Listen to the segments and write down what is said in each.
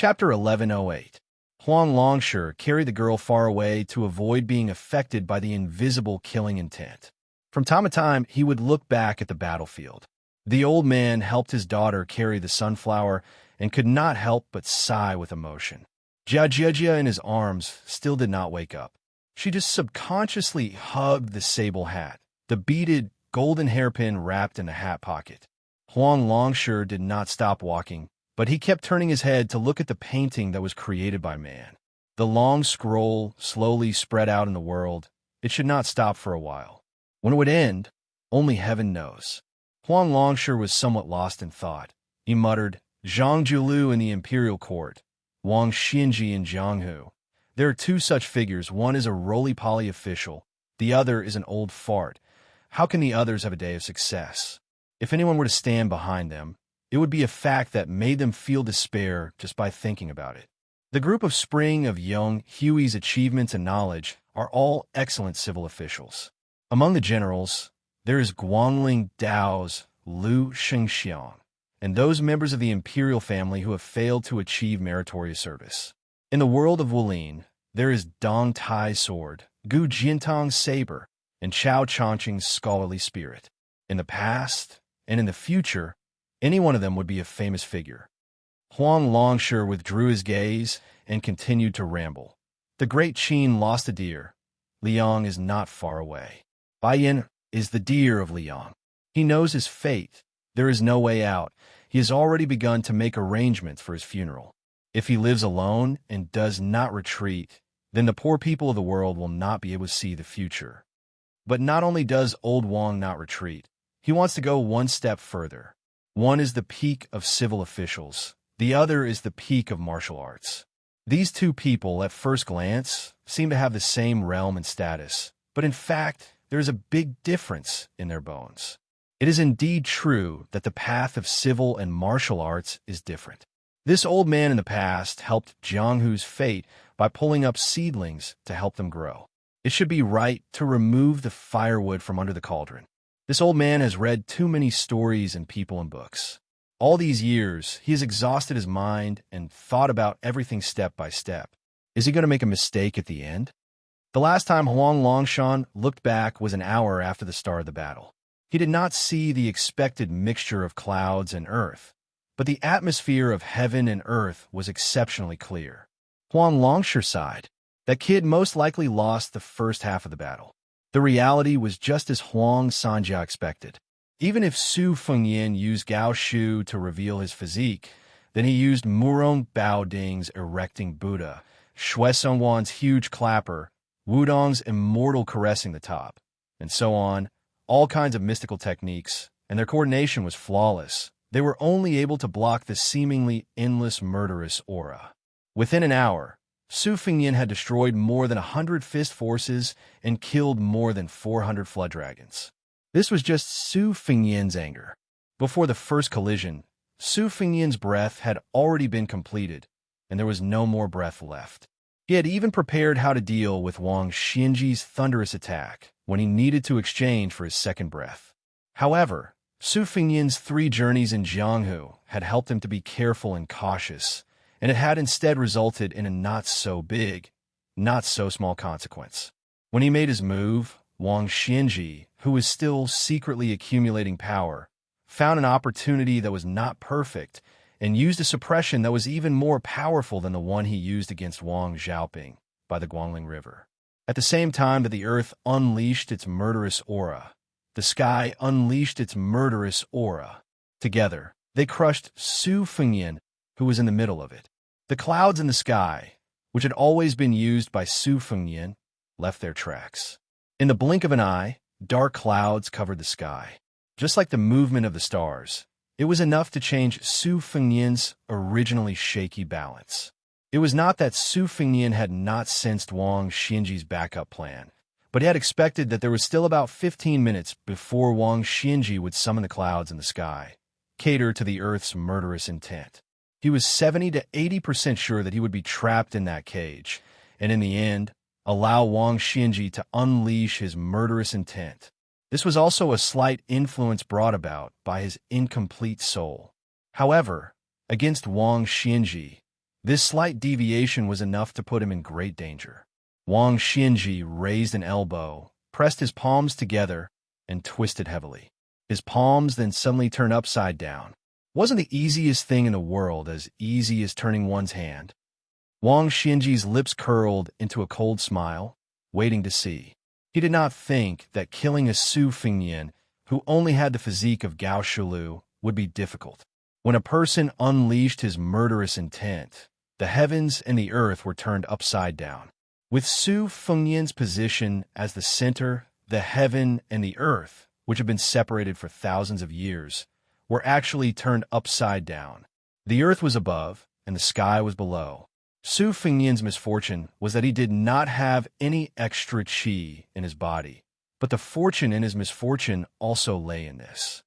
Chapter 1108. Huang Longshi carried the girl far away to avoid being affected by the invisible killing intent. From time to time, he would look back at the battlefield. The old man helped his daughter carry the sunflower and could not help but sigh with emotion. Xianxia in his arms still did not wake up. She just subconsciously hugged the sable hat, the beaded golden hairpin wrapped in a hat pocket. Huang Longshi did not stop walking, but he kept turning his head to look at the painting that was created by man. The long scroll slowly spread out in the world. It should not stop for a while. When it would end, only heaven knows. Huang Longshi was somewhat lost in thought. He muttered, Zhang Julu in the imperial court, Wang Xinji in Jianghu. There are two such figures. One is a roly-poly official. The other is an old fart. How can the others have a day of success? If anyone were to stand behind them, it would be a fact that made them feel despair just by thinking about it. The group of Spring of Young Hui's achievements and knowledge are all excellent civil officials. Among the generals, there is Guangling Dao's Lu Xianxia, and those members of the imperial family who have failed to achieve meritorious service. In the world of Wulin, there is Dong Tai's sword, Gu Jintang's saber, and Chao Changqing's scholarly spirit. In the past, and in the future, any one of them would be a famous figure. Huang Longshi withdrew his gaze and continued to ramble. The great Qin lost a deer. Liang is not far away. Baiyin is the deer of Liang. He knows his fate. There is no way out. He has already begun to make arrangements for his funeral. If he lives alone and does not retreat, then the poor people of the world will not be able to see the future. But not only does old Wang not retreat, he wants to go one step further. One is the peak of civil officials. The other is the peak of martial arts. These two people, at first glance, seem to have the same realm and status, but in fact, there is a big difference in their bones. It is indeed true that the path of civil and martial arts is different. This old man in the past helped Jianghu's fate by pulling up seedlings to help them grow. It should be right to remove the firewood from under the cauldron. This old man has read too many stories and people and books. All these years, he has exhausted his mind and thought about everything step by step. Is he going to make a mistake at the end? The last time Huang Longshi looked back was an hour after the start of the battle. He did not see the expected mixture of clouds and earth, but the atmosphere of heaven and earth was exceptionally clear. Huang Longshi sighed. That kid most likely lost the first half of the battle. The reality was just as Huang Xianxia expected. Even if Su Fengyin used Gao Shu to reveal his physique, then he used Murong Baoding's erecting Buddha, Shui Songwan's huge clapper, Wudong's immortal caressing the top, and so on, all kinds of mystical techniques, and their coordination was flawless. They were only able to block the seemingly endless murderous aura. Within an hour, Su Fengyin had destroyed more than 100 fist forces and killed more than 400 flood dragons. This was just Su Fengyin's anger. Before the first collision, Su Fengyin's breath had already been completed, and there was no more breath left. He had even prepared how to deal with Wang Xinji's thunderous attack when he needed to exchange for his second breath. However, Su Fengyin's 3 journeys in Jianghu had helped him to be careful and cautious, and it had instead resulted in a not-so-big, not-so-small consequence. When he made his move, Wang Xinji, who was still secretly accumulating power, found an opportunity that was not perfect and used a suppression that was even more powerful than the one he used against Wang Xiaoping by the Guangling River. At the same time that the earth unleashed its murderous aura, the sky unleashed its murderous aura. Together, they crushed Su Fengyin, who was in the middle of it. The clouds in the sky, which had always been used by Su Fengyin, left their tracks. In the blink of an eye, dark clouds covered the sky. Just like the movement of the stars, it was enough to change Su Fengyin's originally shaky balance. It was not that Su Fengyin had not sensed Wang Xinji's backup plan, but he had expected that there was still about 15 minutes before Wang Xinji would summon the clouds in the sky, cater to the Earth's murderous intent. He was 70 to 80% sure that he would be trapped in that cage, and in the end, allow Wang Xinji to unleash his murderous intent. This was also a slight influence brought about by his incomplete soul. However, against Wang Xinji, This slight deviation was enough to put him in great danger. Wang Xianji raised an elbow, pressed his palms together, and twisted heavily. His palms then suddenly turned upside down. Wasn't the easiest thing in the world as easy as turning one's hand? Wang Xianji's lips curled into a cold smile, waiting to see. He did not think that killing a Su Fengnian, who only had the physique of Gao Shulu, would be difficult. When a person unleashed his murderous intent, the heavens and the earth were turned upside down. With Su Fengnian's position as the center, the heaven and the earth, which had been separated for thousands of years, were actually turned upside down. The earth was above, and the sky was below. Su Fengnian's misfortune was that he did not have any extra qi in his body, but the fortune in his misfortune also lay in this.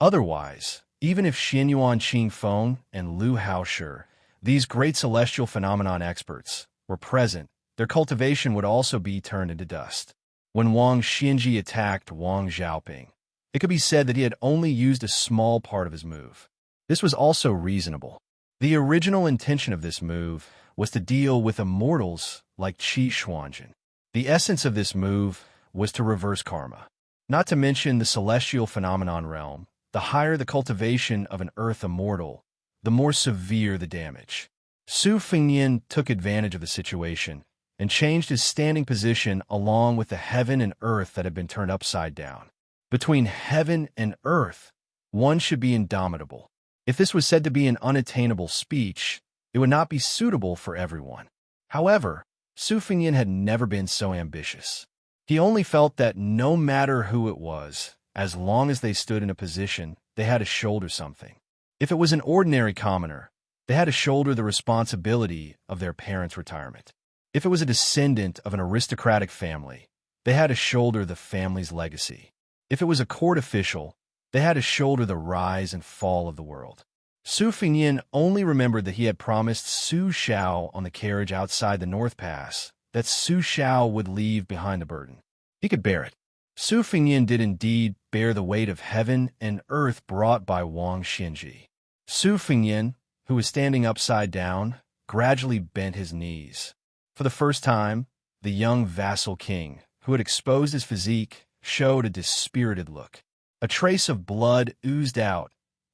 Otherwise, even if Xianyuan Qingfeng and Lu Haoshi, these great celestial phenomenon experts, were present, their cultivation would also be turned into dust. When Wang Xianji attacked Wang Xiaoping, it could be said that he had only used a small part of his move. This was also reasonable. The original intention of this move was to deal with immortals like Qi Xuanjin. The essence of this move was to reverse karma. Not to mention the celestial phenomenon realm, the higher the cultivation of an earth immortal, the more severe the damage. Su Fengnian took advantage of the situation and changed his standing position along with the heaven and earth that had been turned upside down. Between heaven and earth, one should be indomitable. If this was said to be an unattainable speech, it would not be suitable for everyone. However, Su Fengnian had never been so ambitious. He only felt that no matter who it was, as long as they stood in a position, they had to shoulder something. If it was an ordinary commoner, they had to shoulder the responsibility of their parents' retirement. If it was a descendant of an aristocratic family, they had to shoulder the family's legacy. If it was a court official, they had to shoulder the rise and fall of the world. Su Fengnian only remembered that he had promised Su Xiao on the carriage outside the North Pass that Su Xiao would leave behind the burden. He could bear it. Su Fengnian did indeed bear the weight of heaven and earth brought by Wang Xianji. Su Fengnian, who was standing upside down, gradually bent his knees. For the first time, the young vassal king, who had exposed his physique, showed a dispirited look. A trace of blood oozed out,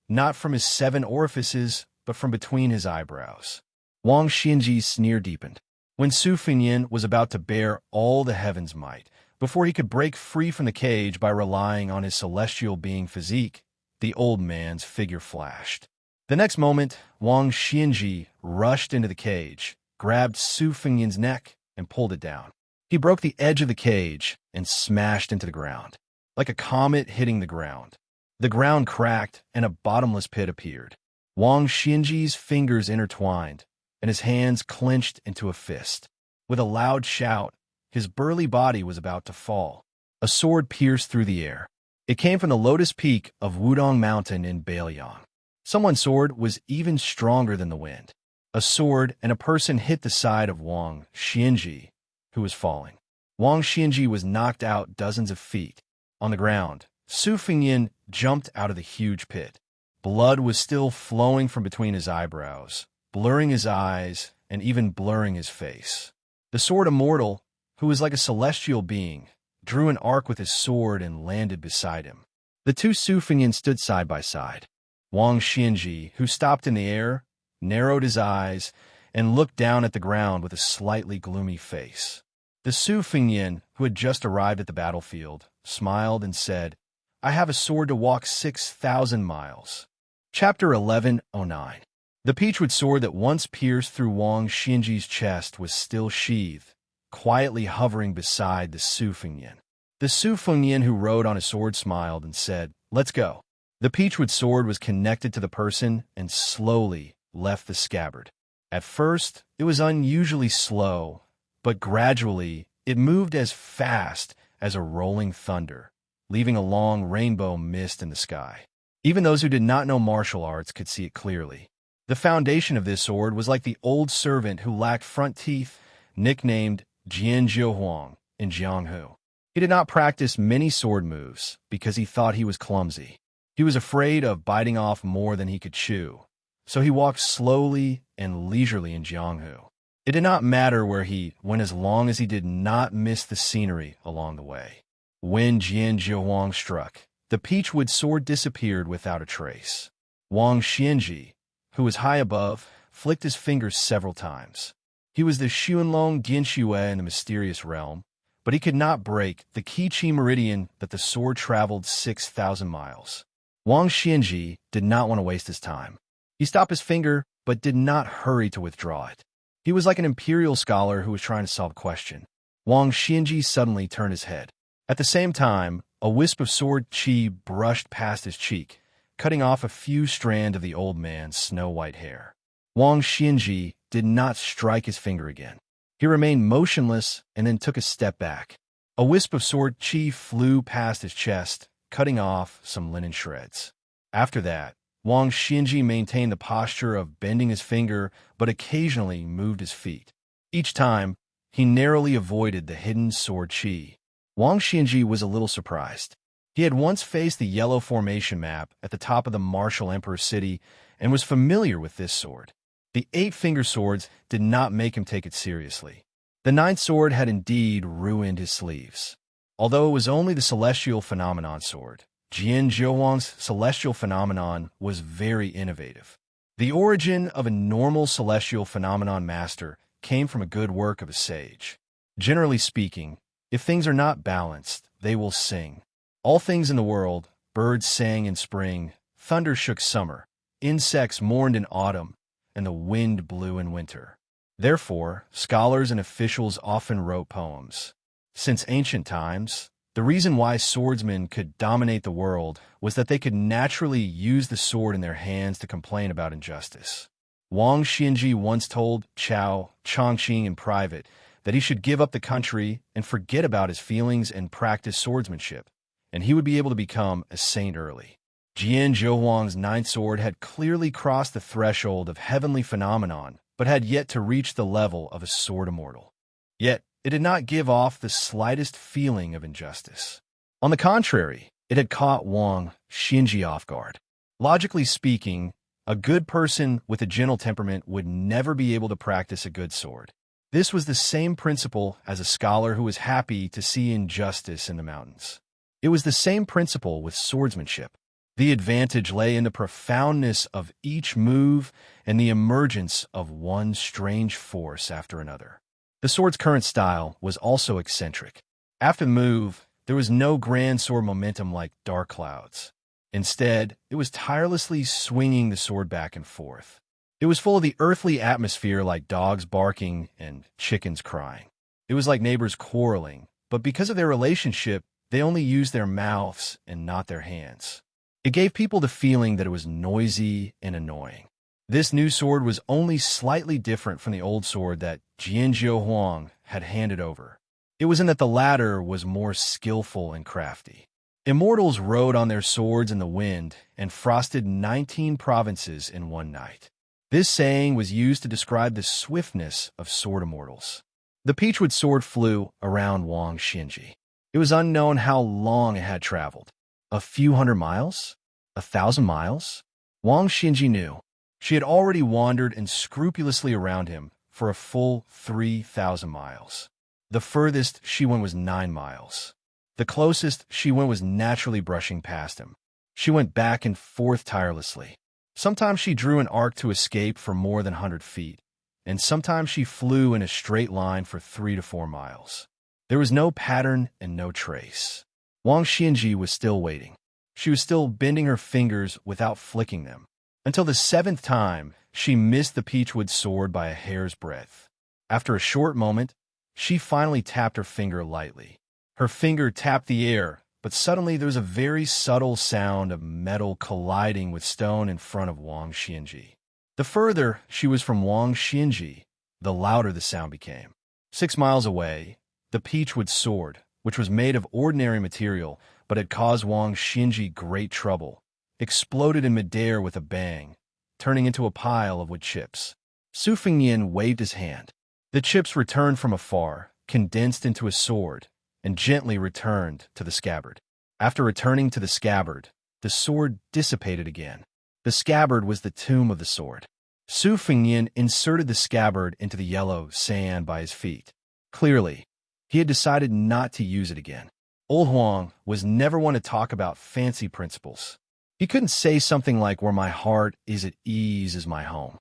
not from his 7 orifices, but from between his eyebrows. Wang Xianji's sneer deepened. When Su Fengnian was about to bear all the heaven's might, before he could break free from the cage by relying on his celestial being physique, the old man's figure flashed. The next moment, Wang Xianji rushed into the cage, grabbed Su Fengnian's neck, and pulled it down. He broke the edge of the cage and smashed into the ground, like a comet hitting the ground. The ground cracked, and a bottomless pit appeared. Wang Xianji's fingers intertwined, and his hands clenched into a fist. With a loud shout, his burly body was about to fall. A sword pierced through the air. It came from the lotus peak of Wudong Mountain in Bailiang. Someone's sword was even stronger than the wind. A sword and a person hit the side of Wang Xianji, who was falling. Wang Xianji was knocked out dozens of feet. On the ground, Su Fengnian jumped out of the huge pit. Blood was still flowing from between his eyebrows, blurring his eyes and even blurring his face. The sword immortal, who was like a celestial being, drew an arc with his sword and landed beside him. The two Su Fengnian stood side by side. Wang Xianji, who stopped in the air, narrowed his eyes and looked down at the ground with a slightly gloomy face. The Su Fengnian, who had just arrived at the battlefield, smiled and said, "I have a sword to walk 6,000 miles." Chapter 1109. The peachwood sword that once pierced through Wang Xianji's chest was still sheathed, quietly hovering beside the Su Fengnian. The Su Fengnian who rode on a sword smiled and said, "Let's go." The peachwood sword was connected to the person and slowly left the scabbard. At first, it was unusually slow, but gradually it moved as fast as a rolling thunder, leaving a long rainbow mist in the sky. Even those who did not know martial arts could see it clearly. The foundation of this sword was like the old servant who lacked front teeth, nicknamed Jian Zhouhuang in Jianghu. He did not practice many sword moves because he thought he was clumsy. He was afraid of biting off more than he could chew, so he walked slowly and leisurely in Jianghu. It did not matter where he went as long as he did not miss the scenery along the way. When Jianzhuang struck, the peachwood sword disappeared without a trace. Wang Xianji, who was high above, flicked his fingers several times. He was the Xuanlong Dianxue in the mysterious realm, but he could not break the Qi meridian that the sword traveled 6,000 miles. Wang Xianji did not want to waste his time. He stopped his finger, but did not hurry to withdraw it. He was like an imperial scholar who was trying to solve a question. Wang Xianji suddenly turned his head. At the same time, a wisp of sword qi brushed past his cheek, cutting off a few strands of the old man's snow-white hair. Wang Xianji did not strike his finger again. He remained motionless and then took a step back. A wisp of sword qi flew past his chest, cutting off some linen shreds. After that, Wang Xianji maintained the posture of bending his finger, but occasionally moved his feet. Each time, he narrowly avoided the hidden sword qi. Wang Xianji was a little surprised. He had once faced the yellow formation map at the top of the martial emperor's city and was familiar with this sword. The 8-finger swords did not make him take it seriously. The 9th sword had indeed ruined his sleeves. Although it was only the celestial phenomenon sword, Jianzhuang's celestial phenomenon was very innovative. The origin of a normal celestial phenomenon master came from a good work of a sage. Generally speaking, if things are not balanced, they will sing. All things in the world, birds sang in spring, thunder shook summer, insects mourned in autumn, and the wind blew in winter. Therefore, scholars and officials often wrote poems. Since ancient times, the reason why swordsmen could dominate the world was that they could naturally use the sword in their hands to complain about injustice. Wang Xianji once told Chao Chongqing in private that he should give up the country and forget about his feelings and practice swordsmanship, and he would be able to become a saint early. Jianzhuang's 9th sword had clearly crossed the threshold of heavenly phenomenon, but had yet to reach the level of a sword immortal. Yet, it did not give off the slightest feeling of injustice. On the contrary, it had caught Wang Xianji off guard. Logically speaking, a good person with a gentle temperament would never be able to practice a good sword. This was the same principle as a scholar who was happy to see injustice in the mountains. It was the same principle with swordsmanship. The advantage lay in the profoundness of each move and the emergence of one strange force after another. The sword's current style was also eccentric. After the move, there was no grand sword momentum like dark clouds. Instead, it was tirelessly swinging the sword back and forth. It was full of the earthly atmosphere like dogs barking and chickens crying. It was like neighbors quarreling, but because of their relationship, they only used their mouths and not their hands. It gave people the feeling that it was noisy and annoying. This new sword was only slightly different from the old sword that Jianzhuang had handed over. It was in that the latter was more skillful and crafty. Immortals rode on their swords in the wind and frosted 19 provinces in one night. This saying was used to describe the swiftness of sword immortals. The peachwood sword flew around Wang Xianji. It was unknown how long it had traveled. A few hundred miles? 1,000 miles? Wang Xianji knew. She had already wandered unscrupulously around him for a full 3,000 miles. The furthest she went was 9 miles. The closest she went was naturally brushing past him. She went back and forth tirelessly. Sometimes she drew an arc to escape for more than 100 feet, and sometimes she flew in a straight line for 3 to 4 miles. There was no pattern and no trace. Wang Xianji was still waiting. She was still bending her fingers without flicking them. Until the 7th time, she missed the peachwood sword by a hair's breadth. After a short moment, she finally tapped her finger lightly. Her finger tapped the air, but suddenly there was a very subtle sound of metal colliding with stone in front of Wang Xianji. The further she was from Wang Xianji, the louder the sound became. 6 miles away, the peachwood sword, which was made of ordinary material but had caused Wang Xianji great trouble, exploded in midair with a bang, turning into a pile of wood chips. Su Fengnian waved his hand. The chips returned from afar, condensed into a sword, and gently returned to the scabbard. After returning to the scabbard, the sword dissipated again. The scabbard was the tomb of the sword. Su Fengnian inserted the scabbard into the yellow sand by his feet. Clearly, he had decided not to use it again. Old Huang was never one to talk about fancy principles. He couldn't say something like, "Where my heart is at ease is my home."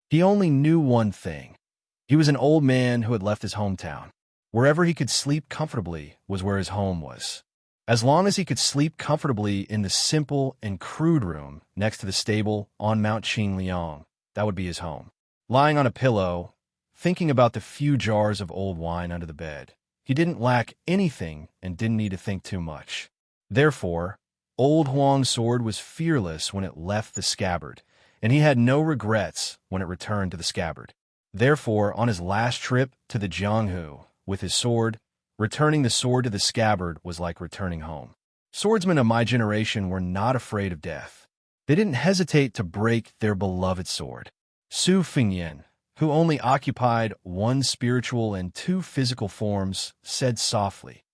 He only knew one thing. He was an old man who had left his hometown. Wherever he could sleep comfortably was where his home was. As long as he could sleep comfortably in the simple and crude room next to the stable on Mount Qingliang, that would be his home. Lying on a pillow, thinking about the few jars of old wine under the bed, he didn't lack anything and didn't need to think too much. Therefore, Old Huang's sword was fearless when it left the scabbard, and he had no regrets when it returned to the scabbard. Therefore, on his last trip to the Jianghu with his sword, returning the sword to the scabbard was like returning home. Swordsmen of my generation were not afraid of death. They didn't hesitate to break their beloved sword. Su Fengnian, who only occupied one spiritual and two physical forms, said softly,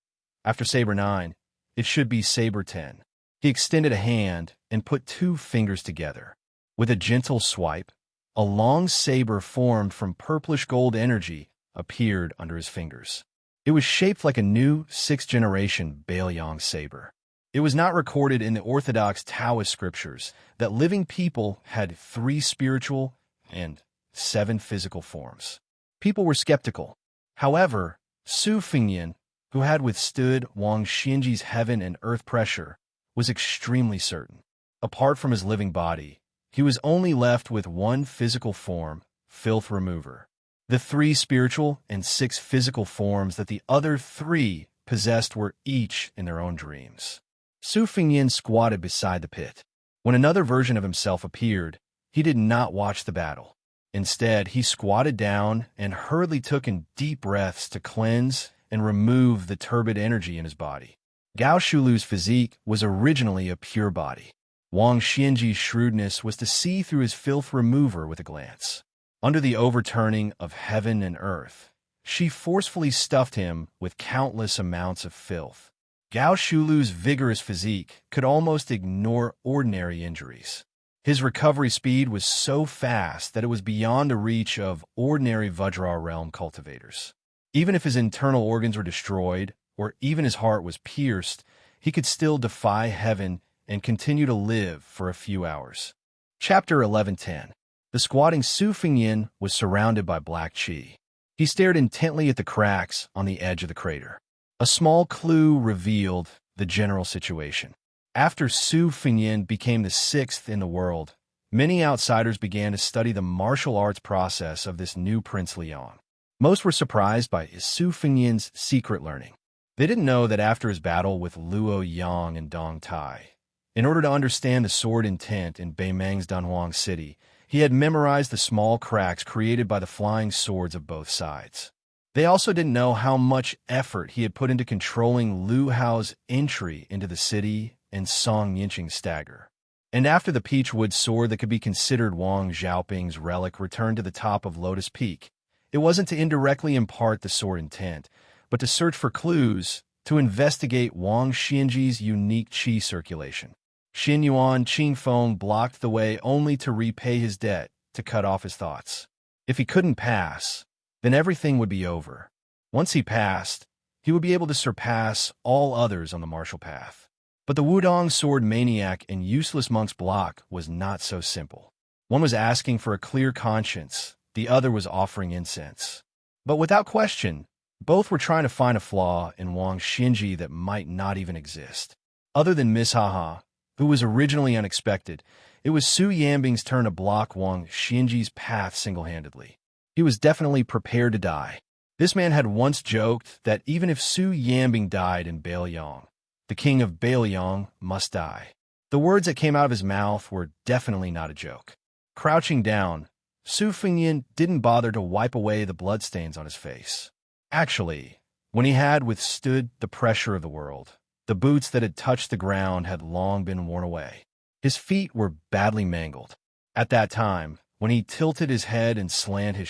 "After Saber 9, it should be Saber 10. He extended a hand and put two fingers together. With a gentle swipe, a long saber formed from purplish gold energy appeared under his fingers. It was shaped like a new sixth-generation Baoyang saber. It was not recorded in the Orthodox Taoist scriptures that living people had 3 spiritual and 7 physical forms. People were skeptical. However, Su Fengnian, who had withstood Wang Xianji's heaven and earth pressure, was extremely certain. Apart from his living body, he was only left with one physical form, Filth Remover. The 3 spiritual and 6 physical forms that the other 3 possessed were each in their own dreams. Su Fengnian squatted beside the pit. When another version of himself appeared, he did not watch the battle. Instead, he squatted down and hurriedly took in deep breaths to cleanse and remove the turbid energy in his body. Gao Shulu's physique was originally a pure body. Wang Xianji's shrewdness was to see through his filth remover with a glance. Under the overturning of heaven and earth, she forcefully stuffed him with countless amounts of filth. Gao Shulu's vigorous physique could almost ignore ordinary injuries. His recovery speed was so fast that it was beyond the reach of ordinary Vajra realm cultivators. Even if his internal organs were destroyed, or even his heart was pierced, he could still defy heaven and continue to live for a few hours. Chapter 11:10. The squatting Su Fengnian was surrounded by black qi. He stared intently at the cracks on the edge of the crater. A small clue revealed the general situation. After Su Fengnian became the 6th in the world, many outsiders began to study the martial arts process of this new Prince Liang. Most were surprised by Su Fengnian's secret learning. They didn't know that after his battle with Luo Yang and Dong Tai, in order to understand the sword intent in Beimang's Danhuang city, he had memorized the small cracks created by the flying swords of both sides. They also didn't know how much effort he had put into controlling Lu Hao's entry into the city and Song Yinqing's stagger. And after the peachwood sword that could be considered Wang Xiaoping's relic returned to the top of Lotus Peak, it wasn't to indirectly impart the sword intent, but to search for clues to investigate Wang Xianji's unique qi circulation. Xin Yuan Qingfeng blocked the way only to repay his debt, to cut off his thoughts. If he couldn't pass, then everything would be over. Once he passed, he would be able to surpass all others on the martial path. But the Wudong sword maniac and useless monk's block was not so simple. One was asking for a clear conscience, the other was offering incense. But without question, both were trying to find a flaw in Wang Xianji that might not even exist. Other than Miss Haha, who was originally unexpected, it was Su Yanbing's turn to block Wang Xianji's path single-handedly. He was definitely prepared to die. This man had once joked that even if Su Yanbing died in Baoyang, the king of Baoyang must die. The words that came out of his mouth were definitely not a joke. Crouching down, Su Fengnian didn't bother to wipe away the bloodstains on his face. Actually, when he had withstood the pressure of the world, the boots that had touched the ground had long been worn away. His feet were badly mangled. At that time, when he tilted his head and slanted his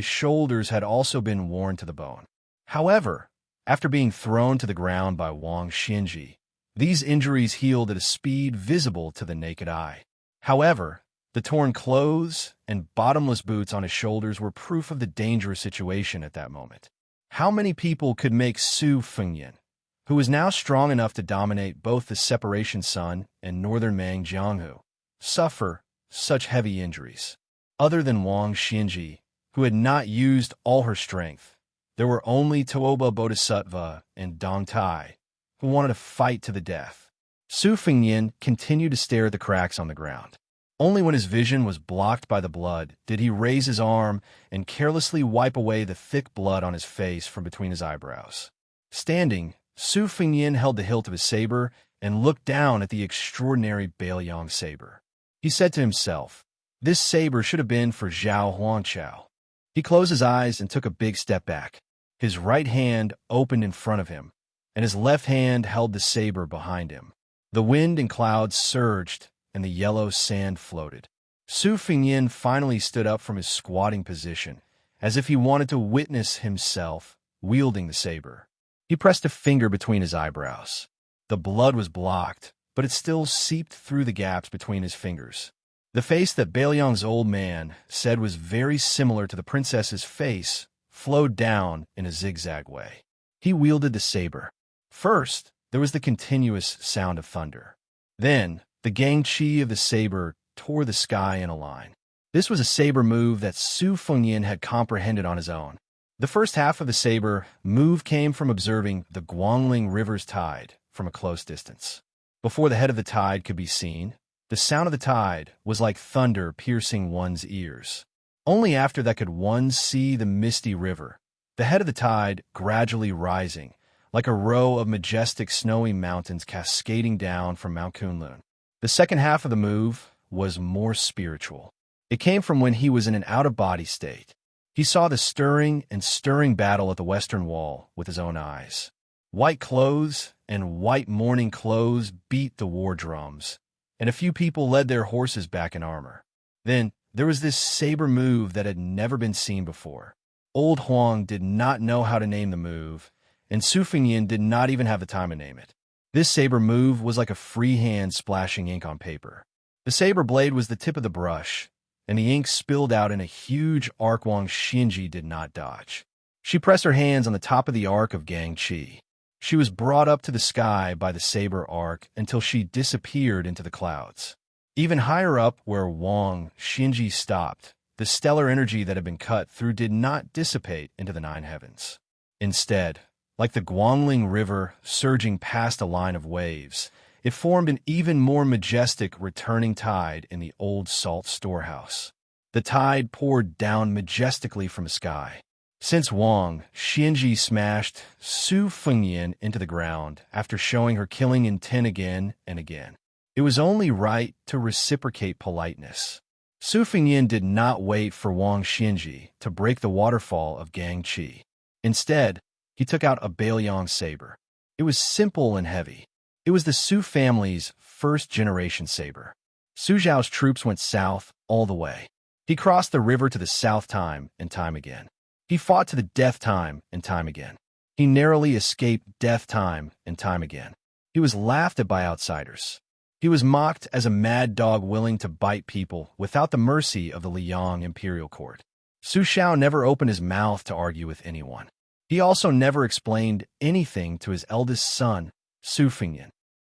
shoulders had also been worn to the bone. However, after being thrown to the ground by Wang Xianji, these injuries healed at a speed visible to the naked eye. However, the torn clothes and bottomless boots on his shoulders were proof of the dangerous situation at that moment. How many people could make Su Fengyan, who was now strong enough to dominate both the Separation Sun and Northern Mang Jianghu, suffer such heavy injuries? Other than Wang Xinji, who had not used all her strength, there were only Tuoba Bodhisattva and Dong Tai, who wanted to fight to the death. Su Fengyan continued to stare at the cracks on the ground. Only when his vision was blocked by the blood did he raise his arm and carelessly wipe away the thick blood on his face from between his eyebrows. Standing, Su Fengyan held the hilt of his saber and looked down at the extraordinary Baoyang saber. He said to himself, "This saber should have been for Zhao Huangqiao." He closed his eyes and took a big step back. His right hand opened in front of him, and his left hand held the saber behind him. The wind and clouds surged, and the yellow sand floated. Su Fengyan finally stood up from his squatting position, as if he wanted to witness himself wielding the saber. He pressed a finger between his eyebrows. The blood was blocked, but it still seeped through the gaps between his fingers. The face that Baoyang's old man said was very similar to the princess's face flowed down in a zigzag way. He wielded the saber. First, there was the continuous sound of thunder. Then, the gangqi of the saber tore the sky in a line. This was a saber move that Su Fengyan had comprehended on his own. The first half of the saber move came from observing the Guangling River's tide from a close distance. Before the head of the tide could be seen, the sound of the tide was like thunder piercing one's ears. Only after that could one see the misty river, the head of the tide gradually rising, like a row of majestic snowy mountains cascading down from Mount Kunlun. The second half of the move was more spiritual. It came from when he was in an out-of-body state. He saw the stirring and stirring battle at the western wall with his own eyes. White clothes and white mourning clothes beat the war drums, and a few people led their horses back in armor. Then there was this saber move that had never been seen before. Old Huang did not know how to name the move, and Su Fengyan did not even have the time to name it. This saber move was like a free hand splashing ink on paper. The saber blade was the tip of the brush, and the ink spilled out in a huge arc Wang Xinji did not dodge. She pressed her hands on the top of the arc of gangqi. She was brought up to the sky by the saber arc until she disappeared into the clouds. Even higher up where Wang Xinji stopped, the stellar energy that had been cut through did not dissipate into the nine heavens. Instead, like the Guangling River surging past a line of waves, it formed an even more majestic returning tide in the old salt storehouse. The tide poured down majestically from the sky. Since Wang Xinji smashed Su Fengyan into the ground after showing her killing intent again and again, it was only right to reciprocate politeness. Su Fengyan did not wait for Wang Xinji to break the waterfall of gangqi. Instead, he took out a Baoyang saber. It was simple and heavy. It was the Su family's first-generation saber. Su Zhao's troops went south all the way. He crossed the river to the south time and time again. He fought to the death time and time again. He narrowly escaped death time and time again. He was laughed at by outsiders. He was mocked as a mad dog willing to bite people without the mercy of the Liang imperial court. Su Xiao never opened his mouth to argue with anyone. He also never explained anything to his eldest son, Su Fengyan.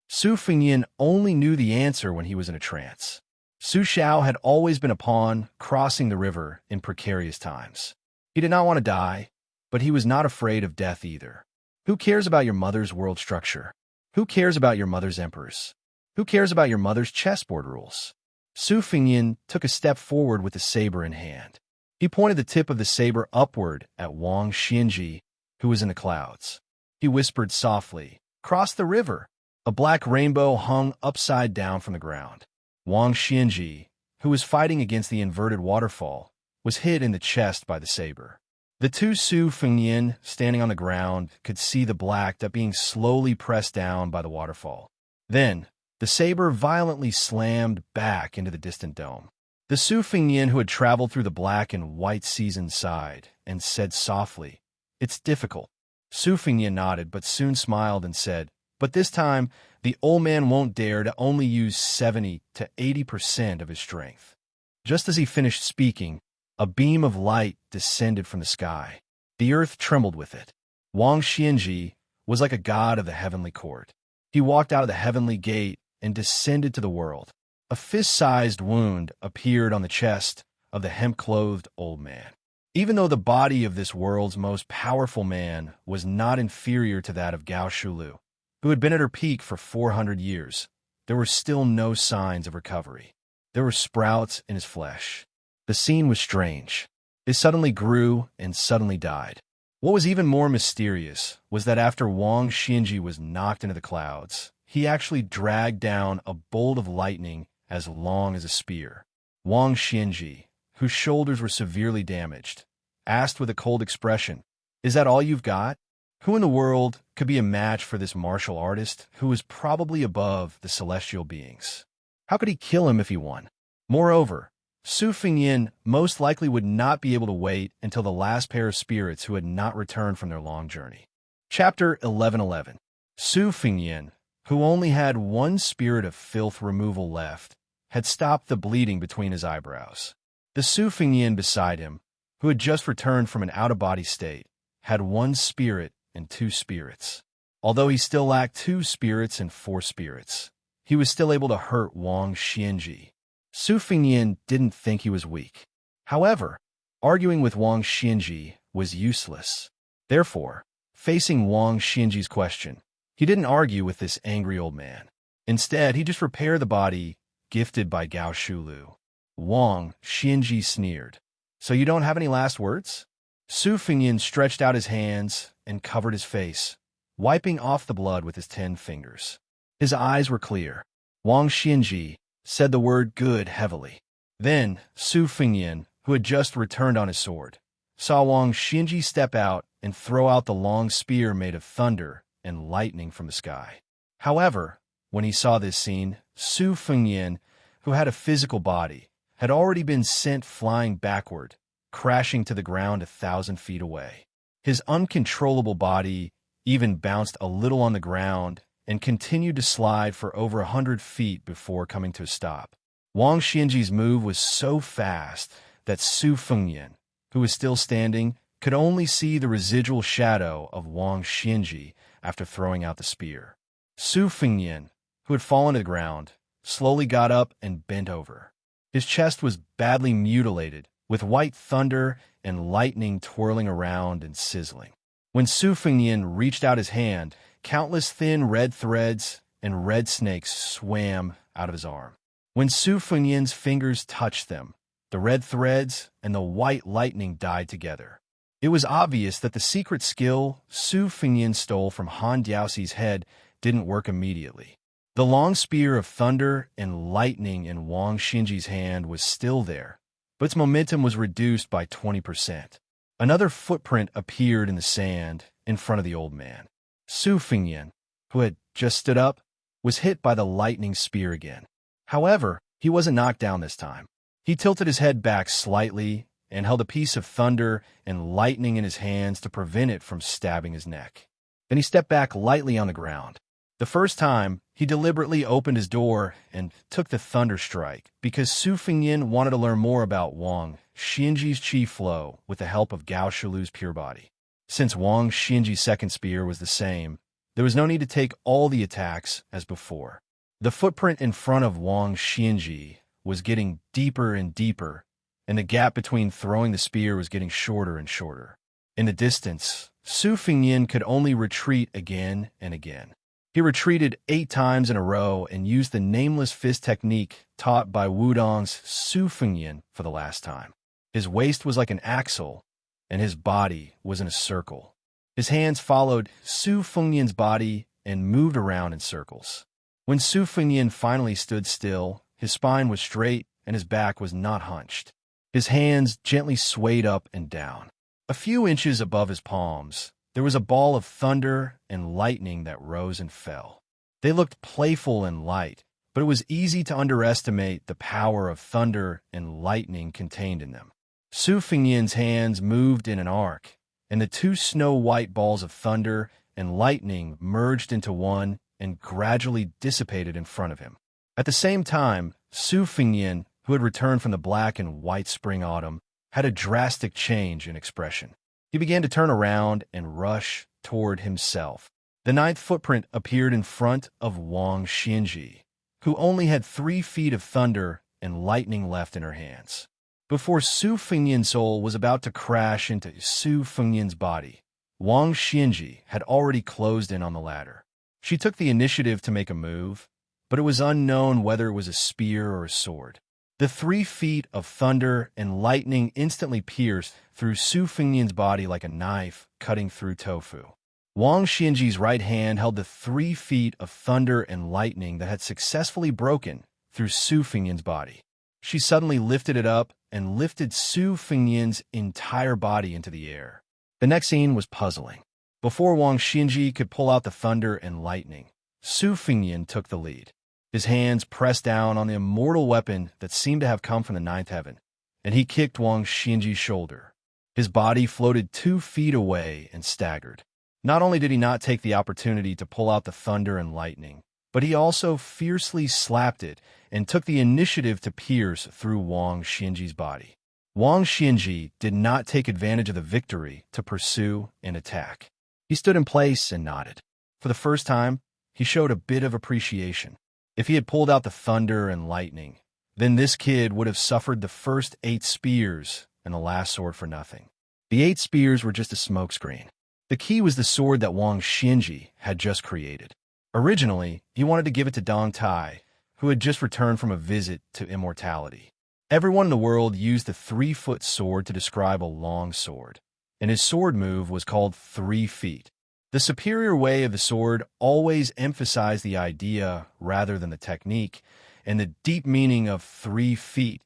Su Fengyan only knew the answer when he was in a trance. Su Xiao had always been a pawn crossing the river in precarious times. He did not want to die, but he was not afraid of death either. Who cares about your mother's world structure? Who cares about your mother's emperors? Who cares about your mother's chessboard rules? Su Fengyan took a step forward with the saber in hand. He pointed the tip of the saber upward at Wang Xinji, who was in the clouds. He whispered softly, "Cross the river." A black rainbow hung upside down from the ground. Wang Xinji, who was fighting against the inverted waterfall, was hit in the chest by the saber. The two Su Fengyan, standing on the ground, could see the black that being slowly pressed down by the waterfall. Then, the saber violently slammed back into the distant dome. The Su Fengyan who had traveled through the black and white season sighed and said softly, "It's difficult." Su Fengyan nodded but soon smiled and said, But this time, the old man won't dare to only use 70 to 80% of his strength. Just as he finished speaking, a beam of light descended from the sky. The earth trembled with it. Wang Xianji was like a god of the heavenly court. He walked out of the heavenly gate and descended to the world. A fist-sized wound appeared on the chest of the hemp-clothed old man. Even though the body of this world's most powerful man was not inferior to that of Gao Shulu, who had been at her peak for 400 years, there were still no signs of recovery. There were sprouts in his flesh. The scene was strange. It suddenly grew and suddenly died. What was even more mysterious was that after Wang Xinji was knocked into the clouds, he actually dragged down a bolt of lightning as long as a spear. Wang Xinji, whose shoulders were severely damaged, asked with a cold expression, "Is that all you've got? Who in the world could be a match for this martial artist who is probably above the celestial beings? How could he kill him if he won? Moreover, Su Fengyin most likely would not be able to wait until the last pair of spirits who had not returned from their long journey." Chapter 11:11. Su Fengyin, who only had one spirit of filth removal left, had stopped the bleeding between his eyebrows. The Su Fengyin beside him, who had just returned from an out-of-body state, had one spirit and two spirits. Although he still lacked 2 spirits and 4 spirits, he was still able to hurt Wang Xianji. Su Fengyin didn't think he was weak. However, arguing with Wang Xianji was useless. Therefore, facing Wang Xianji's question, he didn't argue with this angry old man. Instead, he just repaired the body gifted by Gao Shulu. Wang Xianji sneered. "So you don't have any last words?" Su Fengyin stretched out his hands and covered his face, wiping off the blood with his 10 fingers. His eyes were clear. Wang Xianji said the word "good" heavily. Then Su Fengyin, who had just returned on his sword, saw Wang Xianji step out and throw out the long spear made of thunder and lightning from the sky. However, when he saw this scene, Su Fengyin, who had a physical body, had already been sent flying backward, crashing to the ground 1,000 feet away. His uncontrollable body even bounced a little on the ground and continued to slide for over 100 feet before coming to a stop. Wang Xianji's move was so fast that Su Fengyin, who was still standing, could only see the residual shadow of Wang Xianji after throwing out the spear. Su Fengyin, who had fallen to the ground, slowly got up and bent over. His chest was badly mutilated, with white thunder and lightning twirling around and sizzling. When Su Fengyin reached out his hand, countless thin red threads and red snakes swam out of his arm. When Su Fengyin's fingers touched them, the red threads and the white lightning died together. It was obvious that the secret skill Su Fengyin stole from Han Diaoxi's head didn't work immediately. The long spear of thunder and lightning in Wang Xinji's hand was still there, but its momentum was reduced by 20%. Another footprint appeared in the sand in front of the old man. Su Fengyin, who had just stood up, was hit by the lightning spear again. However, he wasn't knocked down this time. He tilted his head back slightly and held a piece of thunder and lightning in his hands to prevent it from stabbing his neck. Then he stepped back lightly on the ground. The first time, he deliberately opened his door and took the thunder strike because Su Fengyin wanted to learn more about Wang Xinji's chi flow with the help of Gao Shulu's pure body. Since Wang Xinji's second spear was the same, there was no need to take all the attacks as before. The footprint in front of Wang Xinji was getting deeper and deeper, and the gap between throwing the spear was getting shorter and shorter. In the distance, Su Fengyin could only retreat again and again. He retreated 8 times in a row and used the nameless fist technique taught by Wudong's Su Fengyin for the last time. His waist was like an axle, and his body was in a circle. His hands followed Su Fengyin's body and moved around in circles. When Su Fengyin finally stood still, his spine was straight and his back was not hunched. His hands gently swayed up and down. A few inches above his palms, there was a ball of thunder and lightning that rose and fell. They looked playful and light, but it was easy to underestimate the power of thunder and lightning contained in them. Su Fengyin's hands moved in an arc, and the 2 snow-white balls of thunder and lightning merged into one and gradually dissipated in front of him. At the same time, Su Fengnian, who had returned from the black and white spring autumn, had a drastic change in expression. He began to turn around and rush toward himself. The ninth footprint appeared in front of Wang Xianji, who only had 3 feet of thunder and lightning left in her hands. Before Su Fengnian's soul was about to crash into Su Fengnian's body, Wang Xianji had already closed in on the ladder. She took the initiative to make a move, but it was unknown whether it was a spear or a sword. The 3 feet of thunder and lightning instantly pierced through Su Fengnian's body like a knife cutting through tofu. Wang Xianji's right hand held the 3 feet of thunder and lightning that had successfully broken through Su Fengnian's body. She suddenly lifted it up and lifted Su Fengnian's entire body into the air. The next scene was puzzling. Before Wang Xianji could pull out the thunder and lightning, Su Fengnian took the lead. His hands pressed down on the immortal weapon that seemed to have come from the ninth heaven, and he kicked Wang Xianji's shoulder. His body floated 2 feet away and staggered. Not only did he not take the opportunity to pull out the thunder and lightning, but he also fiercely slapped it and took the initiative to pierce through Wang Xianji's body. Wang Xianji did not take advantage of the victory to pursue and attack. He stood in place and nodded. For the first time, he showed a bit of appreciation. If he had pulled out the thunder and lightning, then this kid would have suffered the first 8 spears and the last sword for nothing. The 8 spears were just a smokescreen. The key was the sword that Wang Xianji had just created. Originally, he wanted to give it to Dong Tai, who had just returned from a visit to immortality. Everyone in the world used the 3-foot sword to describe a long sword, and his sword move was called 3 feet. The superior way of the sword always emphasized the idea rather than the technique, and the deep meaning of 3 feet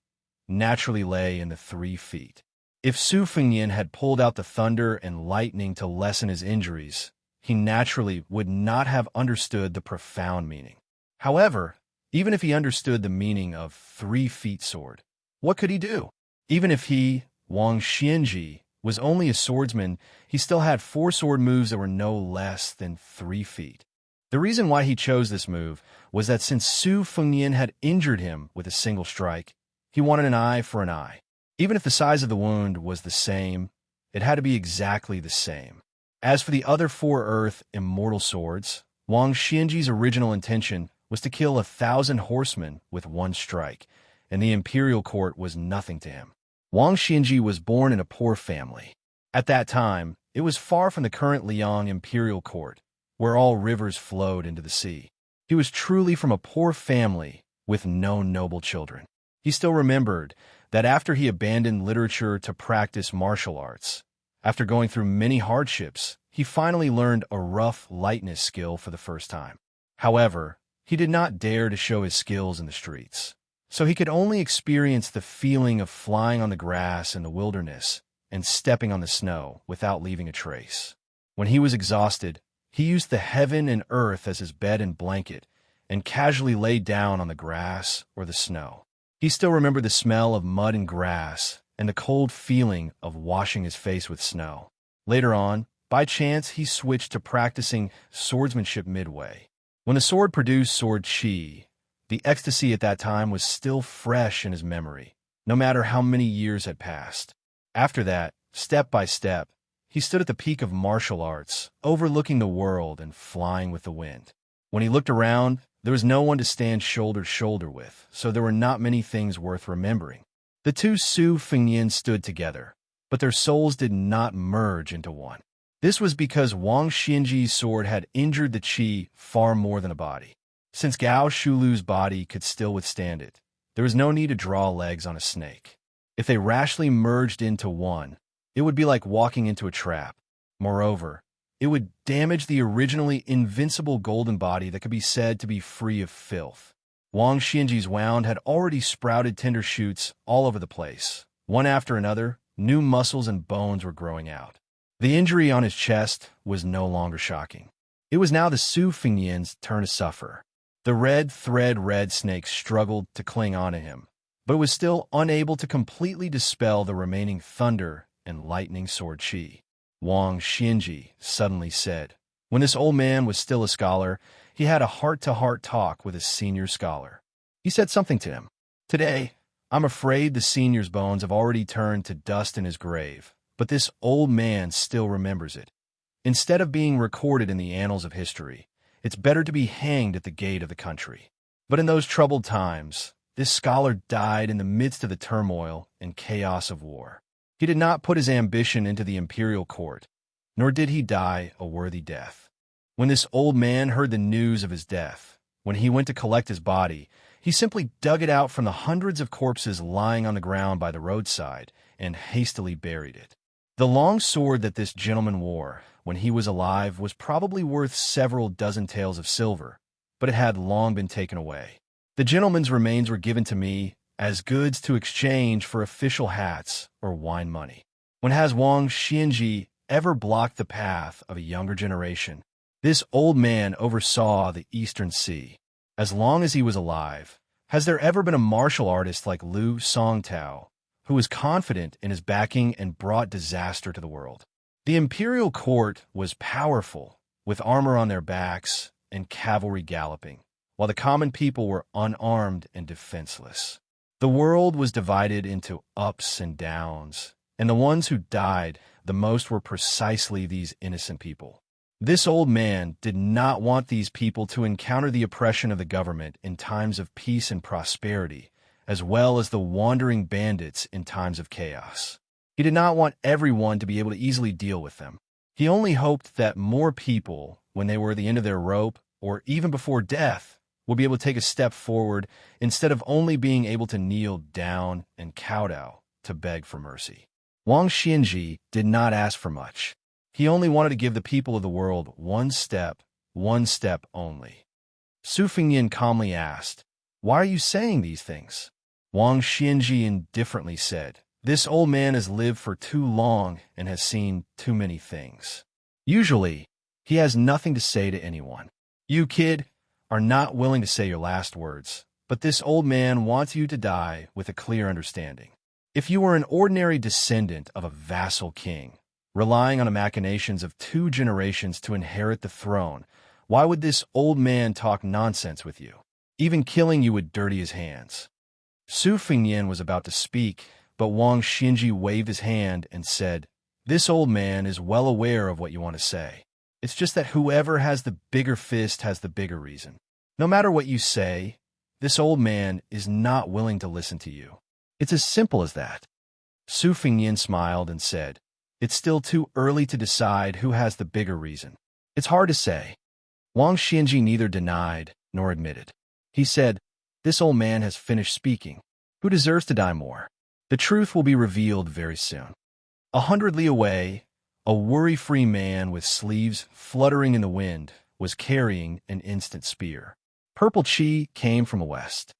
naturally lay in the 3 feet. If Su Fengnian had pulled out the thunder and lightning to lessen his injuries, he naturally would not have understood the profound meaning. However, even if he understood the meaning of 3 feet sword, what could he do? Even if he, Wang Xianji, was only a swordsman, he still had 4 sword moves that were no less than 3 feet. The reason why he chose this move was that since Su Fengnian had injured him with a single strike, he wanted an eye for an eye. Even if the size of the wound was the same, it had to be exactly the same. As for the other 4 earth immortal swords, Wang Xianji's original intention was to kill 1,000 horsemen with 1 strike, and the imperial court was nothing to him. Wang Xianji was born in a poor family. At that time, it was far from the current Liang imperial court, where all rivers flowed into the sea. He was truly from a poor family with no noble children. He still remembered that after he abandoned literature to practice martial arts, after going through many hardships, he finally learned a rough lightness skill for the first time. However, he did not dare to show his skills in the streets. So he could only experience the feeling of flying on the grass in the wilderness and stepping on the snow without leaving a trace. When he was exhausted, he used the heaven and earth as his bed and blanket and casually lay down on the grass or the snow. He still remembered the smell of mud and grass and the cold feeling of washing his face with snow. Later on, by chance, he switched to practicing swordsmanship midway. When the sword produced sword chi, the ecstasy at that time was still fresh in his memory, no matter how many years had passed. After that, step by step, he stood at the peak of martial arts, overlooking the world and flying with the wind. When he looked around, there was no one to stand shoulder to shoulder with, so there were not many things worth remembering. The 2 Su Fengnian stood together, but their souls did not merge into one. This was because Wang Xianji's sword had injured the qi far more than a body. Since Gao Shulu's body could still withstand it, there was no need to draw legs on a snake. If they rashly merged into one, it would be like walking into a trap. Moreover, it would damage the originally invincible golden body that could be said to be free of filth. Wang Xianji's wound had already sprouted tender shoots all over the place. One after another, new muscles and bones were growing out. The injury on his chest was no longer shocking. It was now the Su Fengnian's turn to suffer. The red snake struggled to cling onto him, but was still unable to completely dispel the remaining thunder and lightning sword chi. Wang Xianji suddenly said, When this old man was still a scholar, he had a heart-to-heart talk with his senior scholar. He said something to him. Today, I'm afraid the senior's bones have already turned to dust in his grave, but this old man still remembers it. Instead of being recorded in the annals of history, it's better to be hanged at the gate of the country. But in those troubled times, this scholar died in the midst of the turmoil and chaos of war. He did not put his ambition into the imperial court, nor did he die a worthy death. When this old man heard the news of his death, when he went to collect his body, he simply dug it out from the hundreds of corpses lying on the ground by the roadside and hastily buried it. The long sword that this gentleman wore when he was alive was probably worth several dozen taels of silver, but it had long been taken away. The gentleman's remains were given to me as goods to exchange for official hats or wine money. When has Wang Xianxia ever blocked the path of a younger generation? This old man oversaw the Eastern Sea. As long as he was alive, has there ever been a martial artist like Liu Songtao who was confident in his backing and brought disaster to the world? The imperial court was powerful, with armor on their backs and cavalry galloping, while the common people were unarmed and defenseless. The world was divided into ups and downs, and the ones who died the most were precisely these innocent people. This old man did not want these people to encounter the oppression of the government in times of peace and prosperity, as well as the wandering bandits in times of chaos. He did not want everyone to be able to easily deal with them. He only hoped that more people, when they were at the end of their rope, or even before death, would be able to take a step forward instead of only being able to kneel down and kowtow to beg for mercy. Wang Xianxia did not ask for much. He only wanted to give the people of the world one step only. Su Fengyan calmly asked, "Why are you saying these things?" Wang Xianxia indifferently said, "This old man has lived for too long and has seen too many things. Usually, he has nothing to say to anyone. You, kid, are not willing to say your last words, but this old man wants you to die with a clear understanding. If you were an ordinary descendant of a vassal king, relying on the machinations of 2 generations to inherit the throne, why would this old man talk nonsense with you? Even killing you would dirty his hands." Su Fengyan was about to speak, but Wang Xianxia waved his hand and said, "This old man is well aware of what you want to say. It's just that whoever has the bigger fist has the bigger reason. No matter what you say, this old man is not willing to listen to you. It's as simple as that." Su Fengyan smiled and said, "It's still too early to decide who has the bigger reason. It's hard to say." Wang Xianxia neither denied nor admitted. He said, "This old man has finished speaking. Who deserves to die more? The truth will be revealed very soon." 100 li away, a worry-free man with sleeves fluttering in the wind was carrying an instant spear. Purple Qi came from the west.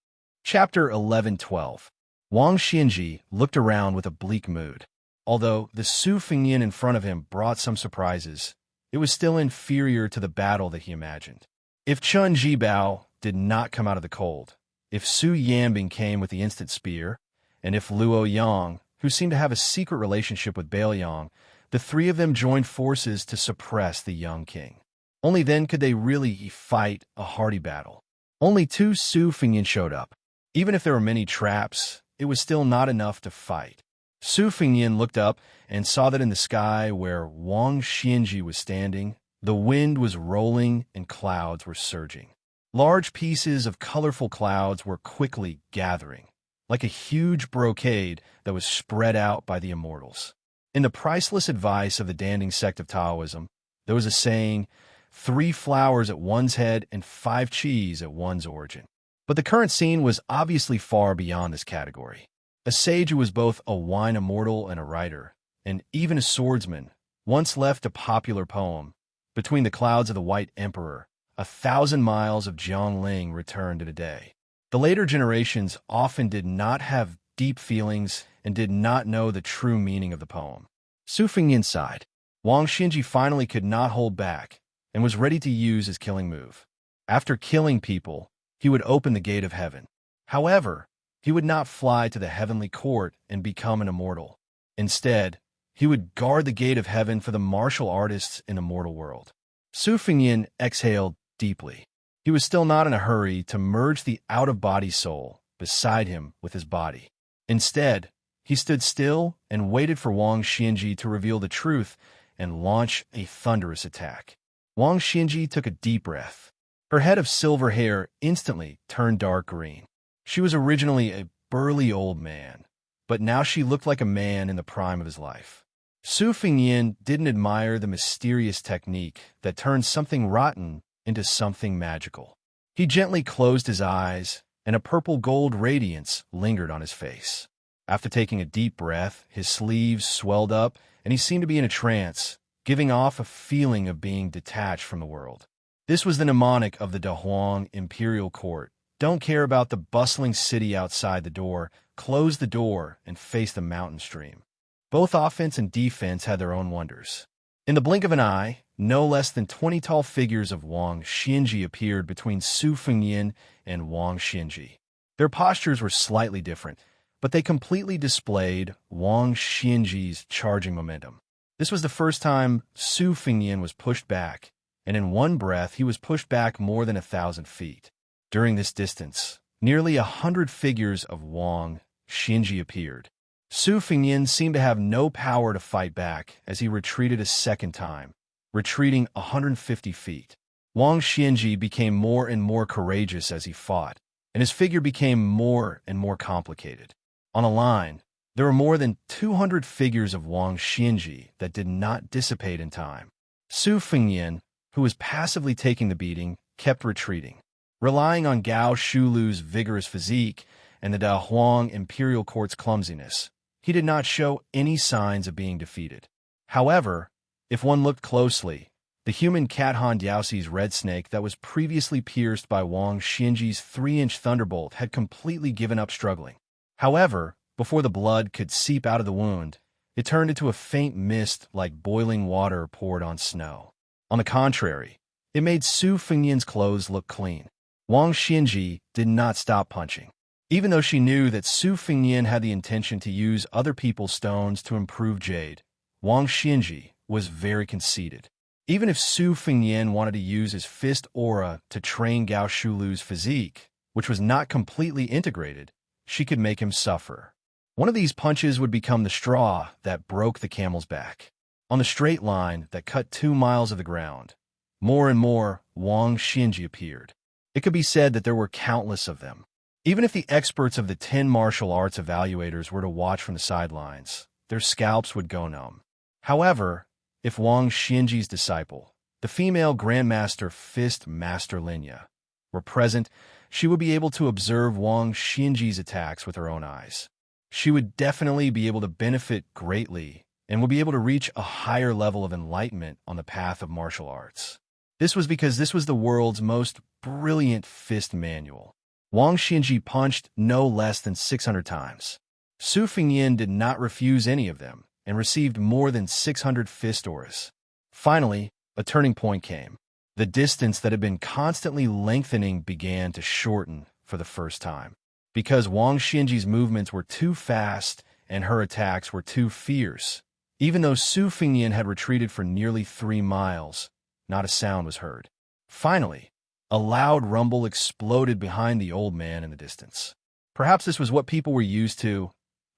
Chapter 11:12. Wang Xianxia looked around with a bleak mood. Although the Su Fengyan in front of him brought some surprises, it was still inferior to the battle that he imagined. If Chun Jibao did not come out of the cold, if Su Yanbing came with the instant spear, and if Luo Yang, who seemed to have a secret relationship with Baoyang, the 3 of them joined forces to suppress the young king. Only then could they really fight a hardy battle. Only 2 Su Fengyan showed up. Even if there were many traps, it was still not enough to fight. Su Fengyan looked up and saw that in the sky where Wang Xianxia was standing, the wind was rolling and clouds were surging. Large pieces of colorful clouds were quickly gathering, like a huge brocade that was spread out by the immortals. In the priceless advice of the Danding sect of Taoism, there was a saying, 3 flowers at one's head and 5 Qis at one's origin. But the current scene was obviously far beyond this category. A sage who was both a wine immortal and a writer, and even a swordsman, once left a popular poem, "Between the clouds of the White Emperor, 1,000 miles of Jiangling returned in a day." The later generations often did not have deep feelings and did not know the true meaning of the poem. Su Fengyan sighed. Wang Xianxia finally could not hold back and was ready to use his killing move. After killing people, he would open the gate of heaven. However, he would not fly to the heavenly court and become an immortal. Instead, he would guard the gate of heaven for the martial artists in the mortal world. Su Fengyin exhaled deeply. He was still not in a hurry to merge the out-of-body soul beside him with his body. Instead, he stood still and waited for Wang Xianji to reveal the truth and launch a thunderous attack. Wang Xianji took a deep breath. Her head of silver hair instantly turned dark green. She was originally a burly old man, but now she looked like a man in the prime of his life. Su Fengyin didn't admire the mysterious technique that turned something rotten into something magical. He gently closed his eyes, and a purple-gold radiance lingered on his face. After taking a deep breath, his sleeves swelled up, and he seemed to be in a trance, giving off a feeling of being detached from the world. This was the mnemonic of the Dahuang Imperial Court. Don't care about the bustling city outside the door, close the door, and face the mountain stream. Both offense and defense had their own wonders. In the blink of an eye, no less than 20 tall figures of Wang Xianji appeared between Su Fengyin and Wang Xianji. Their postures were slightly different, but they completely displayed Wang Xianji's charging momentum. This was the first time Su Fengyin was pushed back, and in one breath he was pushed back more than 1,000 feet. During this distance, nearly 100 figures of Wang Xianji appeared. Su Fengyin seemed to have no power to fight back as he retreated a second time, retreating 150 feet. Wang Xianji became more and more courageous as he fought, and his figure became more and more complicated. On a line, there were more than 200 figures of Wang Xianji that did not dissipate in time. Su Fengyin, who was passively taking the beating, kept retreating. Relying on Gao Shulu's vigorous physique and the Dahuang Imperial Court's clumsiness, he did not show any signs of being defeated. However, if one looked closely, the human Cat Han Diaoxi's red snake that was previously pierced by Wang Xianji's 3-inch thunderbolt had completely given up struggling. However, before the blood could seep out of the wound, it turned into a faint mist like boiling water poured on snow. On the contrary, it made Su Fengyin's clothes look clean. Wang Xianji did not stop punching. Even though she knew that Su Fengyin had the intention to use other people's stones to improve jade, Wang Xianji was very conceited. Even if Su Fengyin wanted to use his fist aura to train Gao Shulu's physique, which was not completely integrated, she could make him suffer. One of these punches would become the straw that broke the camel's back. On the straight line that cut 2 miles of the ground, more and more Wang Xianji appeared. It could be said that there were countless of them. Even if the experts of the 10 martial arts evaluators were to watch from the sidelines, their scalps would go numb. However, if Wang Xianji's disciple, the female Grandmaster Fist Master Linya, were present, she would be able to observe Wang Xianji's attacks with her own eyes. She would definitely be able to benefit greatly and would be able to reach a higher level of enlightenment on the path of martial arts. This was because this was the world's most brilliant fist manual. Wang Xianji punched no less than 600 times. Su Fengyin did not refuse any of them and received more than 600 fist auras. Finally, a turning point came. The distance that had been constantly lengthening began to shorten for the first time. Because Wang Xianji's movements were too fast and her attacks were too fierce, even though Su Fengyin had retreated for nearly 3 miles, not a sound was heard. Finally, a loud rumble exploded behind the old man in the distance. Perhaps this was what people were used to.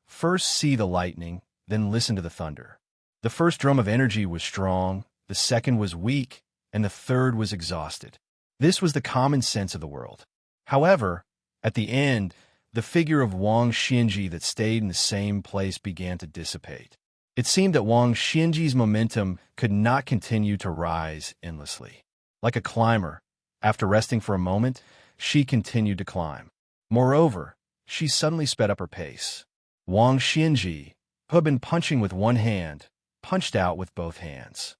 First see the lightning, then listen to the thunder. The first drum of energy was strong, the second was weak, and the third was exhausted. This was the common sense of the world. However, at the end, the figure of Wang Xianji that stayed in the same place began to dissipate. It seemed that Wang Xianji's momentum could not continue to rise endlessly. Like a climber, after resting for a moment, she continued to climb. Moreover, she suddenly sped up her pace. Wang Xianji, who had been punching with one hand, punched out with both hands.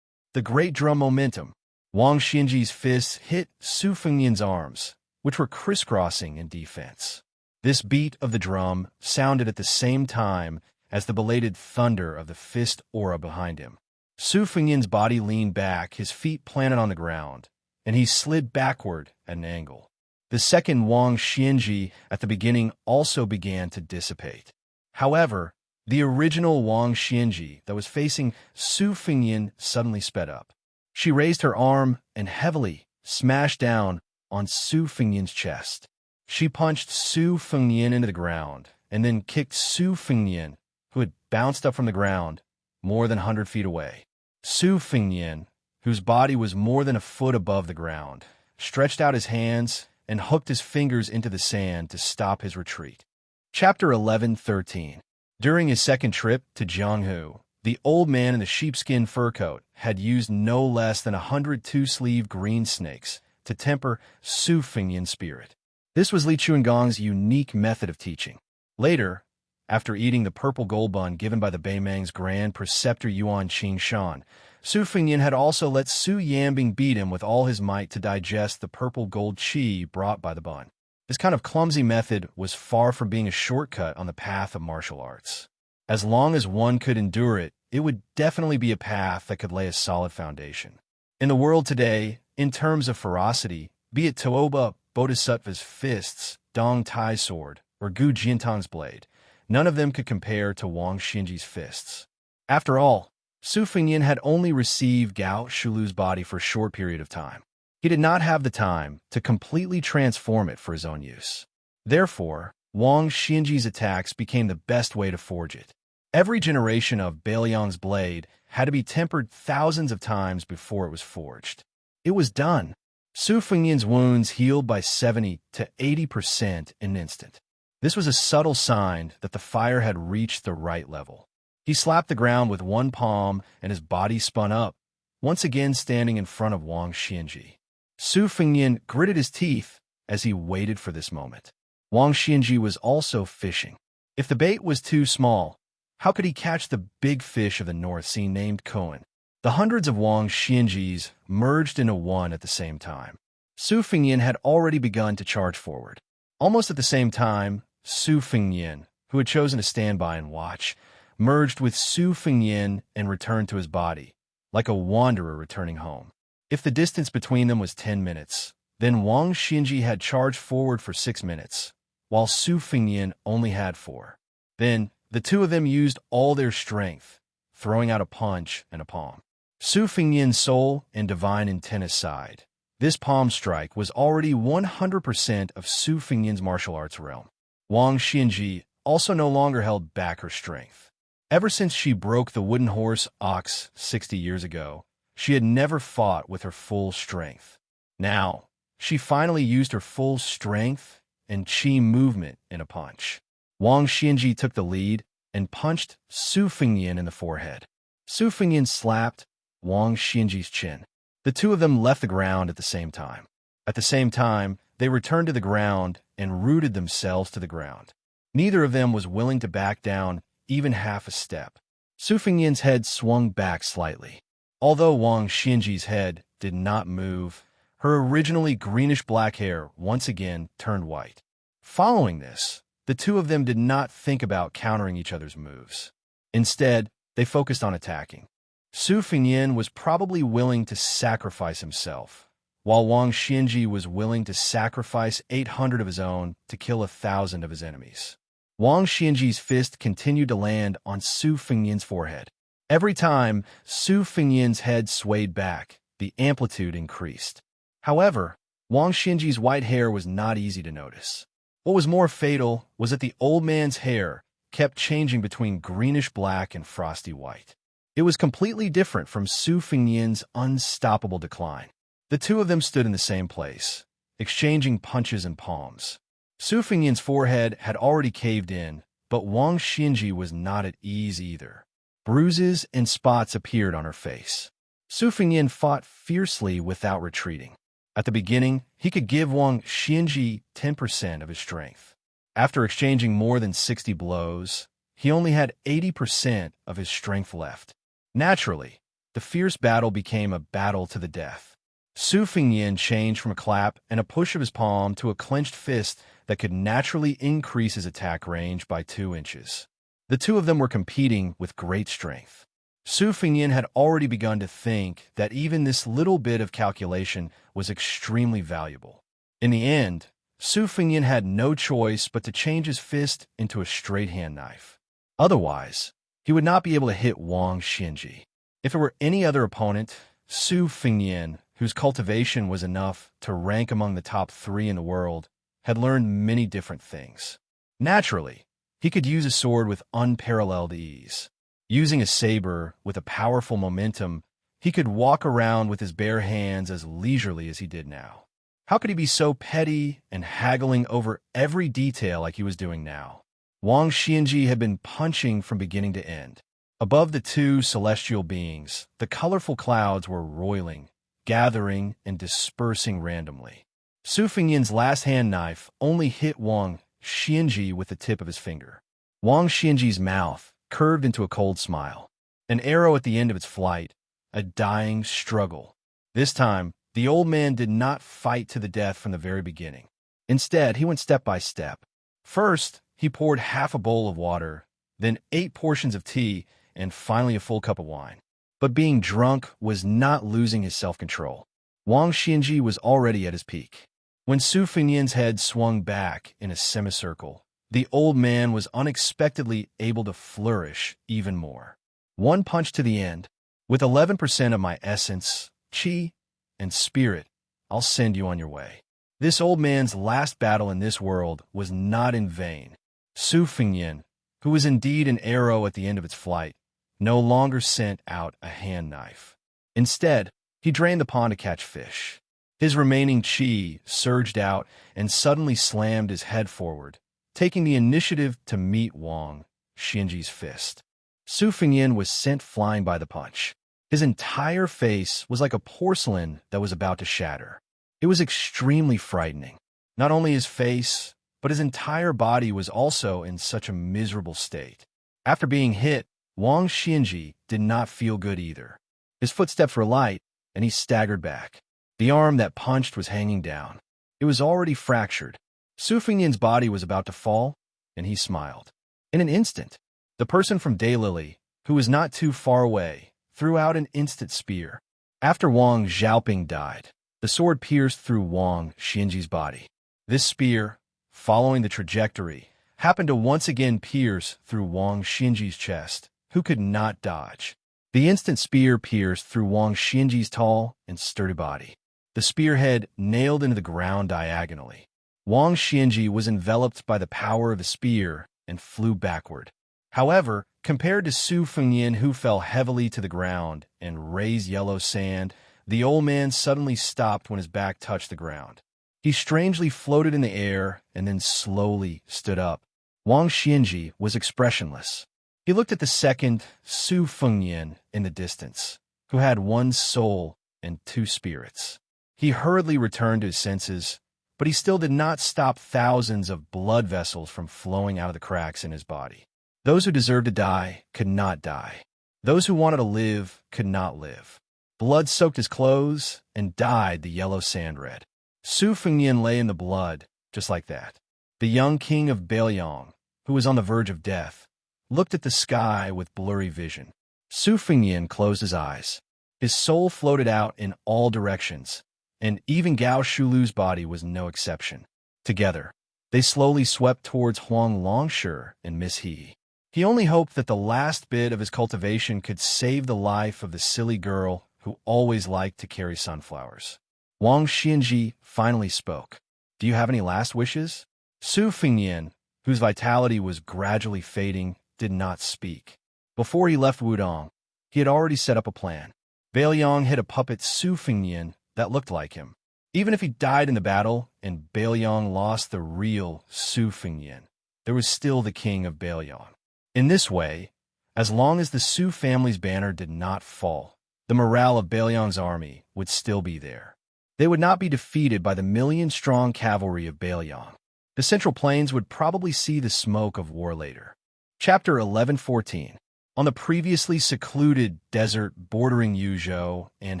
The great drum momentum. Wang Xianji's fists hit Su Fengyin's arms, which were crisscrossing in defense. This beat of the drum sounded at the same time as the belated thunder of the fist aura behind him. Su Fengyin's body leaned back, his feet planted on the ground, and he slid backward at an angle. The second Wang Xianji at the beginning also began to dissipate. However, the original Wang Xianji that was facing Su Fengyin suddenly sped up. She raised her arm and heavily smashed down on Su Fengnian's chest. She punched Su Fengnian into the ground and then kicked Su Fengnian, who had bounced up from the ground more than 100 feet away. Su Fengnian, whose body was more than a foot above the ground, stretched out his hands and hooked his fingers into the sand to stop his retreat. Chapter 11:13. During his second trip to Jianghu, the old man in the sheepskin fur coat had used no less than 100 two-sleeve green snakes to temper Su Fengnian's spirit. This was Li Chuangong's unique method of teaching. Later, after eating the purple gold bun given by the Beimang's grand preceptor Yuan Qingshan, Su Fengnian had also let Su Yanbing beat him with all his might to digest the purple gold qi brought by the bun. This kind of clumsy method was far from being a shortcut on the path of martial arts. As long as one could endure it, it would definitely be a path that could lay a solid foundation. In the world today, in terms of ferocity, be it Tuoba Bodhisattva's fists, Dong Tai's sword, or Gu Jintang's blade, none of them could compare to Wang Xinji's fists. After all, Su Fengnian had only received Gao Shulu's body for a short period of time. He did not have the time to completely transform it for his own use. Therefore, Wang Xinji's attacks became the best way to forge it. Every generation of Bailiang's blade had to be tempered thousands of times before it was forged. It was done. Su Fengnian's wounds healed by 70 to 80% in an instant. This was a subtle sign that the fire had reached the right level. He slapped the ground with one palm and his body spun up, once again standing in front of Wang Xinji. Su Fengnian gritted his teeth as he waited for this moment. Wang Xinji was also fishing. If the bait was too small, how could he catch the big fish of the North Sea named Cohen? The hundreds of Wang Xinjis merged into one at the same time. Su Fengnian had already begun to charge forward. Almost at the same time, Su Fengnian, who had chosen to stand by and watch, merged with Su Fengnian and returned to his body, like a wanderer returning home. If the distance between them was 10 minutes, then Wang Xinji had charged forward for 6 minutes, while Su Fengnian only had 4. Then, the two of them used all their strength, throwing out a punch and a palm. Su Fengnian's soul and divine intent aside, this palm strike was already 100% of Su Fengnian's martial arts realm. Wang Xinji also no longer held back her strength. Ever since she broke the wooden horse ox 60 years ago, she had never fought with her full strength. Now, she finally used her full strength and qi movement in a punch. Wang Xinji took the lead and punched Su Fengnian in the forehead. Su Fengnian slapped Wang Xinji's chin. The two of them left the ground at the same time. At the same time, they returned to the ground and rooted themselves to the ground. Neither of them was willing to back down even half a step. Su Fengnian's head swung back slightly. Although Wang Xinji's head did not move, her originally greenish-black hair once again turned white. Following this, the two of them did not think about countering each other's moves. Instead, they focused on attacking. Su Fengnian was probably willing to sacrifice himself, while Wang Xinji was willing to sacrifice 800 of his own to kill 1,000 of his enemies. Wang Xinji's fist continued to land on Su Fengnian's forehead. Every time Su Fengnian's head swayed back, the amplitude increased. However, Wang Xinji's white hair was not easy to notice. What was more fatal was that the old man's hair kept changing between greenish-black and frosty white. It was completely different from Su Fengnian's unstoppable decline. The two of them stood in the same place, exchanging punches and palms. Su Fengnian's forehead had already caved in, but Wang Xinji was not at ease either. Bruises and spots appeared on her face. Su Fengnian fought fiercely without retreating. At the beginning, he could give Wang Xinji 10% of his strength. After exchanging more than 60 blows, he only had 80% of his strength left. Naturally, the fierce battle became a battle to the death. Su Fengnian changed from a clap and a push of his palm to a clenched fist that could naturally increase his attack range by 2 inches. The two of them were competing with great strength. Su Fengnian had already begun to think that even this little bit of calculation was extremely valuable. In the end, Su Fengnian had no choice but to change his fist into a straight-hand knife. Otherwise, he would not be able to hit Wang Xinji. If it were any other opponent, Su Fengyan, whose cultivation was enough to rank among the top 3 in the world, had learned many different things. Naturally, he could use a sword with unparalleled ease. Using a saber with a powerful momentum, he could walk around with his bare hands as leisurely as he did now. How could he be so petty and haggling over every detail like he was doing now? Wang Xianji had been punching from beginning to end. Above the 2 celestial beings, the colorful clouds were roiling, gathering, and dispersing randomly. Su Fengyan's last hand knife only hit Wang Xianji with the tip of his finger. Wang Xianji's mouth curved into a cold smile. An arrow at the end of its flight, a dying struggle. This time, the old man did not fight to the death from the very beginning. Instead, he went step by step. First, he poured half a bowl of water, then 8 portions of tea, and finally a full cup of wine. But being drunk was not losing his self-control. Wang Xianji was already at his peak. When Su Fengyan's head swung back in a semicircle, the old man was unexpectedly able to flourish even more. One punch to the end. With 11% of my essence, qi, and spirit, I'll send you on your way. This old man's last battle in this world was not in vain. Su Fengyan, who was indeed an arrow at the end of its flight, no longer sent out a hand knife. Instead, he drained the pond to catch fish. His remaining qi surged out and suddenly slammed his head forward, taking the initiative to meet Wang Xianji's fist. Su Fengyan was sent flying by the punch. His entire face was like a porcelain that was about to shatter. It was extremely frightening. Not only his face, but his entire body was also in such a miserable state. After being hit, Wang Xianji did not feel good either. His footsteps were light, and he staggered back. The arm that punched was hanging down. It was already fractured. Su Fengyan's body was about to fall, and he smiled. In an instant, the person from Daylily, who was not too far away, threw out an instant spear. After Wang Xiaoping died, the sword pierced through Wang Xianji's body. This spear, following the trajectory, happened to once again pierce through Wang Xianji's chest, who could not dodge. The instant spear pierced through Wang Xianji's tall and sturdy body. The spearhead nailed into the ground diagonally. Wang Xianji was enveloped by the power of the spear and flew backward. However, compared to Su Fengyan, who fell heavily to the ground and raised yellow sand, the old man suddenly stopped when his back touched the ground. He strangely floated in the air and then slowly stood up. Wang Xianji was expressionless. He looked at the second Su Fengyan in the distance, who had 1 soul and 2 spirits. He hurriedly returned to his senses, but he still did not stop thousands of blood vessels from flowing out of the cracks in his body. Those who deserved to die could not die. Those who wanted to live could not live. Blood soaked his clothes and dyed the yellow sand red. Su Fengyan lay in the blood, just like that. The young king of Bailiang, who was on the verge of death, looked at the sky with blurry vision. Su Fengyan closed his eyes. His soul floated out in all directions, and even Gao Shulu's body was no exception. Together, they slowly swept towards Huang Longshi and Miss He. He only hoped that the last bit of his cultivation could save the life of the silly girl who always liked to carry sunflowers. Wang Xianji finally spoke. "Do you have any last wishes?" Su Fengyan, whose vitality was gradually fading, did not speak. Before he left Wudong, he had already set up a plan. Bailiang had a puppet Su Fengyan that looked like him. Even if he died in the battle and Bailiang lost the real Su Fengyan, there was still the king of Bailiang. In this way, as long as the Su family's banner did not fall, the morale of Bailiang's army would still be there. They would not be defeated by the million-strong cavalry of Bailiang. The Central Plains would probably see the smoke of war later. Chapter 11:14. On the previously secluded desert bordering Yuzhou and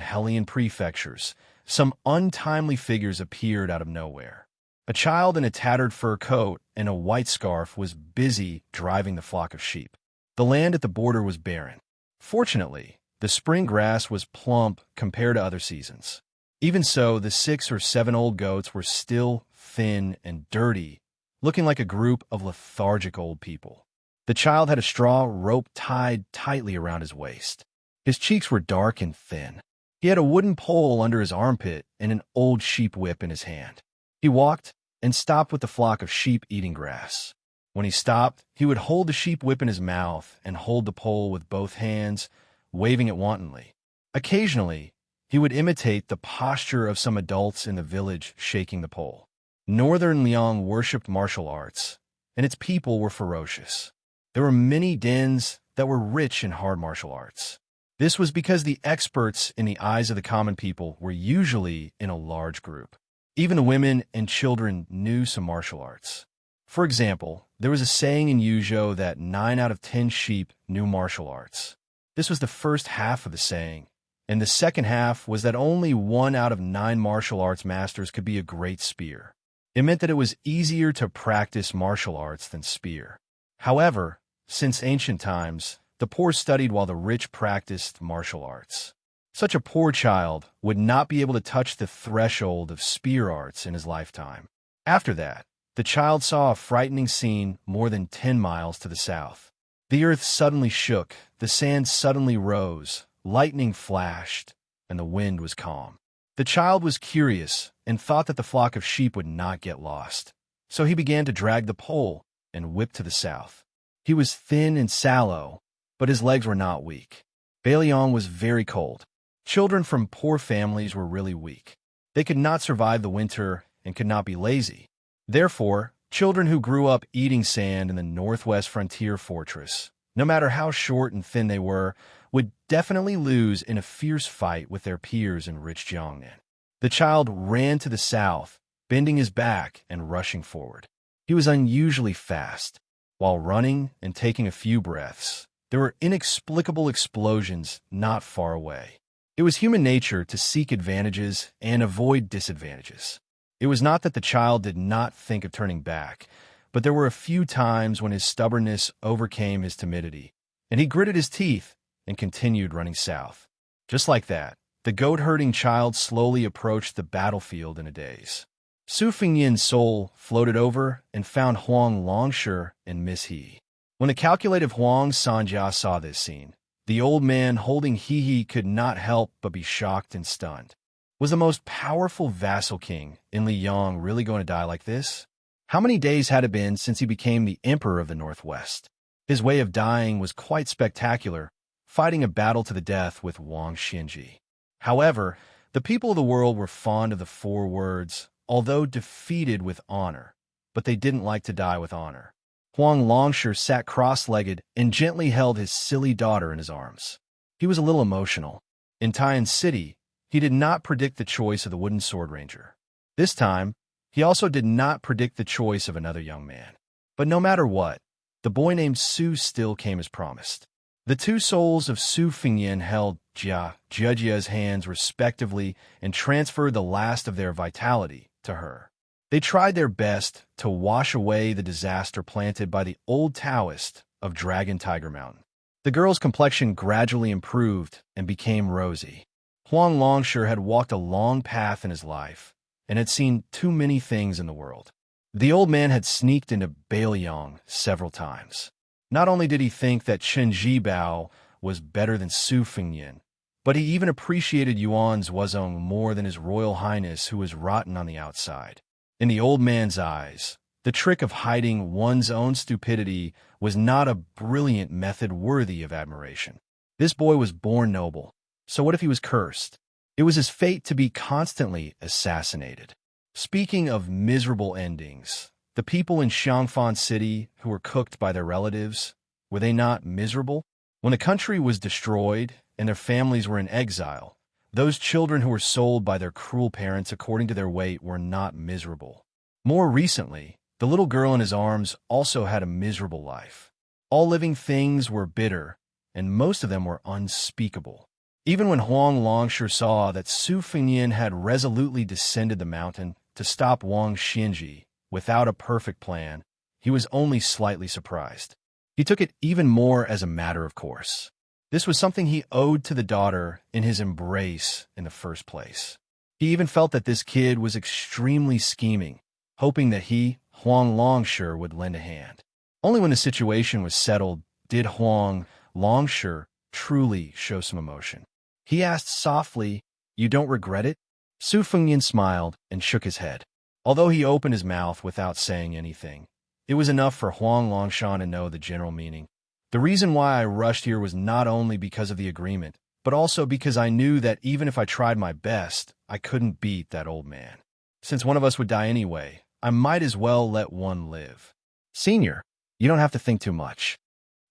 Helian prefectures, some untimely figures appeared out of nowhere. A child in a tattered fur coat and a white scarf was busy driving the flock of sheep. The land at the border was barren. Fortunately, the spring grass was plump compared to other seasons. Even so, the 6 or 7 old goats were still thin and dirty, looking like a group of lethargic old people. The child had a straw rope tied tightly around his waist. His cheeks were dark and thin. He He had a wooden pole under his armpit and an old sheep whip in his hand. He walked and stopped with the flock of sheep eating grass. When he stopped, he would hold the sheep whip in his mouth and hold the pole with both hands, waving it wantonly. Occasionally, he would imitate the posture of some adults in the village shaking the pole. Northern Liang worshipped martial arts, and its people were ferocious. There were many dens that were rich in hard martial arts. This was because the experts in the eyes of the common people were usually in a large group. Even the women and children knew some martial arts. For example, there was a saying in Yuzhou that 9 out of 10 sheep knew martial arts. This was the first half of the saying, and the second half was that only 1 out of 9 martial arts masters could be a great spear. It meant that it was easier to practice martial arts than spear. However, since ancient times, the poor studied while the rich practiced martial arts. Such a poor child would not be able to touch the threshold of spear arts in his lifetime. After that, the child saw a frightening scene more than 10 miles to the south. The earth suddenly shook, the sand suddenly rose, lightning flashed, and the wind was calm. The child was curious and thought that the flock of sheep would not get lost. So he began to drag the pole and whip to the south. He was thin and sallow, but his legs were not weak. Bailiang was very cold. Children from poor families were really weak. They could not survive the winter and could not be lazy. Therefore, children who grew up eating sand in the northwest frontier fortress, no matter how short and thin they were, would definitely lose in a fierce fight with their peers in rich Jiangnan. The child ran to the south, bending his back and rushing forward. He was unusually fast. While running and taking a few breaths, there were inexplicable explosions not far away. It was human nature to seek advantages and avoid disadvantages. It was not that the child did not think of turning back, but there were a few times when his stubbornness overcame his timidity, and he gritted his teeth and continued running south. Just like that, the goat-herding child slowly approached the battlefield in a daze. Su Fengyan's soul floated over and found Huang Longshi and Miss He. When the calculative Huang Xianxia saw this scene, the old man holding He could not help but be shocked and stunned. Was the most powerful vassal king in Liang really going to die like this? How many days had it been since he became the emperor of the Northwest? His way of dying was quite spectacular, fighting a battle to the death with Wang Xinji. However, the people of the world were fond of the 4 words, although defeated with honor, but they didn't like to die with honor. Huang Longshi sat cross-legged and gently held his silly daughter in his arms. He was a little emotional. In Tian City, he did not predict the choice of the wooden sword ranger. This time, he also did not predict the choice of another young man. But no matter what, the boy named Su still came as promised. The 2 souls of Su Fengyan held Jiajia's hands respectively and transferred the last of their vitality to her. They tried their best to wash away the disaster planted by the old Taoist of Dragon Tiger Mountain. The girl's complexion gradually improved and became rosy. Huang Longshi had walked a long path in his life and had seen too many things in the world. The old man had sneaked into Bailiang several times. Not only did he think that Chen Jibao was better than Su Fengyan, but he even appreciated Yuan's Wuzong more than his royal highness who was rotten on the outside. In the old man's eyes, the trick of hiding one's own stupidity was not a brilliant method worthy of admiration. This boy was born noble. So what if he was cursed? It was his fate to be constantly assassinated. Speaking of miserable endings, the people in Xianxia City who were cooked by their relatives, were they not miserable? When the country was destroyed and their families were in exile, those children who were sold by their cruel parents according to their weight were not miserable. More recently, the little girl in his arms also had a miserable life. All living things were bitter, and most of them were unspeakable. Even when Huang Longshi saw that Su Fengyan had resolutely descended the mountain to stop Wang Xinji without a perfect plan, he was only slightly surprised. He took it even more as a matter of course. This was something he owed to the daughter in his embrace in the first place. He even felt that this kid was extremely scheming, hoping that he, Huang Longshi, would lend a hand. Only when the situation was settled did Huang Longshi truly show some emotion. He asked softly, You don't regret it? Su Fengnian smiled and shook his head. Although he opened his mouth without saying anything, it was enough for Huang Longshan to know the general meaning. The reason why I rushed here was not only because of the agreement, but also because I knew that even if I tried my best, I couldn't beat that old man. Since one of us would die anyway, I might as well let one live. Senior, you don't have to think too much.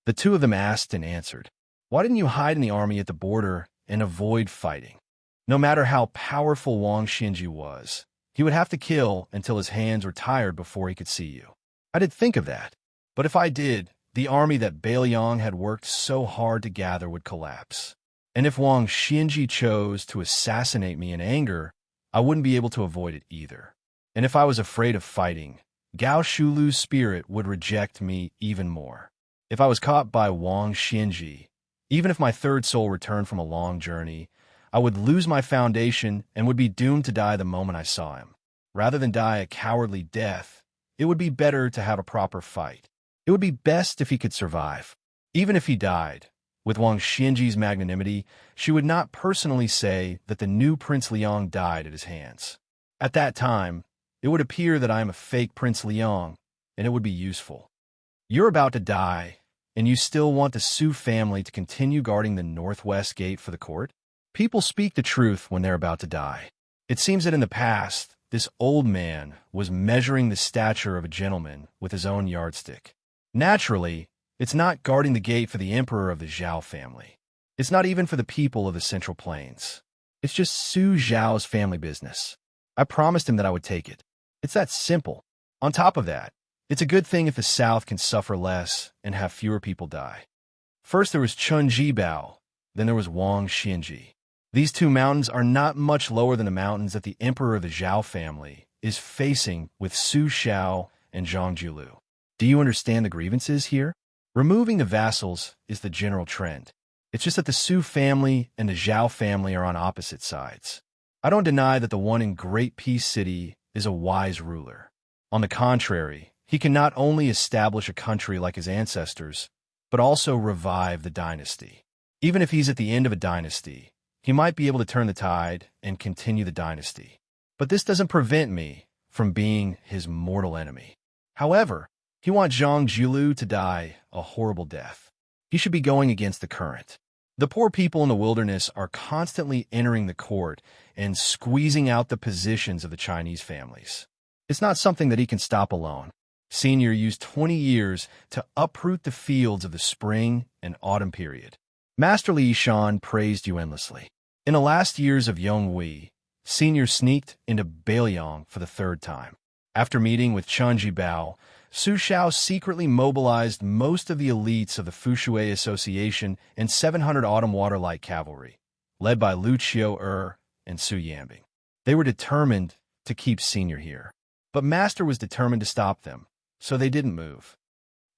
The two of them asked and answered. Why didn't you hide in the army at the border and avoid fighting? No matter how powerful Wang Xinji was, he would have to kill until his hands were tired before he could see you. I did think of that, but if I did, the army that Bailiang had worked so hard to gather would collapse. And if Wang Xinji chose to assassinate me in anger, I wouldn't be able to avoid it either. And if I was afraid of fighting, Gao Shulu's spirit would reject me even more. If I was caught by Wang Xinji, even if my third soul returned from a long journey, I would lose my foundation and would be doomed to die the moment I saw him. Rather than die a cowardly death, it would be better to have a proper fight. It would be best if he could survive. Even if he died, with Wang Xinji's magnanimity, she would not personally say that the new Prince Liang died at his hands. At that time, it would appear that I am a fake Prince Liang, and it would be useful. You're about to die, and you still want the Su family to continue guarding the northwest gate for the court? People speak the truth when they're about to die. It seems that in the past, this old man was measuring the stature of a gentleman with his own yardstick. Naturally, it's not guarding the gate for the emperor of the Zhao family. It's not even for the people of the Central Plains. It's just Su Zhao's family business. I promised him that I would take it. It's that simple. On top of that, it's a good thing if the South can suffer less and have fewer people die. First there was Chun Jibao, then there was Wang Xinji. These two mountains are not much lower than the mountains that the emperor of the Zhao family is facing with Su Xiao and Zhang Julu. Do you understand the grievances here? Removing the vassals is the general trend. It's just that the Su family and the Zhao family are on opposite sides. I don't deny that the one in Great Peace City is a wise ruler. On the contrary, he can not only establish a country like his ancestors, but also revive the dynasty. Even if he's at the end of a dynasty, he might be able to turn the tide and continue the dynasty. But this doesn't prevent me from being his mortal enemy. However, he wants Zhang Julu to die a horrible death. He should be going against the current. The poor people in the wilderness are constantly entering the court and squeezing out the positions of the Chinese families. It's not something that he can stop alone. Senior used 20 years to uproot the fields of the spring and autumn period. Master Li Yishan praised you endlessly. In the last years of Yonghui, Senior sneaked into Bailiang for the third time. After meeting with Chun Jibao, Su Xiao secretly mobilized most of the elites of the Fushui Association and 700 Autumn Water Light Cavalry, led by Lu Qiu and Su Yanbing. They were determined to keep Senior here, but Master was determined to stop them, so they didn't move.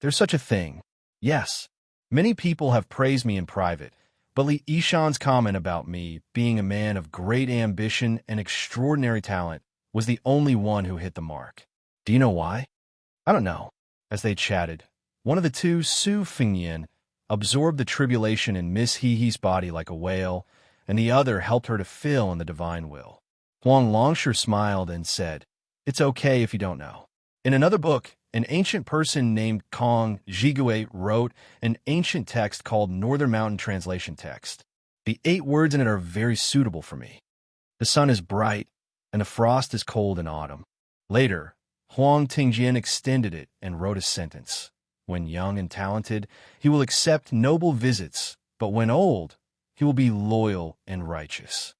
There's such a thing. Yes, many people have praised me in private, but Li Yishan's comment about me being a man of great ambition and extraordinary talent was the only one who hit the mark. Do you know why? I don't know. As they chatted, one of the two, Su Fengnian, absorbed the tribulation in Miss He's body like a whale, and the other helped her to fill in the divine will. Huang Longshan smiled and said, "It's okay if you don't know." In another book, an ancient person named Kong Zhigui wrote an ancient text called Northern Mountain Translation Text. The 8 words in it are very suitable for me. The sun is bright, and the frost is cold in autumn. Later, Huang Tingjian extended it and wrote a sentence. When young and talented, he will accept noble visits, but when old, he will be loyal and righteous.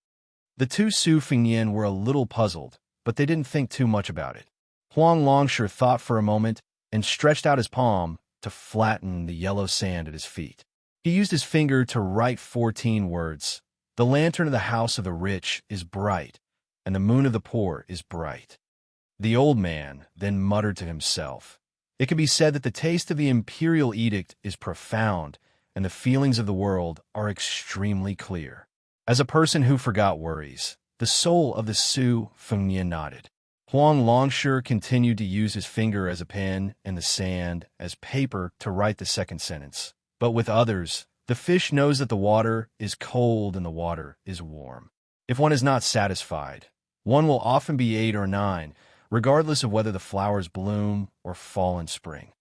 The two Su Fengnian were a little puzzled, but they didn't think too much about it. Huang Longshan thought for a moment and stretched out his palm to flatten the yellow sand at his feet. He used his finger to write 14 words. The lantern of the house of the rich is bright, and the moon of the poor is bright. The old man then muttered to himself, "It can be said that the taste of the imperial edict is profound, and the feelings of the world are extremely clear." As a person who forgot worries, the soul of the Su Fengnian nodded. Huang Longshan continued to use his finger as a pen and the sand as paper to write the second sentence. But with others, the fish knows that the water is cold and the water is warm. If one is not satisfied, one will often be 8 or 9, regardless of whether the flowers bloom or fall in spring.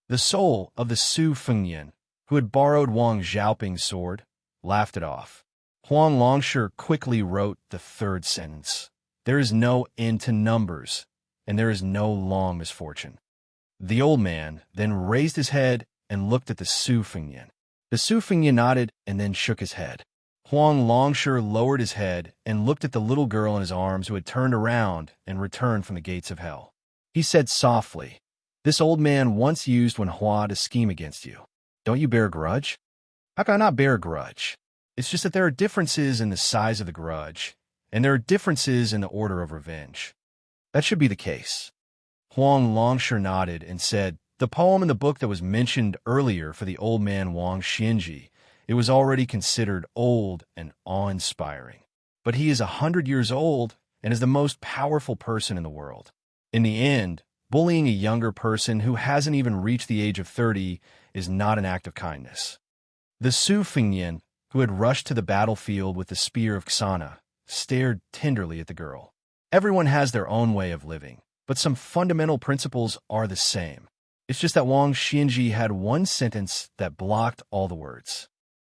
The soul of the Su Fengnian, who had borrowed Wang Xiaoping's sword, laughed it off. Huang Longshi quickly wrote the third sentence. There is no end to numbers, and there is no long misfortune. The old man then raised his head and looked at the Su Fengnian. The Su Fengnian nodded and then shook his head. Huang Longshi lowered his head and looked at the little girl in his arms who had turned around and returned from the gates of hell. He said softly, "This old man once used Wen Hua to scheme against you. Don't you bear a grudge?" "How can I not bear a grudge? It's just that there are differences in the size of the grudge, and there are differences in the order of revenge." "That should be the case." Huang Longshi nodded and said, "The poem in the book that was mentioned earlier for the old man Wang Xianji, it was already considered old and awe-inspiring. But he is 100 years old and is the most powerful person in the world. In the end, bullying a younger person who hasn't even reached the age of 30 is not an act of kindness." The Su Fengnian, who had rushed to the battlefield with the spear of Xianxia, stared tenderly at the girl. Everyone has their own way of living, but some fundamental principles are the same. It's just that Wang Xianji had one sentence that blocked all the words.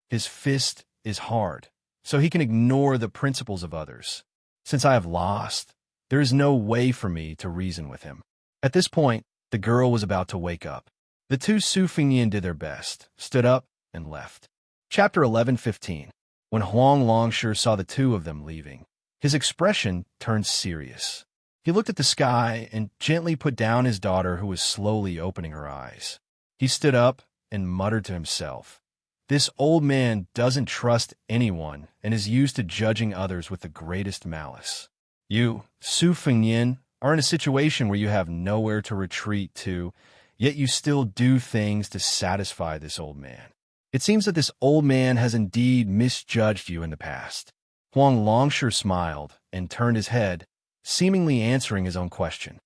His fist is hard, so he can ignore the principles of others. Since I have lost, there is no way for me to reason with him. At this point, the girl was about to wake up. The two Su Fengnian did their best, stood up, and left. Chapter 11:15. When Huang Longshi saw the two of them leaving, his expression turned serious. He looked at the sky and gently put down his daughter, who was slowly opening her eyes. He stood up and muttered to himself, "This old man doesn't trust anyone and is used to judging others with the greatest malice. You, Su Fengnian, are in a situation where you have nowhere to retreat to, yet you still do things to satisfy this old man. It seems that this old man has indeed misjudged you in the past." Huang Longshi smiled and turned his head, seemingly answering his own question.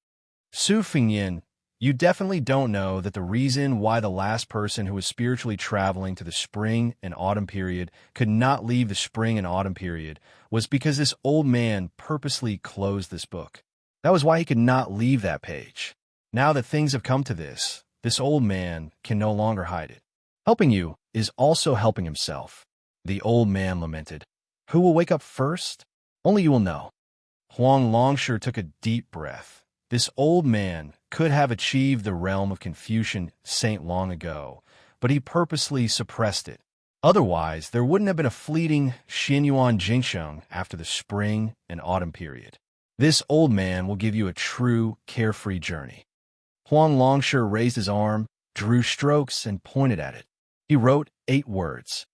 "Su Fengnian, you definitely don't know that the reason why the last person who was spiritually traveling to the spring and autumn period could not leave the spring and autumn period was because this old man purposely closed this book. That was why he could not leave that page. Now that things have come to this old man can no longer hide it. Helping you is also helping himself." The old man lamented. "Who will wake up first? Only you will know." Huang Longshi took a deep breath. This old man could have achieved the realm of Confucian saint long ago, but he purposely suppressed it. Otherwise, there wouldn't have been a fleeting Xianyuan Jingsheng after the spring and autumn period. This old man will give you a true, carefree journey. Huang Longshi raised his arm, drew strokes, and pointed at it. He wrote 8 words.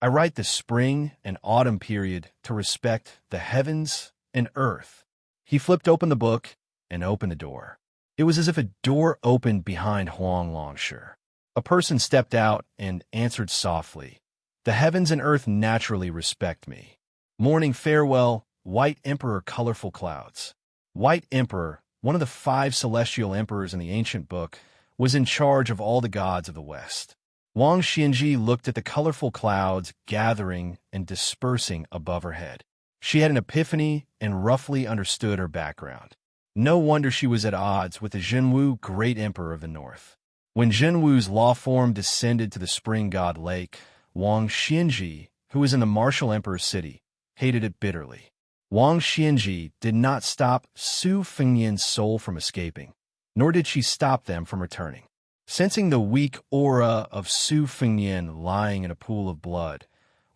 "I write the spring and autumn period to respect the heavens and earth." He flipped open the book and opened the door. It was as if a door opened behind Huang Longshi. A person stepped out and answered softly, "The heavens and earth naturally respect me. Morning farewell, White Emperor, colorful clouds." White Emperor, one of the 5 celestial emperors in the ancient book, was in charge of all the gods of the West. Wang Xianji looked at the colorful clouds gathering and dispersing above her head. She had an epiphany and roughly understood her background. No wonder she was at odds with the Zhenwu, great emperor of the north. When Zhenwu's law form descended to the spring god lake, Wang Xianji, who was in the martial emperor's city, hated it bitterly. Wang Xianji did not stop Su Fengnian's soul from escaping, nor did she stop them from returning. Sensing the weak aura of Su Fengnian lying in a pool of blood,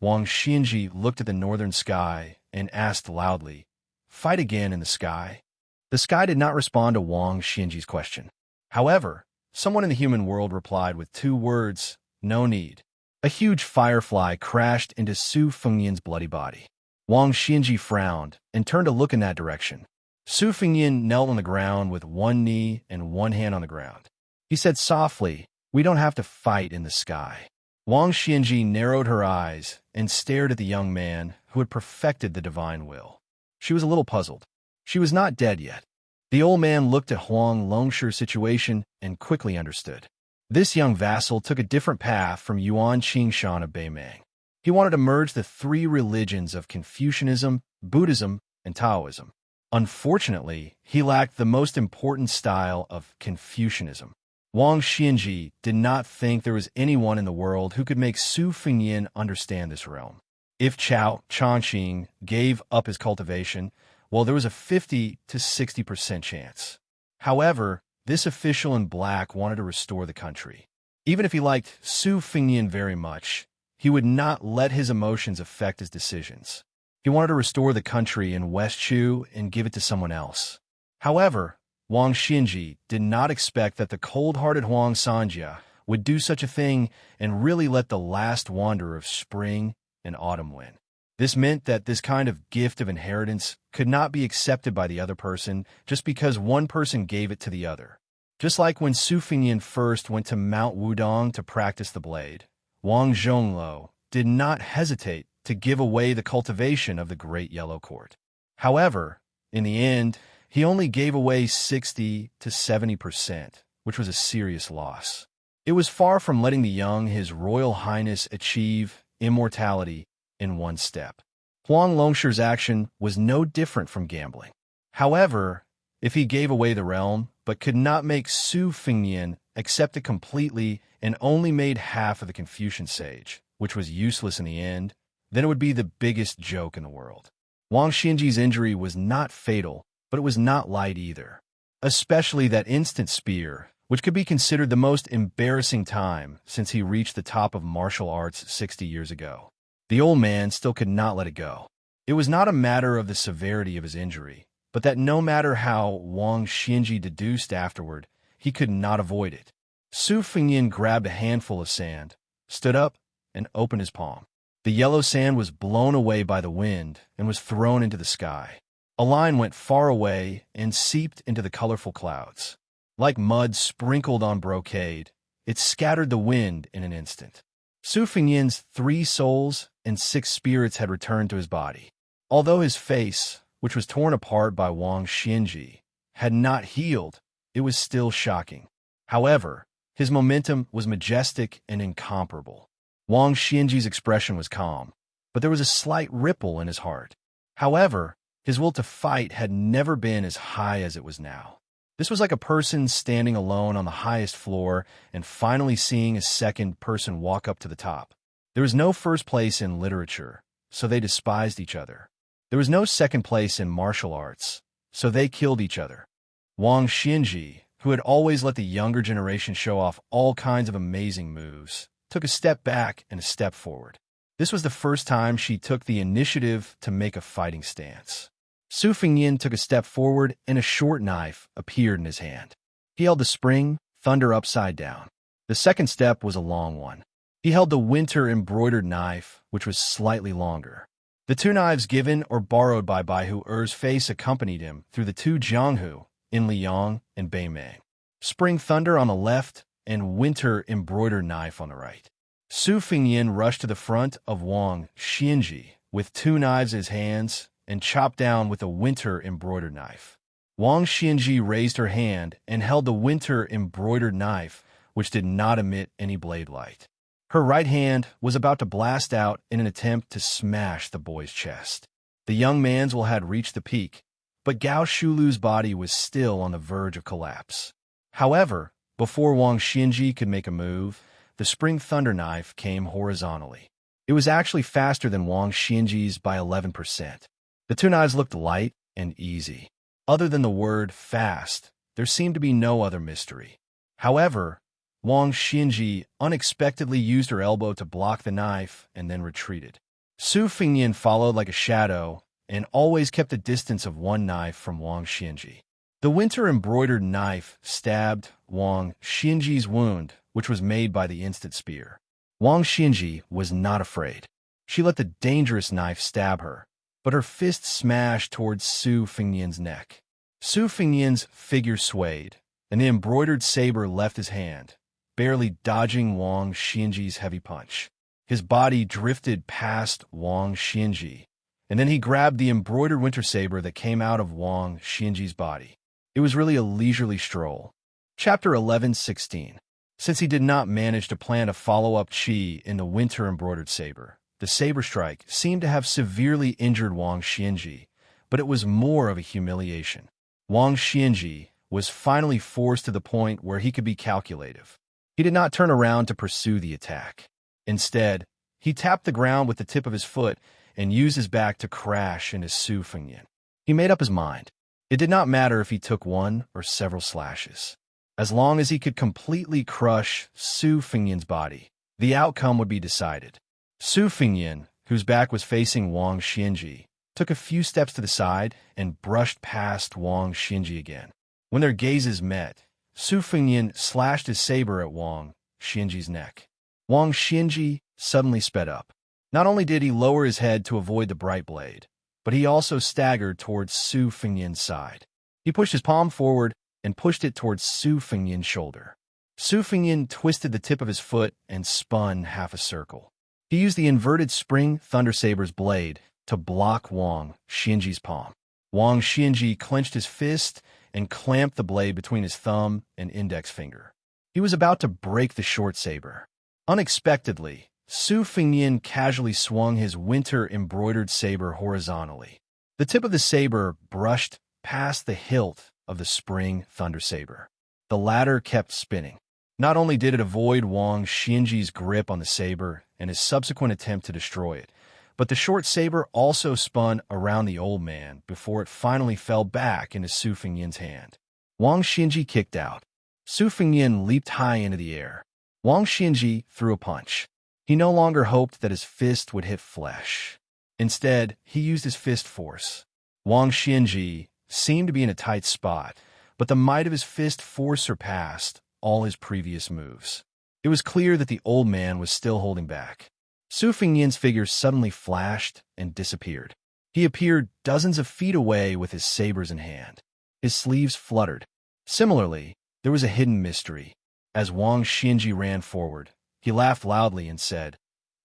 Wang Xianji looked at the northern sky and asked loudly, "Fight again in the sky?" The sky did not respond to Wang Xianji's question. However, someone in the human world replied with 2 words, "No need." A huge firefly crashed into Su Fengnian's bloody body. Wang Xianji frowned and turned to look in that direction. Su Fengnian knelt on the ground with one knee and one hand on the ground. He said softly, "We don't have to fight in the sky." Wang Xianji narrowed her eyes and stared at the young man who had perfected the divine will. She was a little puzzled. She was not dead yet. The old man looked at Huang Longshi's situation and quickly understood. This young vassal took a different path from Yuan Qingshan of Beimang. He wanted to merge the 3 religions of Confucianism Buddhism, and Taoism. Unfortunately, he lacked the most important style of Confucianism. Wang Xianji did not think there was anyone in the world who could make Su Fengnian understand this realm. If Chao Changqing gave up his cultivation, well, there was a 50 to 60% chance. However, this official in black wanted to restore the country. Even if he liked Su Fengnian very much, he would not let his emotions affect his decisions. He wanted to restore the country in West Chu and give it to someone else. However, Wang Xinji did not expect that the cold-hearted Huang Sanjia would do such a thing and really let the last wanderer of spring and autumn win. This meant that this kind of gift of inheritance could not be accepted by the other person just because one person gave it to the other. Just like when Su Fengnian first went to Mount Wudong to practice the blade, Wang Zhongluo did not hesitate to give away the cultivation of the Great Yellow Court. However, in the end, he only gave away 60 to 70%, which was a serious loss. It was far from letting the young His Royal Highness achieve immortality in one step. Huang Longshi's action was no different from gambling. However, if he gave away the realm, but could not make Su Fengnian accept it completely and only made half of the Confucian sage, which was useless in the end, then it would be the biggest joke in the world. Wang Xinji's injury was not fatal, but it was not light either. Especially that instant spear, which could be considered the most embarrassing time since he reached the top of martial arts 60 years ago. The old man still could not let it go. It was not a matter of the severity of his injury, but that no matter how Wang Xinji deduced afterward, he could not avoid it. Su Fengnian grabbed a handful of sand, stood up, and opened his palm. The yellow sand was blown away by the wind and was thrown into the sky. A line went far away and seeped into the colorful clouds. Like mud sprinkled on brocade, it scattered the wind in an instant. Su Fengnian's 3 souls and 6 spirits had returned to his body. Although his face, which was torn apart by Wang Xinji, had not healed, it was still shocking. However, his momentum was majestic and incomparable. Wang Xinji's expression was calm, but there was a slight ripple in his heart. However, his will to fight had never been as high as it was now. This was like a person standing alone on the highest floor and finally seeing a second person walk up to the top. There was no first place in literature, so they despised each other. There was no second place in martial arts, so they killed each other. Wang Xinji, who had always let the younger generation show off all kinds of amazing moves, took a step back and a step forward. This was the first time she took the initiative to make a fighting stance. Su Fengnian took a step forward and a short knife appeared in his hand. He held the spring, thunder upside down. The second step was a long one. He held the winter embroidered knife, which was slightly longer. The 2 knives given or borrowed by Baihu Er's face accompanied him through the 2 Jianghu in Liang and Beimei. Spring thunder on the left and winter embroidered knife on the right. Su Fengnian rushed to the front of Wang Xinji with 2 knives in his hands and chopped down with a winter embroidered knife. Wang Xinji raised her hand and held the winter embroidered knife, which did not emit any blade light. Her right hand was about to blast out in an attempt to smash the boy's chest. The young man's will had reached the peak, but Gao Shulu's body was still on the verge of collapse. However, before Wang Xinji could make a move, the spring thunder knife came horizontally. It was actually faster than Wang Xinji's by 11%. The 2 knives looked light and easy. Other than the word fast, there seemed to be no other mystery. However, Wang Xinji unexpectedly used her elbow to block the knife and then retreated. Su Fengnian followed like a shadow and always kept a distance of 1 knife from Wang Xinji. The winter embroidered knife stabbed Wang Xinji's wound, which was made by the instant spear. Wang Xinji was not afraid. She let the dangerous knife stab her, but her fist smashed towards Su Fengnian's neck. Su Fengnian's figure swayed, and the embroidered saber left his hand, barely dodging Wang Xinji's heavy punch. His body drifted past Wang Xinji, and then he grabbed the embroidered winter saber that came out of Wang Xinji's body. It was really a leisurely stroll. Chapter 11:16. Since he did not manage to plant a follow-up chi in the winter embroidered saber, The saber strike seemed to have severely injured Wang Xianji, but it was more of a humiliation. Wang Xianji was finally forced to the point where he could be calculative. He did not turn around to pursue the attack. Instead, he tapped the ground with the tip of his foot and used his back to crash into Su Fengyan. He made up his mind. It did not matter if he took one or several slashes. As long as he could completely crush Su Fengyan's body, the outcome would be decided. Su Fengyan, whose back was facing Wang Xianji, took a few steps to the side and brushed past Wang Xianji again. When their gazes met, Su Fengyan slashed his saber at Wang Xianji's neck. Wang Xianji suddenly sped up. Not only did he lower his head to avoid the bright blade, but he also staggered towards Su Fengyan's side. He pushed his palm forward and pushed it towards Su Fengyan's shoulder. Su Fengyan twisted the tip of his foot and spun half a circle. He used the inverted spring thunder saber's blade to block Wang Xianji's palm. Wang Xianji clenched his fist and clamped the blade between his thumb and index finger. He was about to break the short saber. Unexpectedly, Su Fengyan casually swung his winter-embroidered saber horizontally. The tip of the saber brushed past the hilt of the spring thunder saber. The latter kept spinning. Not only did it avoid Wang Xianji's grip on the saber and his subsequent attempt to destroy it, but the short saber also spun around the old man before it finally fell back into Su Fengyan's hand. Wang Xianji kicked out. Su Fengyan leaped high into the air. Wang Xianji threw a punch. He no longer hoped that his fist would hit flesh. Instead, he used his fist force. Wang Xianji seemed to be in a tight spot, but the might of his fist far surpassed all his previous moves. It was clear that the old man was still holding back. Su Fengyan's figure suddenly flashed and disappeared. He appeared dozens of feet away with his sabers in hand. His sleeves fluttered. Similarly, there was a hidden mystery. As Wang Xianji ran forward, he laughed loudly and said,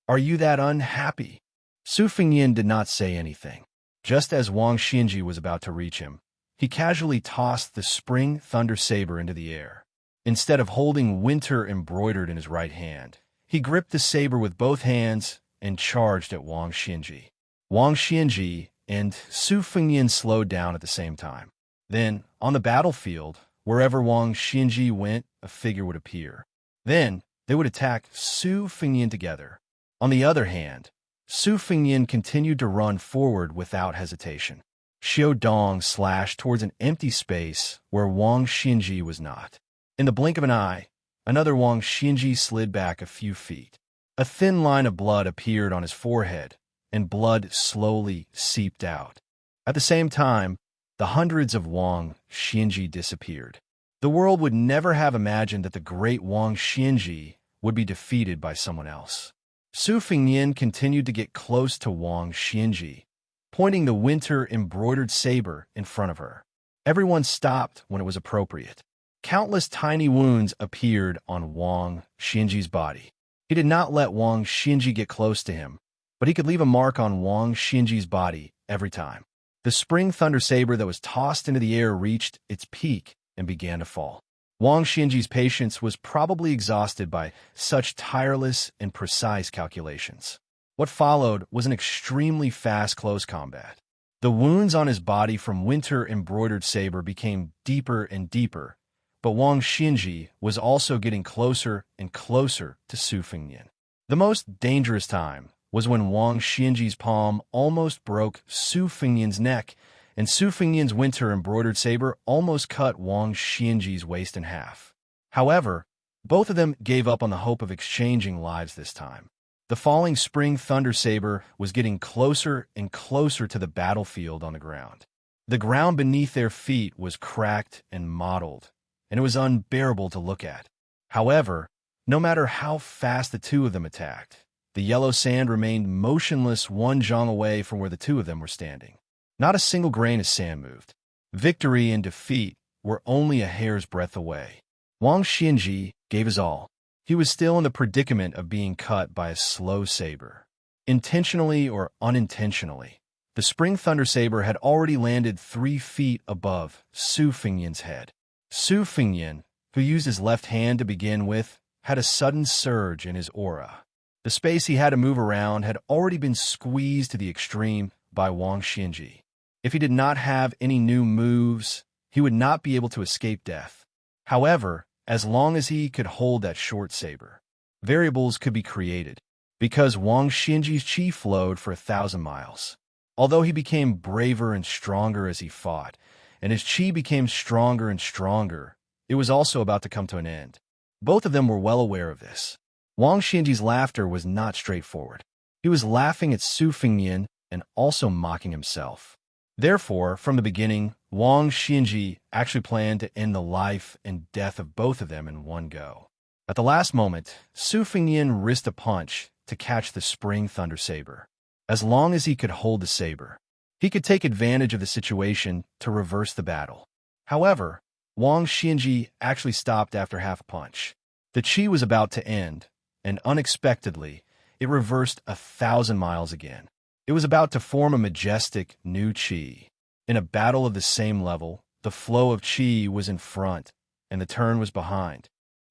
"Are you that unhappy?" Su Fengyan did not say anything. Just as Wang Xianji was about to reach him, he casually tossed the spring thunder saber into the air. Instead of holding winter embroidered in his right hand, he gripped the saber with both hands and charged at Wang Xianji. Wang Xianji and Su Fengyan slowed down at the same time. Then, on the battlefield, wherever Wang Xianji went, a figure would appear. Then, they would attack Su Fengyan together. On the other hand, Su Fengyan continued to run forward without hesitation. Xiao Dong slashed towards an empty space where Wang Xianji was not. In the blink of an eye, another Wang Xianji slid back a few feet. A thin line of blood appeared on his forehead, and blood slowly seeped out. At the same time, the hundreds of Wang Xianji disappeared. The world would never have imagined that the great Wang Xianji would be defeated by someone else. Su Fengyan continued to get close to Wang Xianji, pointing the winter-embroidered saber in front of her. Everyone stopped when it was appropriate. Countless tiny wounds appeared on Wang Xianji's body. He did not let Wang Xianji get close to him, but he could leave a mark on Wang Xianji's body every time. The spring thunder saber that was tossed into the air reached its peak and began to fall. Wang Xianji's patience was probably exhausted by such tireless and precise calculations. What followed was an extremely fast close combat. The wounds on his body from winter-embroidered saber became deeper and deeper, but Wang Xianji was also getting closer and closer to Su Fengyan. The most dangerous time was when Wang Xianji's palm almost broke Su Fengyan's neck, and Su Fengyan's winter-embroidered saber almost cut Wang Xianji's waist in half. However, both of them gave up on the hope of exchanging lives this time. The falling spring thunder saber was getting closer and closer to the battlefield on the ground. The ground beneath their feet was cracked and mottled, and it was unbearable to look at. However, no matter how fast the two of them attacked, the yellow sand remained motionless 1 zhang away from where the two of them were standing. Not a single grain of sand moved. Victory and defeat were only a hair's breadth away. Wang Xianji gave his all. He was still in the predicament of being cut by a slow saber. Intentionally or unintentionally, the spring thunder saber had already landed 3 feet above Su Fengyan's head. Su Fengyan, who used his left hand to begin with, had a sudden surge in his aura. The space he had to move around had already been squeezed to the extreme by Wang Xinji. If he did not have any new moves, he would not be able to escape death. However, as long as he could hold that short saber, variables could be created, because Wang Xinji's chi flowed for 1,000 miles. Although he became braver and stronger as he fought, and his chi became stronger and stronger, it was also about to come to an end. Both of them were well aware of this. Wang Xinji's laughter was not straightforward. He was laughing at Su Fengnian and also mocking himself. Therefore, from the beginning, Wang Xinji actually planned to end the life and death of both of them in one go. At the last moment, Su Fengnian risked a punch to catch the spring thunder saber. As long as he could hold the saber, he could take advantage of the situation to reverse the battle. However, Wang Xinji actually stopped after half a punch. The chi was about to end, and unexpectedly, it reversed 1,000 miles again. It was about to form a majestic new chi. In a battle of the same level, the flow of chi was in front, and the turn was behind.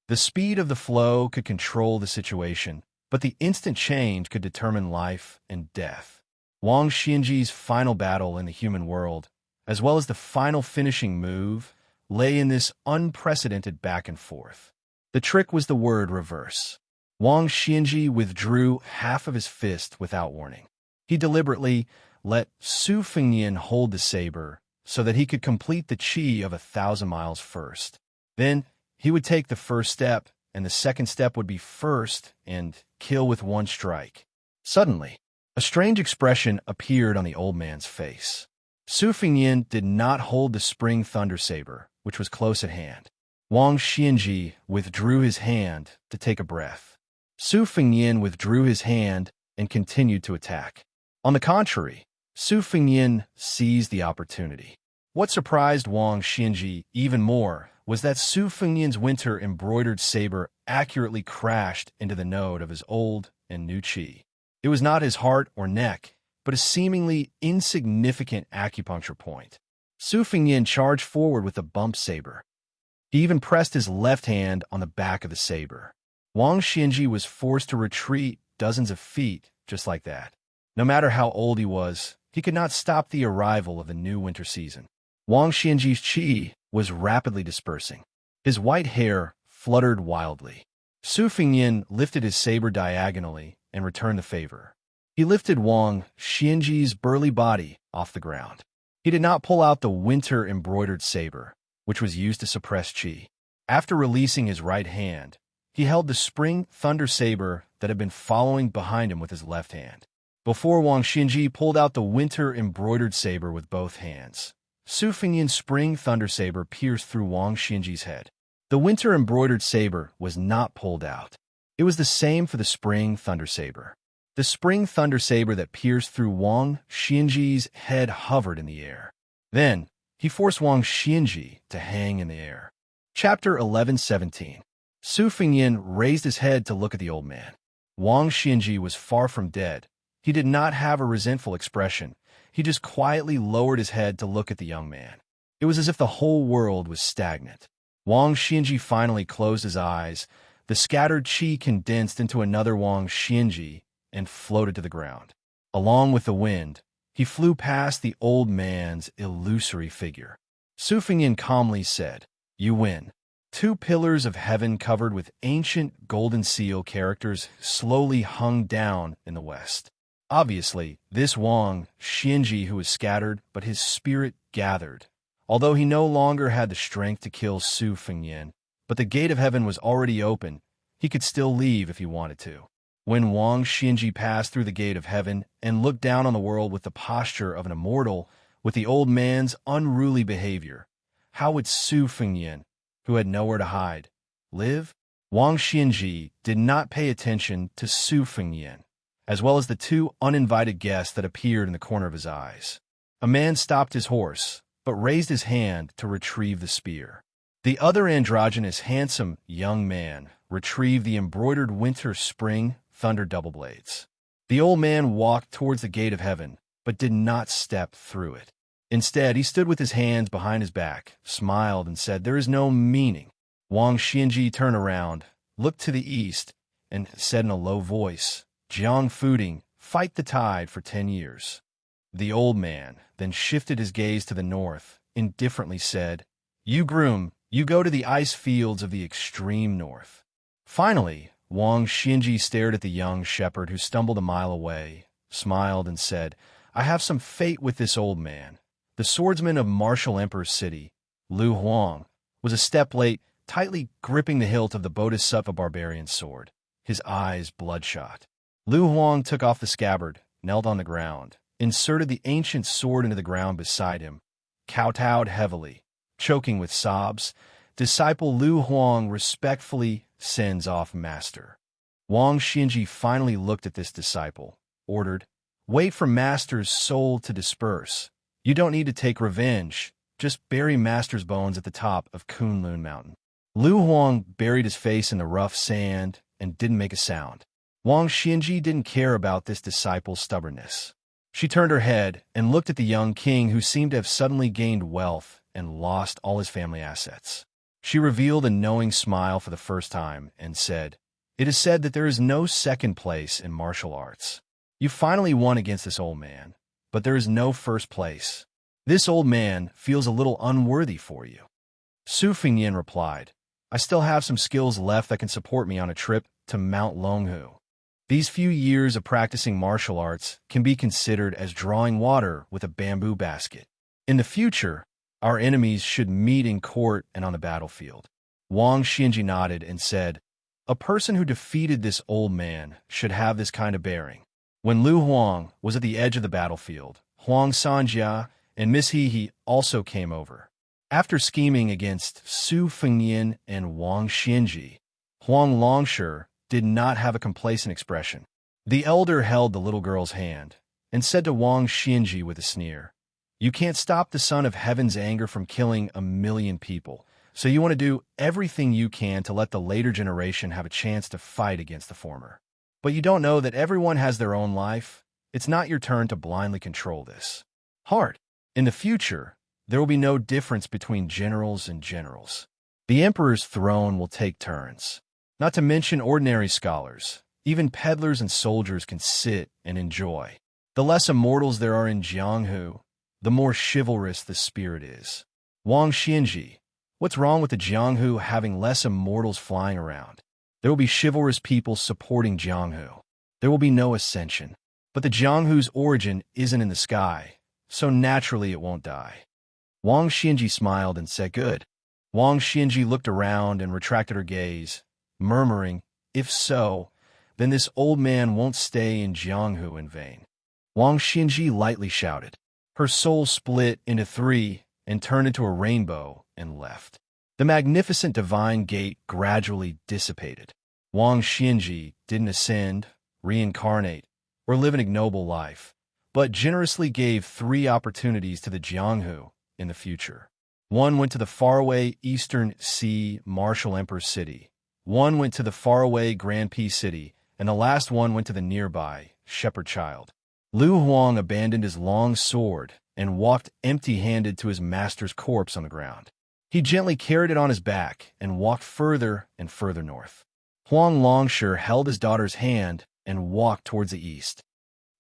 The speed of the flow could control the situation, but the instant change could determine life and death. Wang Xinji's final battle in the human world, as well as the final finishing move, lay in this unprecedented back and forth. The trick was the word reverse. Wang Xinji withdrew half of his fist without warning. He deliberately let Su Fengnian hold the saber so that he could complete the chi of 1,000 miles first. Then he would take the first step, and the second step would be first and kill with one strike. Suddenly, a strange expression appeared on the old man's face. Su Fengnian did not hold the spring thunder saber, which was close at hand. Wang Xinji withdrew his hand to take a breath. Su Fengnian withdrew his hand and continued to attack. On the contrary, Su Fengnian seized the opportunity. What surprised Wang Xinji even more was that Su Fengnian's winter-embroidered saber accurately crashed into the node of his old and new chi. It was not his heart or neck, but a seemingly insignificant acupuncture point. Su Fengnian charged forward with a bump saber. He even pressed his left hand on the back of the saber. Wang Xinji was forced to retreat dozens of feet just like that. No matter how old he was, he could not stop the arrival of the new winter season. Wang Xinji's chi was rapidly dispersing. His white hair fluttered wildly. Su Fengnian lifted his saber diagonally and returned the favor. He lifted Wang Xinji's burly body off the ground. He did not pull out the winter-embroidered saber, which was used to suppress chi. After releasing his right hand, he held the spring thunder saber that had been following behind him with his left hand. Before Wang Xinji pulled out the winter-embroidered saber with both hands, Su Fengnian's spring thunder saber pierced through Wang Xinji's head. The winter-embroidered saber was not pulled out. It was the same for the spring thunder saber. The spring thunder saber that pierced through Wang Xinji's head hovered in the air. Then, he forced Wang Xinji to hang in the air. Chapter 11:17. Su Fengnian raised his head to look at the old man. Wang Xinji was far from dead. He did not have a resentful expression. He just quietly lowered his head to look at the young man. It was as if the whole world was stagnant. Wang Xinji finally closed his eyes. The scattered chi condensed into another Wang Xinji and floated to the ground. Along with the wind, he flew past the old man's illusory figure. Su Fengnian calmly said, "You win." Two pillars of heaven covered with ancient golden seal characters slowly hung down in the west. Obviously, this Wang Xinji who was scattered, but his spirit gathered. Although he no longer had the strength to kill Su Fengnian, but the gate of heaven was already open, he could still leave if he wanted to. When Wang Xinji passed through the gate of heaven and looked down on the world with the posture of an immortal, with the old man's unruly behavior, how would Su Fengnian, who had nowhere to hide, live? Wang Xinji did not pay attention to Su Fengnian, as well as the two uninvited guests that appeared in the corner of his eyes. A man stopped his horse, but raised his hand to retrieve the spear. The other androgynous, handsome young man retrieved the embroidered winter-spring thunder double blades. The old man walked towards the gate of heaven, but did not step through it. Instead, he stood with his hands behind his back, smiled, and said, "There is no meaning." Wang Xinji turned around, looked to the east, and said in a low voice, "Jiang Fuding, fight the tide for 10 years." The old man then shifted his gaze to the north, indifferently said, "You groom, you go to the ice fields of the extreme north." Finally, Wang Xinji stared at the young shepherd who stumbled a mile away, smiled, and said, "I have some fate with this old man." The swordsman of Martial Emperor's city, Lu Huang, was a step late, tightly gripping the hilt of the Bodhisattva barbarian's sword, his eyes bloodshot. Lu Huang took off the scabbard, knelt on the ground, inserted the ancient sword into the ground beside him, kowtowed heavily, choking with sobs. Disciple Lu Huang respectfully sends off master. Wang Xinji finally looked at this disciple, ordered, "Wait for master's soul to disperse. You don't need to take revenge. Just bury master's bones at the top of Kunlun Mountain." Lu Huang buried his face in the rough sand and didn't make a sound. Wang Xinji didn't care about this disciple's stubbornness. She turned her head and looked at the young king, who seemed to have suddenly gained wealth and lost all his family assets. She revealed a knowing smile for the first time and said, "It is said that there is no second place in martial arts. You finally won against this old man, but there is no first place. This old man feels a little unworthy for you." Su Fingyin replied, "I still have some skills left that can support me on a trip to Mount Longhu. These few years of practicing martial arts can be considered as drawing water with a bamboo basket. In the future, our enemies should meet in court and on the battlefield." Wang Xinji nodded and said, "A person who defeated this old man should have this kind of bearing." When Lu Huang was at the edge of the battlefield, Huang Sanjia and Miss He also came over. After scheming against Su Fingyin and Wang Xinji, Huang Longshi did not have a complacent expression. The elder held the little girl's hand and said to Wang Xinji with a sneer, "You can't stop the son of heaven's anger from killing 1,000,000 people, so you want to do everything you can to let the later generation have a chance to fight against the former. But you don't know that everyone has their own life. It's not your turn to blindly control this heart. In the future, there will be no difference between generals and generals. The emperor's throne will take turns. Not to mention ordinary scholars, even peddlers and soldiers can sit and enjoy. The less immortals there are in Jianghu, the more chivalrous the spirit is." Wang Xinji, what's wrong with the Jianghu having less immortals flying around? There will be chivalrous people supporting Jianghu. There will be no ascension. But the Jianghu's origin isn't in the sky, so naturally it won't die. Wang Xinji smiled and said, "Good." Wang Xinji looked around and retracted her gaze, murmuring, "If so, then this old man won't stay in Jianghu in vain." Wang Xinji lightly shouted. Her soul split into 3 and turned into a rainbow and left. The magnificent divine gate gradually dissipated. Wang Xinji didn't ascend, reincarnate, or live an ignoble life, but generously gave 3 opportunities to the Jianghu in the future. One went to the faraway Eastern Sea Martial Emperor's city. One went to the faraway Grand Peace City, and the last one went to the nearby Shepherd Child. Lu Huang abandoned his long sword and walked empty-handed to his master's corpse on the ground. He gently carried it on his back and walked further and further north. Huang Longshi held his daughter's hand and walked towards the east.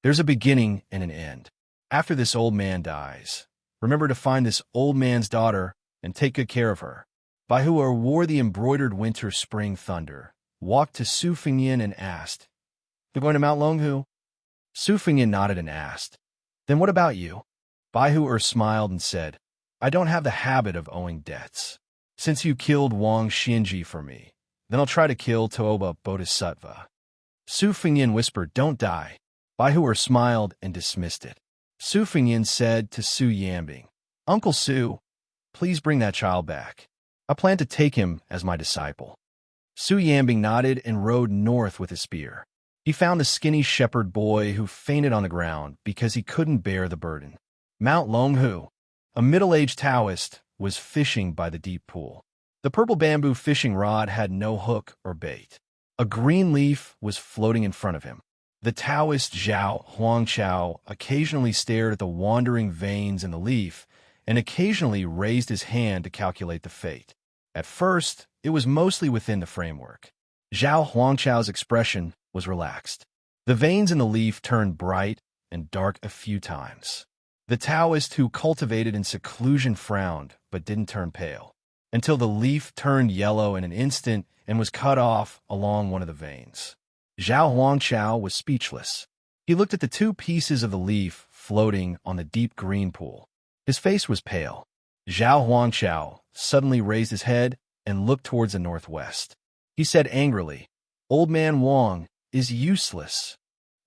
There's a beginning and an end. After this old man dies, remember to find this old man's daughter and take good care of her. Baihu wore the embroidered winter spring thunder, walked to Su Fingyin and asked, "You're going to Mount Longhu?" Su Fingyin nodded and asked, "Then what about you?" Baihu smiled and said, "I don't have the habit of owing debts. Since you killed Wang Xinji for me, then I'll try to kill Toba Bodhisattva." Su Fingyin whispered, "Don't die." Baihu smiled and dismissed it. Su Fingyin said to Su Yambing, "Uncle Su, please bring that child back. I plan to take him as my disciple." Su Yambing nodded and rode north with his spear. He found the skinny shepherd boy who fainted on the ground because he couldn't bear the burden. Mount Longhu, a middle-aged Taoist, was fishing by the deep pool. The purple bamboo fishing rod had no hook or bait. A green leaf was floating in front of him. The Taoist Zhao Huangchao occasionally stared at the wandering veins in the leaf and occasionally raised his hand to calculate the fate. At first, it was mostly within the framework. Zhao Huangchao's expression was relaxed. The veins in the leaf turned bright and dark a few times. The Taoist who cultivated in seclusion frowned, but didn't turn pale, until the leaf turned yellow in an instant and was cut off along one of the veins. Zhao Huangchao was speechless. He looked at the two pieces of the leaf floating on the deep green pool. His face was pale. Zhao Huangchao suddenly raised his head and looked towards the northwest. He said angrily, "Old Man Wang is useless."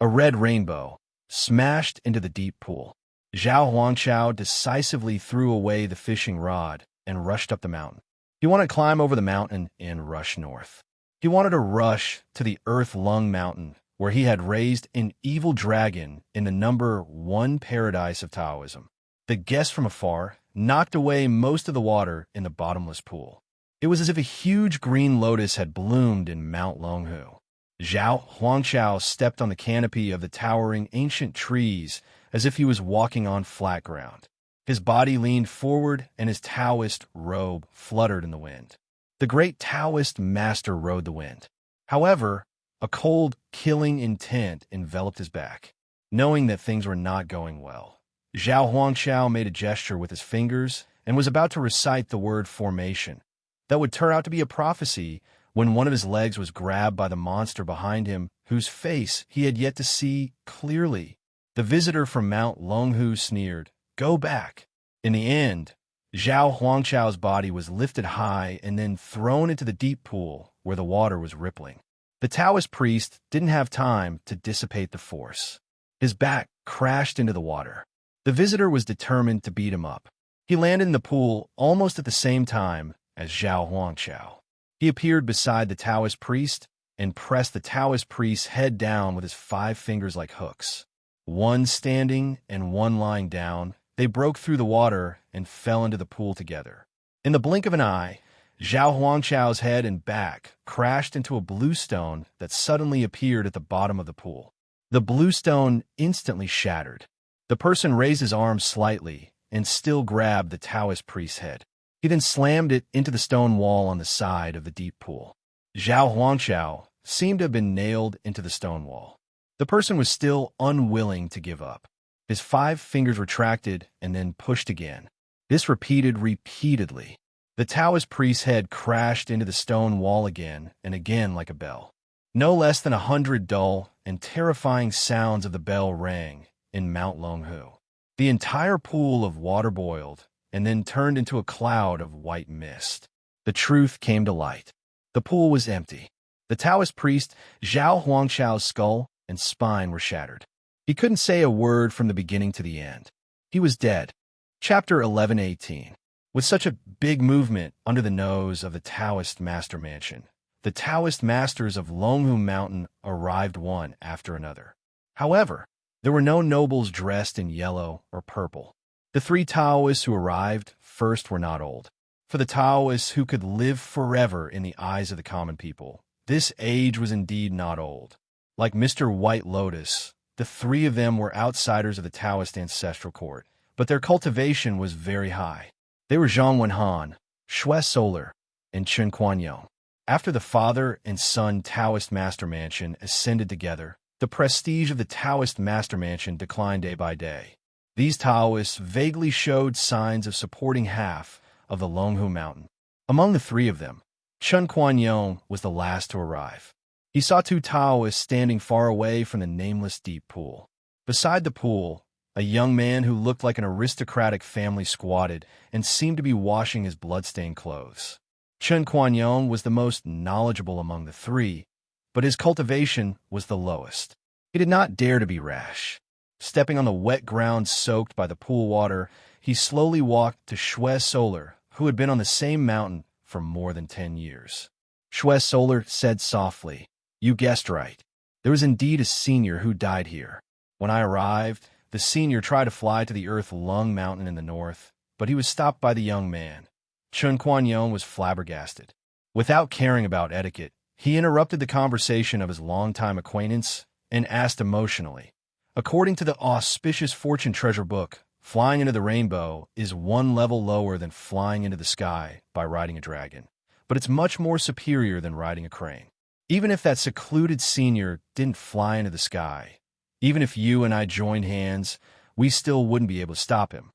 A red rainbow smashed into the deep pool. Zhao Huangchao decisively threw away the fishing rod and rushed up the mountain. He wanted to climb over the mountain and rush north. He wanted to rush to the Earth Lung Mountain, where he had raised an evil dragon in the number 1 paradise of Taoism. The guest from afar knocked away most of the water in the bottomless pool. It was as if a huge green lotus had bloomed in Mount Longhu. Zhao Huangchao stepped on the canopy of the towering ancient trees as if he was walking on flat ground. His body leaned forward and his Taoist robe fluttered in the wind. The great Taoist master rode the wind. However, a cold, killing intent enveloped his back. Knowing that things were not going well, Zhao Huangchao made a gesture with his fingers and was about to recite the word formation. That would turn out to be a prophecy when one of his legs was grabbed by the monster behind him, whose face he had yet to see clearly. The visitor from Mount Longhu sneered, "Go back." In the end, Zhao Huangchao's body was lifted high and then thrown into the deep pool where the water was rippling. The Taoist priest didn't have time to dissipate the force. His back crashed into the water. The visitor was determined to beat him up. He landed in the pool almost at the same time as Zhao Huangchao. He appeared beside the Taoist priest and pressed the Taoist priest's head down with his 5 fingers like hooks. One standing and one lying down, they broke through the water and fell into the pool together. In the blink of an eye, Zhao Huangchao's head and back crashed into a blue stone that suddenly appeared at the bottom of the pool. The blue stone instantly shattered. The person raised his arm slightly and still grabbed the Taoist priest's head. He then slammed it into the stone wall on the side of the deep pool. Zhao Huangchao seemed to have been nailed into the stone wall. The person was still unwilling to give up. His 5 fingers retracted and then pushed again. This repeated repeatedly. The Taoist priest's head crashed into the stone wall again and again like a bell. No less than 100 dull and terrifying sounds of the bell rang in Mount Longhu. The entire pool of water boiled and then turned into a cloud of white mist. The truth came to light. The pool was empty. The Taoist priest, Zhao Huangchao's skull and spine were shattered. He couldn't say a word from the beginning to the end. He was dead. Chapter 11:18. With such a big movement under the nose of the Taoist master mansion, the Taoist masters of Longhu Mountain arrived one after another. However, there were no nobles dressed in yellow or purple. The 3 Taoists who arrived first were not old. For the Taoists who could live forever in the eyes of the common people, this age was indeed not old. Like Mr. White Lotus, the 3 of them were outsiders of the Taoist ancestral court, but their cultivation was very high. They were Zhang Wenhan, Xue Solar, and Chen Kuanyong. After the father and son Taoist master mansion ascended together, the prestige of the Taoist master mansion declined day by day. These Taoists vaguely showed signs of supporting half of the Longhu Mountain. Among the 3 of them, Chen Kuanyong was the last to arrive. He saw 2 Taoists standing far away from the nameless deep pool. Beside the pool, a young man who looked like an aristocratic family squatted and seemed to be washing his blood-stained clothes. Chen Kuanyong was the most knowledgeable among the 3, but his cultivation was the lowest. He did not dare to be rash. Stepping on the wet ground soaked by the pool water, he slowly walked to Xue Solar, who had been on the same mountain for more than 10 years. Xue Solar said softly, "You guessed right. There was indeed a senior who died here. When I arrived, the senior tried to fly to the Earth Lung Mountain in the north, but he was stopped by the young man." Chen Kuanyong was flabbergasted. Without caring about etiquette, he interrupted the conversation of his longtime acquaintance and asked emotionally, "According to the auspicious fortune treasure book, flying into the rainbow is 1 level lower than flying into the sky by riding a dragon, but it's much more superior than riding a crane. Even if that secluded senior didn't fly into the sky, even if you and I joined hands, we still wouldn't be able to stop him.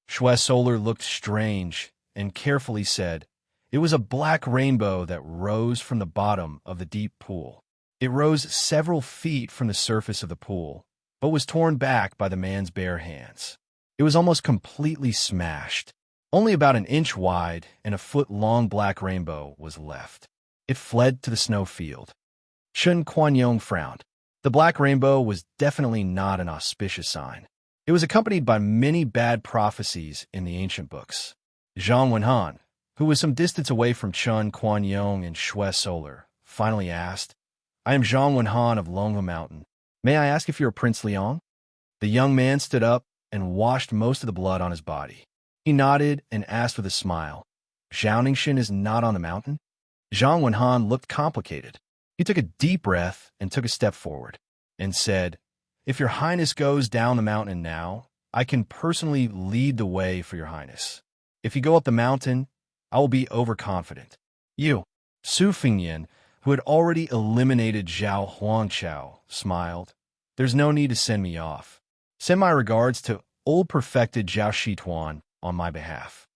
Xue Solar looked strange and carefully said, "It was a black rainbow that rose from the bottom of the deep pool. It rose several feet from the surface of the pool, but was torn back by the man's bare hands. It was almost completely smashed. Only about an inch wide and a foot-long black rainbow was left. It fled to the snow field." Chen Kuan-yong frowned. The black rainbow was definitely not an auspicious sign. It was accompanied by many bad prophecies in the ancient books. Zhang Wenhan, who was some distance away from Chen Kuan-yong and Xue Solar, finally asked, "I am Zhang Wenhan of Longhu Mountain. May I ask if you're Prince Liang?" The young man stood up and washed most of the blood on his body. He nodded and asked with a smile, "Xianxia is not on the mountain?" Zhang Wenhan looked complicated. He took a deep breath and took a step forward and said, "If your highness goes down the mountain now, I can personally lead the way for your highness. If you go up the mountain, I will be overconfident. You." Su Fingyan, who had already eliminated Zhao Huangqiao, smiled. "There's no need to send me off. Send my regards to old perfected Zhao Shituan on my behalf."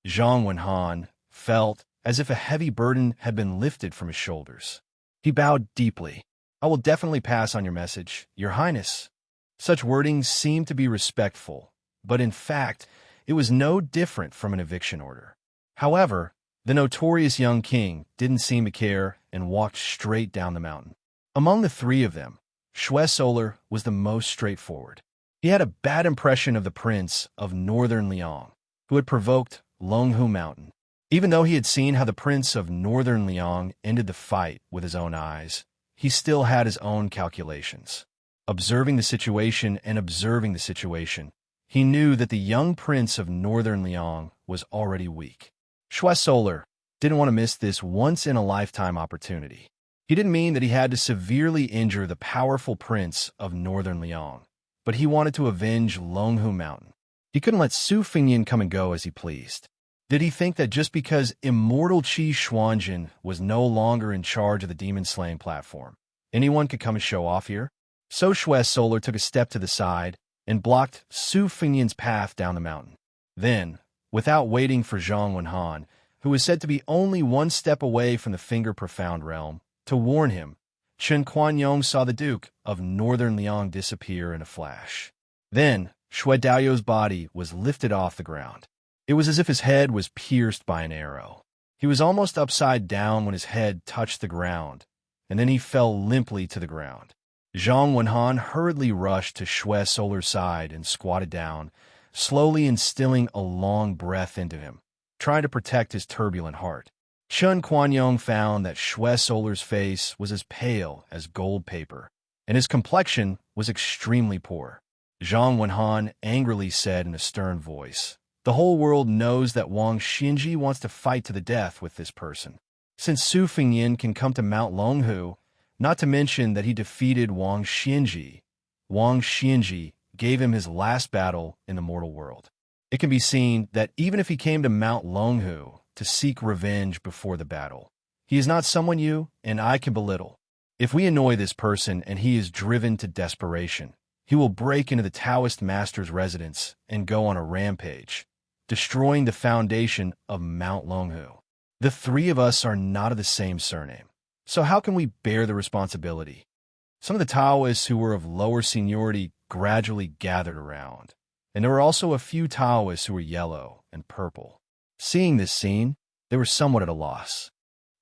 Zhang Wenhan felt as if a heavy burden had been lifted from his shoulders. He bowed deeply. "I will definitely pass on your message, your highness." Such wording seemed to be respectful, but in fact, it was no different from an eviction order. However, the notorious young king didn't seem to care and walked straight down the mountain. Among the three of them, Xue Solar was the most straightforward. He had a bad impression of the prince of Northern Liang, who had provoked Longhu Mountain. Even though he had seen how the prince of Northern Liang ended the fight with his own eyes, he still had his own calculations. Observing the situation, he knew that the young prince of Northern Liang was already weak. Xue Solar didn't want to miss this once-in-a-lifetime opportunity. He didn't mean that he had to severely injure the powerful prince of Northern Liang, but he wanted to avenge Longhu Mountain. He couldn't let Su Fingyan come and go as he pleased. Did he think that just because Immortal Qi Xuanjin was no longer in charge of the demon-slaying platform, anyone could come and show off here? So Xue Solar took a step to the side and blocked Su Fingyan's path down the mountain. Then, without waiting for Zhang Wenhan, who was said to be only one step away from the finger-profound realm, to warn him, Chen Kuan-yong saw the Duke of Northern Liang disappear in a flash. Then, Xue Daoyou's body was lifted off the ground. It was as if his head was pierced by an arrow. He was almost upside down when his head touched the ground, and then he fell limply to the ground. Zhang Wenhan hurriedly rushed to Xue Solar's side and squatted down, slowly instilling a long breath into him, trying to protect his turbulent heart. Chen Kuan-yong found that Xue Solar's face was as pale as gold paper, and his complexion was extremely poor. Zhang Wenhan angrily said in a stern voice, "The whole world knows that Wang Xinji wants to fight to the death with this person. Since Su Fingyan can come to Mount Longhu, not to mention that he defeated Wang Xinji gave him his last battle in the mortal world. It can be seen that even if he came to Mount Longhu to seek revenge before the battle, he is not someone you and I can belittle. If we annoy this person and he is driven to desperation, he will break into the Taoist master's residence and go on a rampage, destroying the foundation of Mount Longhu. The three of us are not of the same surname, so how can we bear the responsibility?" Some of the Taoists who were of lower seniority gradually gathered around, and there were also a few Taoists who were yellow and purple. Seeing this scene, they were somewhat at a loss.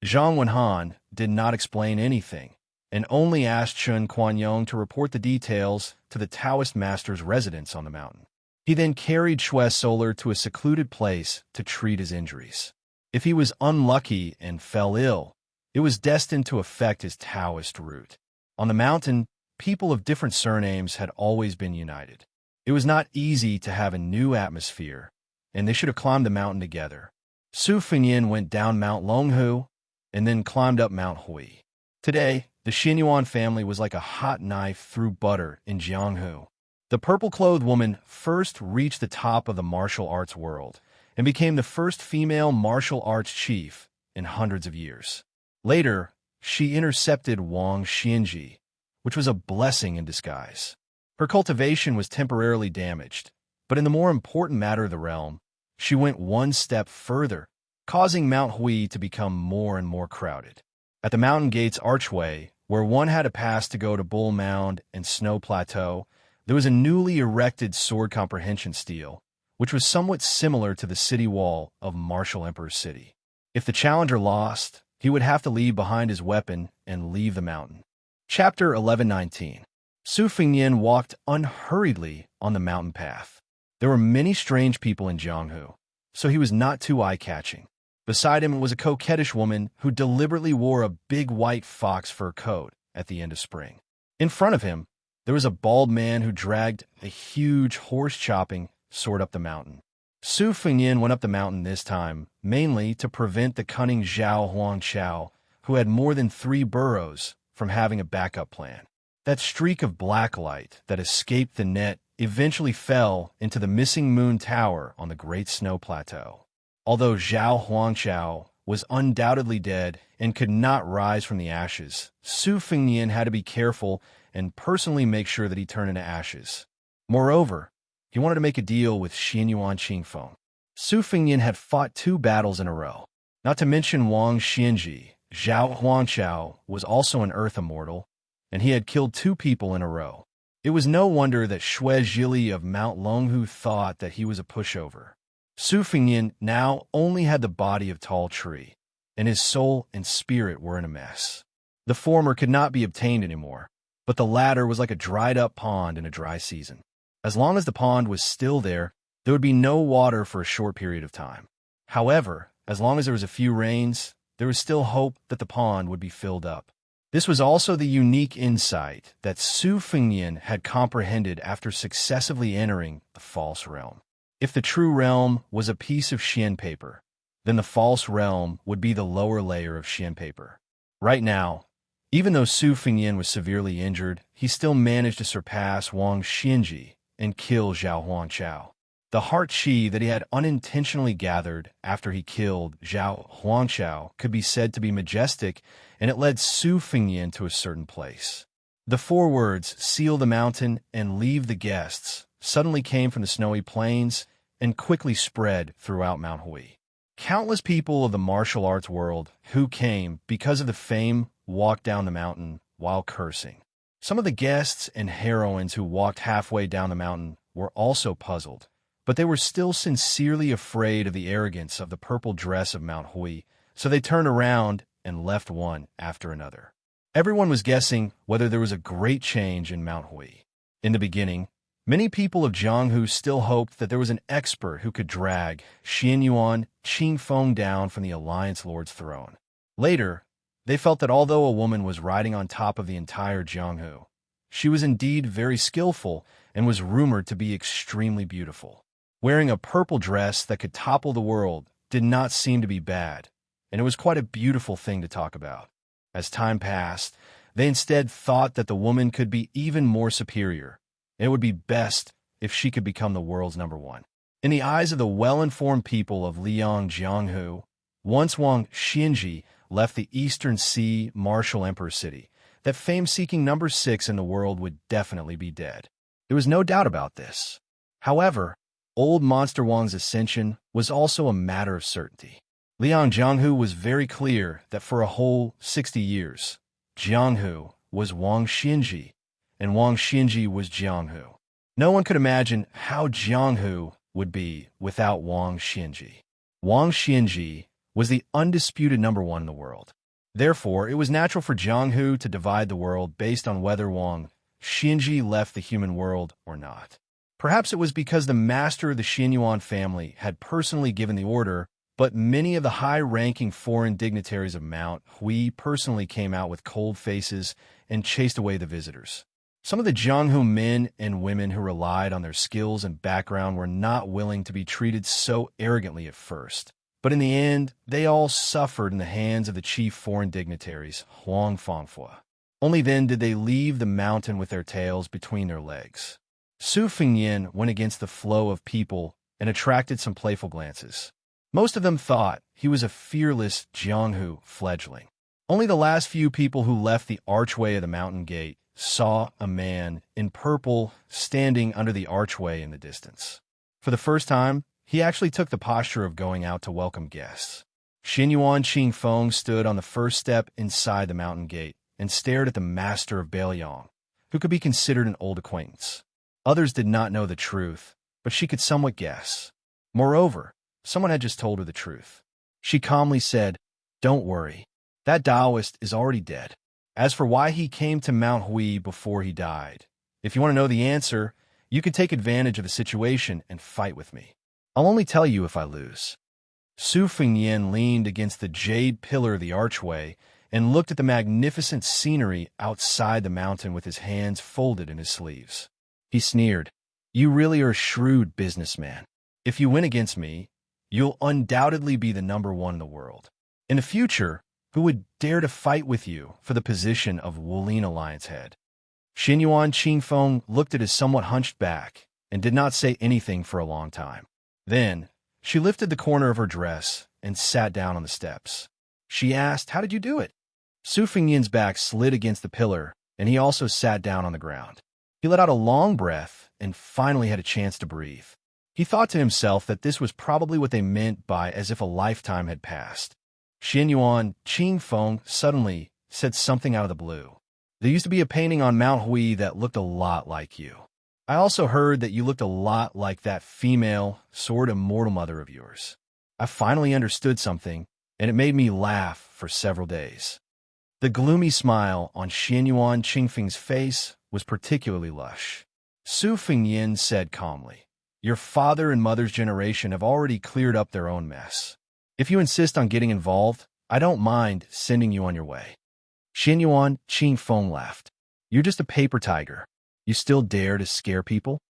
Zhang Wenhan did not explain anything, and only asked Chen Kuan-yong to report the details to the Taoist master's residence on the mountain. He then carried Xue Solar to a secluded place to treat his injuries. If he was unlucky and fell ill, it was destined to affect his Taoist root. On the mountain, people of different surnames had always been united. It was not easy to have a new atmosphere, and they should have climbed the mountain together. Su Fingyan went down Mount Longhu and then climbed up Mount Hui. Today, the Xinyuan family was like a hot knife through butter in Jianghu. The purple-clothed woman first reached the top of the martial arts world and became the first female martial arts chief in hundreds of years. Later, she intercepted Wang Xianji, which was a blessing in disguise. Her cultivation was temporarily damaged, but in the more important matter of the realm, she went one step further, causing Mount Hui to become more and more crowded. At the mountain gate's archway, where one had to pass to go to Bull Mound and Snow Plateau, there was a newly erected sword comprehension stele, which was somewhat similar to the city wall of Martial Emperor's city. If the challenger lost, he would have to leave behind his weapon and leave the mountain. Chapter 1119. Su Fengnian walked unhurriedly on the mountain path. There were many strange people in Jianghu, so he was not too eye-catching. Beside him was a coquettish woman who deliberately wore a big white fox fur coat at the end of spring. In front of him, there was a bald man who dragged a huge horse-chopping sword up the mountain. Su Fengnian went up the mountain this time, mainly to prevent the cunning Zhao Huangqiao, who had more than 3 burrows, from having a backup plan. That streak of black light that escaped the net eventually fell into the missing moon tower on the Great Snow Plateau. Although Zhao Huangqiao was undoubtedly dead and could not rise from the ashes, Su Fengnian had to be careful and personally make sure that he turned into ashes. Moreover, he wanted to make a deal with Xianyuan Qingfeng. Su Fengnian had fought 2 battles in a row. Not to mention Wang Xianji, Zhao Huangqiao was also an Earth Immortal, and he had killed 2 people in a row. It was no wonder that Xue Zhili of Mount Longhu thought that he was a pushover. Su Fengnian now only had the body of Tall Tree, and his soul and spirit were in a mess. The former could not be obtained anymore, but the latter was like a dried-up pond in a dry season. As long as the pond was still there, there would be no water for a short period of time. However, as long as there was a few rains, there was still hope that the pond would be filled up. This was also the unique insight that Su Fengnian had comprehended after successively entering the false realm. If the true realm was a piece of Xian paper, then the false realm would be the lower layer of Xian paper. Right now, even though Su Fengnian was severely injured, he still managed to surpass Wang Xianji and kill Zhao Huangqiao. The heart qi that he had unintentionally gathered after he killed Zhao Huangqiao could be said to be majestic, and it led Su Fengnian to a certain place. The 4 words, "seal the mountain and leave the guests," suddenly came from the snowy plains and quickly spread throughout Mount Hui. Countless people of the martial arts world who came because of the fame walked down the mountain while cursing. Some of the guests and heroines who walked halfway down the mountain were also puzzled, but they were still sincerely afraid of the arrogance of the purple dress of Mount Hui, so they turned around and left one after another. Everyone was guessing whether there was a great change in Mount Hui. In the beginning, many people of Jianghu still hoped that there was an expert who could drag Xianyuan Qingfeng down from the Alliance Lord's throne. Later, they felt that although a woman was riding on top of the entire Jianghu, she was indeed very skillful and was rumored to be extremely beautiful. Wearing a purple dress that could topple the world did not seem to be bad, and it was quite a beautiful thing to talk about. As time passed, they instead thought that the woman could be even more superior, and it would be best if she could become the world's #1. In the eyes of the well-informed people of Liang Jianghu, once Wang Xianji left the Eastern Sea Martial Emperor city, that fame-seeking #6 in the world would definitely be dead. There was no doubt about this. However, old Monster Wang's ascension was also a matter of certainty. Liang Jianghu was very clear that for a whole 60 years, Jianghu was Wang Xianji, and Wang Xianji was Jianghu. No one could imagine how Jianghu would be without Wang Xianji. Wang Xianji was the undisputed #1 in the world. Therefore, it was natural for Jianghu to divide the world based on whether Wang Xianji left the human world or not. Perhaps it was because the master of the Xianyuan family had personally given the order, but many of the high-ranking foreign dignitaries of Mount Hui personally came out with cold faces and chased away the visitors. Some of the Jianghu men and women who relied on their skills and background were not willing to be treated so arrogantly at first. But in the end, they all suffered in the hands of the chief foreign dignitaries, Huang Fangfua. Only then did they leave the mountain with their tails between their legs. Su Fengnian went against the flow of people and attracted some playful glances. Most of them thought he was a fearless Jianghu fledgling. Only the last few people who left the archway of the mountain gate saw a man in purple standing under the archway in the distance. For the first time, he actually took the posture of going out to welcome guests. Xianyuan Qingfeng stood on the first step inside the mountain gate and stared at the master of Bailiang, who could be considered an old acquaintance. Others did not know the truth, but she could somewhat guess. Moreover, someone had just told her the truth. She calmly said, "Don't worry. That Taoist is already dead. As for why he came to Mount Hui before he died, if you want to know the answer, you can take advantage of the situation and fight with me. I'll only tell you if I lose." Su Fengyan leaned against the jade pillar of the archway and looked at the magnificent scenery outside the mountain with his hands folded in his sleeves. He sneered, "You really are a shrewd businessman. If you win against me, you'll undoubtedly be the #1 in the world. In the future, who would dare to fight with you for the position of Wulin Alliance head?" Xianyuan Qingfeng looked at his somewhat hunched back and did not say anything for a long time. Then, she lifted the corner of her dress and sat down on the steps. She asked, "How did you do it?" Su Fengyan's back slid against the pillar, and he also sat down on the ground. He let out a long breath and finally had a chance to breathe. He thought to himself that this was probably what they meant by as if a lifetime had passed. Xianyuan Qingfeng suddenly said something out of the blue. "There used to be a painting on Mount Hui that looked a lot like you. I also heard that you looked a lot like that female, sort of immortal mother of yours. I finally understood something, and it made me laugh for several days." The gloomy smile on Xianyuan Qingfeng's face was particularly lush. Su Fengyan said calmly, "Your father and mother's generation have already cleared up their own mess. If you insist on getting involved, I don't mind sending you on your way." Xianyuan Qingfeng laughed. "You're just a paper tiger. You still dare to scare people?"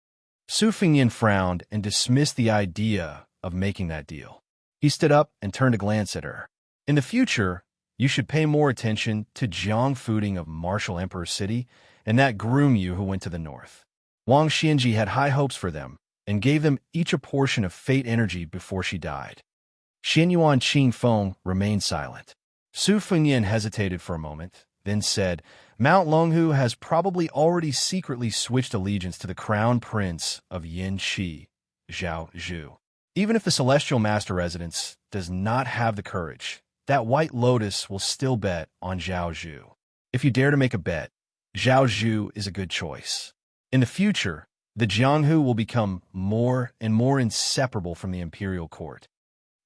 Su Fengyan frowned and dismissed the idea of making that deal. He stood up and turned a glance at her. "In the future, you should pay more attention to Jiang Fuding of Martial Emperor City and that groom you who went to the north." Wang Xianji had high hopes for them and gave them each a portion of fate energy before she died. Xianyuan Qingfeng remained silent. Su Fengyan hesitated for a moment, then said, "Mount Longhu has probably already secretly switched allegiance to the crown prince of Yanqi, Zhao Zhu. Even if the Celestial Master Residence does not have the courage, that White Lotus will still bet on Zhao Zhu. If you dare to make a bet, Zhao Zhu is a good choice. In the future, the Jianghu will become more and more inseparable from the imperial court."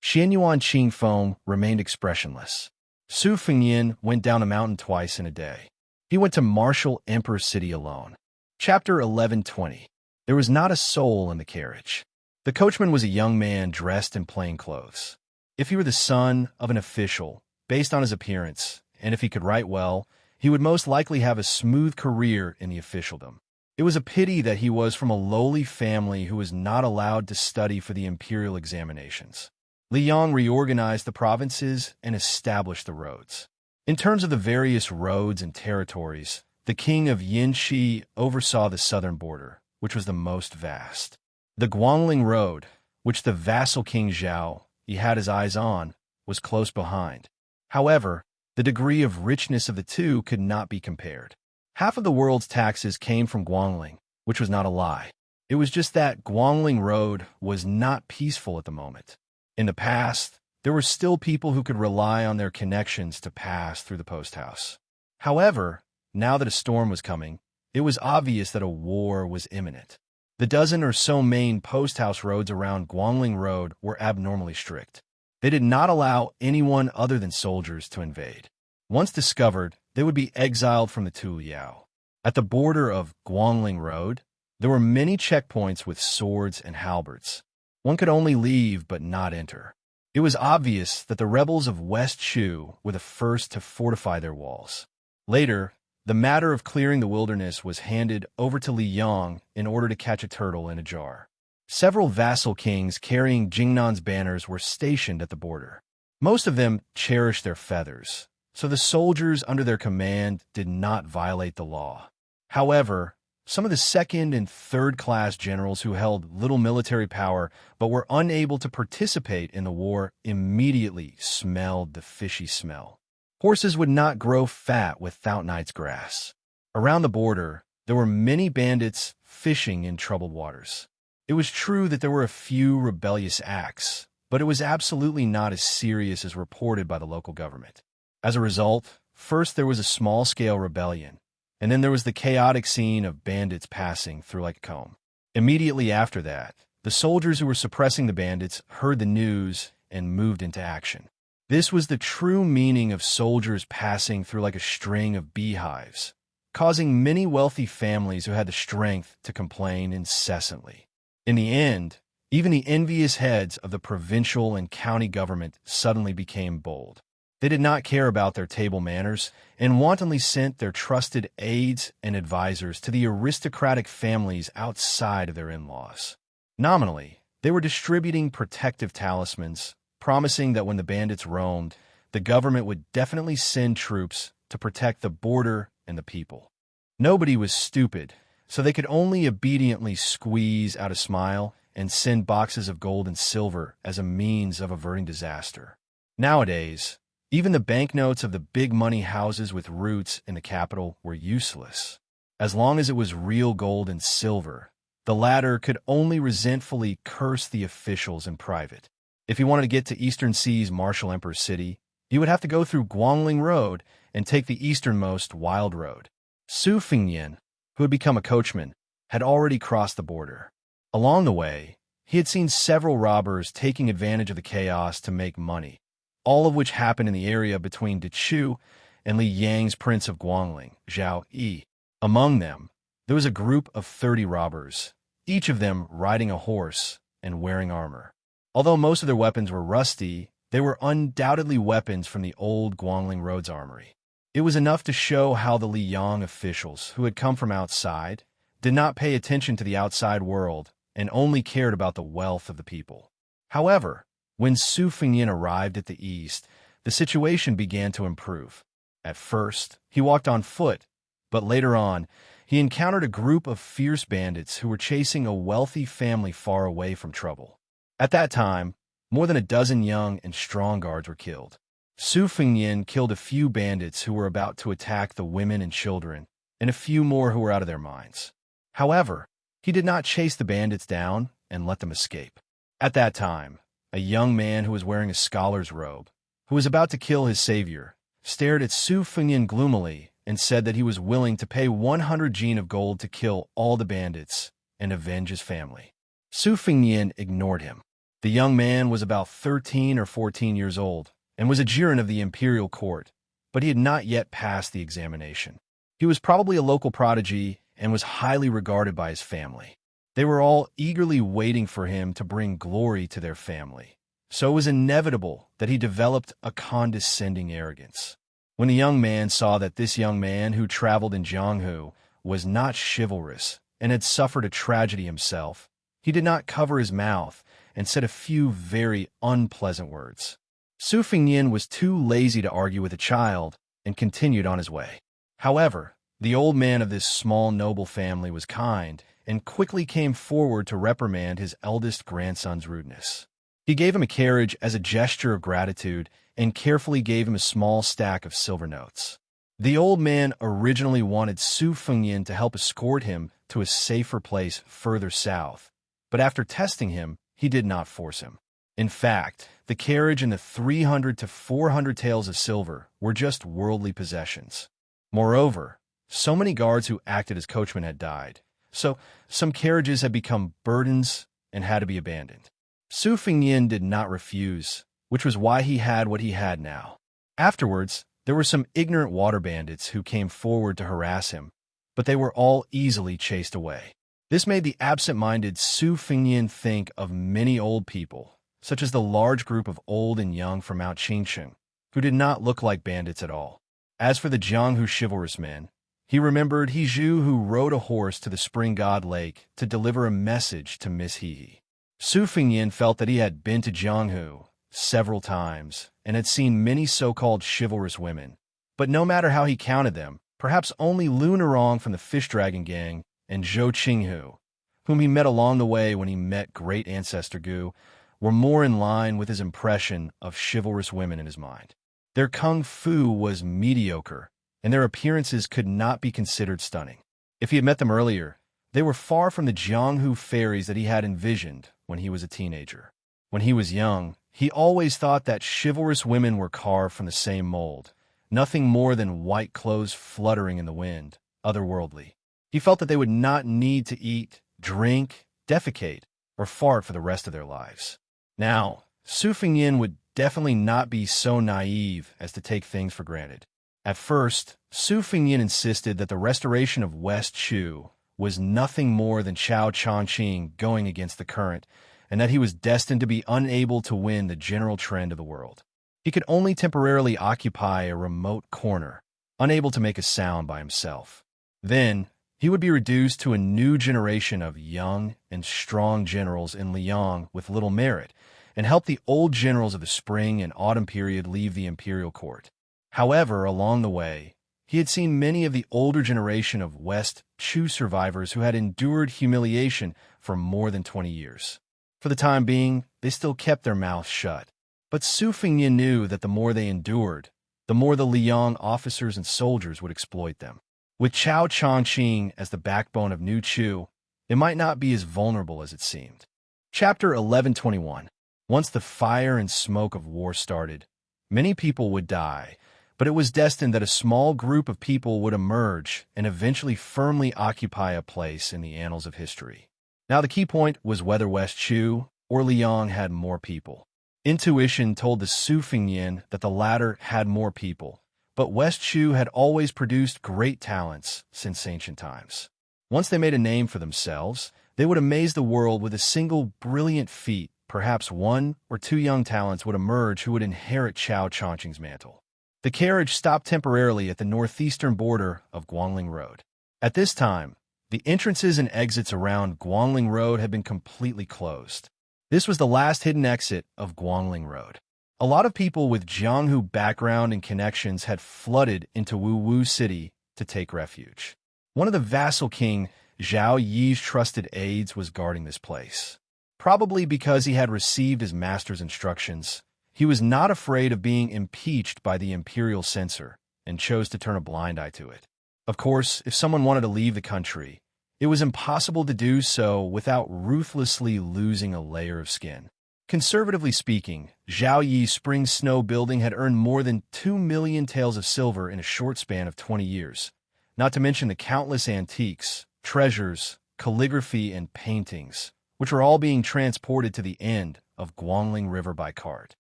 Xianyuan Qingfeng remained expressionless. Su Fengyan went down a mountain twice in a day. He went to Martial Emperor City alone. Chapter 11:20. There was not a soul in the carriage. The coachman was a young man dressed in plain clothes. If he were the son of an official, based on his appearance, and if he could write well, he would most likely have a smooth career in the officialdom. It was a pity that he was from a lowly family who was not allowed to study for the imperial examinations. Li Yang reorganized the provinces and established the roads. In terms of the various roads and territories, the king of Yanqi oversaw the southern border, which was the most vast. The Guangling Road, which the vassal king Zhao he had his eyes on, was close behind. However, the degree of richness of the two could not be compared. Half of the world's taxes came from Guangling, which was not a lie. It was just that Guangling Road was not peaceful at the moment. In the past, there were still people who could rely on their connections to pass through the post house. However, now that a storm was coming, it was obvious that a war was imminent. The dozen or so main post house roads around Guangling Road were abnormally strict. They did not allow anyone other than soldiers to invade. Once discovered, they would be exiled from the Tuyao. At the border of Guangling Road, there were many checkpoints with swords and halberds. One could only leave but not enter. It was obvious that the rebels of West Shu were the first to fortify their walls. Later, the matter of clearing the wilderness was handed over to Li Yang in order to catch a turtle in a jar. Several vassal kings carrying Jingnan's banners were stationed at the border. Most of them cherished their feathers, so the soldiers under their command did not violate the law. However, some of the second and third-class generals who held little military power but were unable to participate in the war immediately smelled the fishy smell. Horses would not grow fat without night's grass. Around the border, there were many bandits fishing in troubled waters. It was true that there were a few rebellious acts, but it was absolutely not as serious as reported by the local government. As a result, first there was a small-scale rebellion, and then there was the chaotic scene of bandits passing through like a comb. Immediately after that, the soldiers who were suppressing the bandits heard the news and moved into action. This was the true meaning of soldiers passing through like a string of beehives, causing many wealthy families who had the strength to complain incessantly. In the end, even the envious heads of the provincial and county government suddenly became bold. They did not care about their table manners and wantonly sent their trusted aides and advisors to the aristocratic families outside of their in-laws. Nominally, they were distributing protective talismans, promising that when the bandits roamed, the government would definitely send troops to protect the border and the people. Nobody was stupid, so they could only obediently squeeze out a smile and send boxes of gold and silver as a means of averting disaster. Nowadays, even the banknotes of the big money houses with roots in the capital were useless. As long as it was real gold and silver, the latter could only resentfully curse the officials in private. If you wanted to get to Eastern Sea's Martial Emperor City, you would have to go through Guangling Road and take the easternmost Wild Road. Su Fengnian, who had become a coachman, had already crossed the border. Along the way, he had seen several robbers taking advantage of the chaos to make money, all of which happened in the area between Dechu and Li Yang's Prince of Guangling, Zhao Yi. Among them, there was a group of 30 robbers, each of them riding a horse and wearing armor. Although most of their weapons were rusty, they were undoubtedly weapons from the old Guangling Road's armory. It was enough to show how the Liyang officials, who had come from outside, did not pay attention to the outside world and only cared about the wealth of the people. However, when Su Fengnian arrived at the east, the situation began to improve. At first, he walked on foot, but later on, he encountered a group of fierce bandits who were chasing a wealthy family far away from trouble. At that time, more than a dozen young and strong guards were killed. Su Fengnian killed a few bandits who were about to attack the women and children, and a few more who were out of their minds. However, he did not chase the bandits down and let them escape. At that time, a young man who was wearing a scholar's robe, who was about to kill his savior, stared at Su Fengnian gloomily and said that he was willing to pay 100 jin of gold to kill all the bandits and avenge his family. Su Fengnian ignored him. The young man was about 13 or 14 years old and was a jiren of the imperial court, but he had not yet passed the examination. He was probably a local prodigy and was highly regarded by his family. They were all eagerly waiting for him to bring glory to their family, so it was inevitable that he developed a condescending arrogance. When the young man saw that this young man who traveled in Jianghu was not chivalrous and had suffered a tragedy himself, he did not cover his mouth and said a few very unpleasant words. Su Fengnian was too lazy to argue with a child and continued on his way. However, the old man of this small noble family was kind and quickly came forward to reprimand his eldest grandson's rudeness. He gave him a carriage as a gesture of gratitude and carefully gave him a small stack of silver notes. The old man originally wanted Su Fengnian to help escort him to a safer place further south, but after testing him, he did not force him. In fact, the carriage and the 300 to 400 taels of silver were just worldly possessions. Moreover, so many guards who acted as coachmen had died, so some carriages had become burdens and had to be abandoned. Su Fengnian did not refuse, which was why he had what he had now. Afterwards, there were some ignorant water bandits who came forward to harass him, but they were all easily chased away. This made the absent-minded Su Fengnian think of many old people, such as the large group of old and young from Mount Xianxia, who did not look like bandits at all. As for the Jianghu chivalrous men, he remembered He Zhu, who rode a horse to the Spring God Lake to deliver a message to Miss He. Su Fengnian felt that he had been to Jianghu several times and had seen many so-called chivalrous women, but no matter how he counted them, perhaps only Lu Nerong from the Fish Dragon Gang and Zhou Qinghu, whom he met along the way when he met Great Ancestor Gu, were more in line with his impression of chivalrous women in his mind. Their kung fu was mediocre, and their appearances could not be considered stunning. If he had met them earlier, they were far from the Jianghu fairies that he had envisioned when he was a teenager. When he was young, he always thought that chivalrous women were carved from the same mold, nothing more than white clothes fluttering in the wind, otherworldly. He felt that they would not need to eat, drink, defecate, or fart for the rest of their lives. Now, Su Fengyin would definitely not be so naive as to take things for granted. At first, Su Fengyin insisted that the restoration of West Chu was nothing more than Chao Changqing going against the current, and that he was destined to be unable to win the general trend of the world. He could only temporarily occupy a remote corner, unable to make a sound by himself. Then, he would be reduced to a new generation of young and strong generals in Liang with little merit, and help the old generals of the spring and autumn period leave the imperial court. However, along the way, he had seen many of the older generation of West Chu survivors who had endured humiliation for more than 20 years. For the time being, they still kept their mouths shut. But Su Fengyin knew that the more they endured, the more the Liang officers and soldiers would exploit them. With Chao Changqing as the backbone of New Chu, it might not be as vulnerable as it seemed. Chapter 1121. Once the fire and smoke of war started, many people would die, but it was destined that a small group of people would emerge and eventually firmly occupy a place in the annals of history. Now the key point was whether West Chu or Liang had more people. Intuition told the Su Fengyin that the latter had more people, but West Chu had always produced great talents since ancient times. Once they made a name for themselves, they would amaze the world with a single brilliant feat. Perhaps one or two young talents would emerge who would inherit Chao Changqing's mantle. The carriage stopped temporarily at the northeastern border of Guangling Road. At this time, the entrances and exits around Guangling Road had been completely closed. This was the last hidden exit of Guangling Road. A lot of people with Jianghu background and connections had flooded into Wu City to take refuge. One of the vassal king Zhao Yi's trusted aides was guarding this place. Probably because he had received his master's instructions, he was not afraid of being impeached by the imperial censor and chose to turn a blind eye to it. Of course, if someone wanted to leave the country, it was impossible to do so without ruthlessly losing a layer of skin. Conservatively speaking, Zhao Yi's spring snow building had earned more than 2 million taels of silver in a short span of 20 years, not to mention the countless antiques, treasures, calligraphy, and paintings, which were all being transported to the end of Guangling River by cart.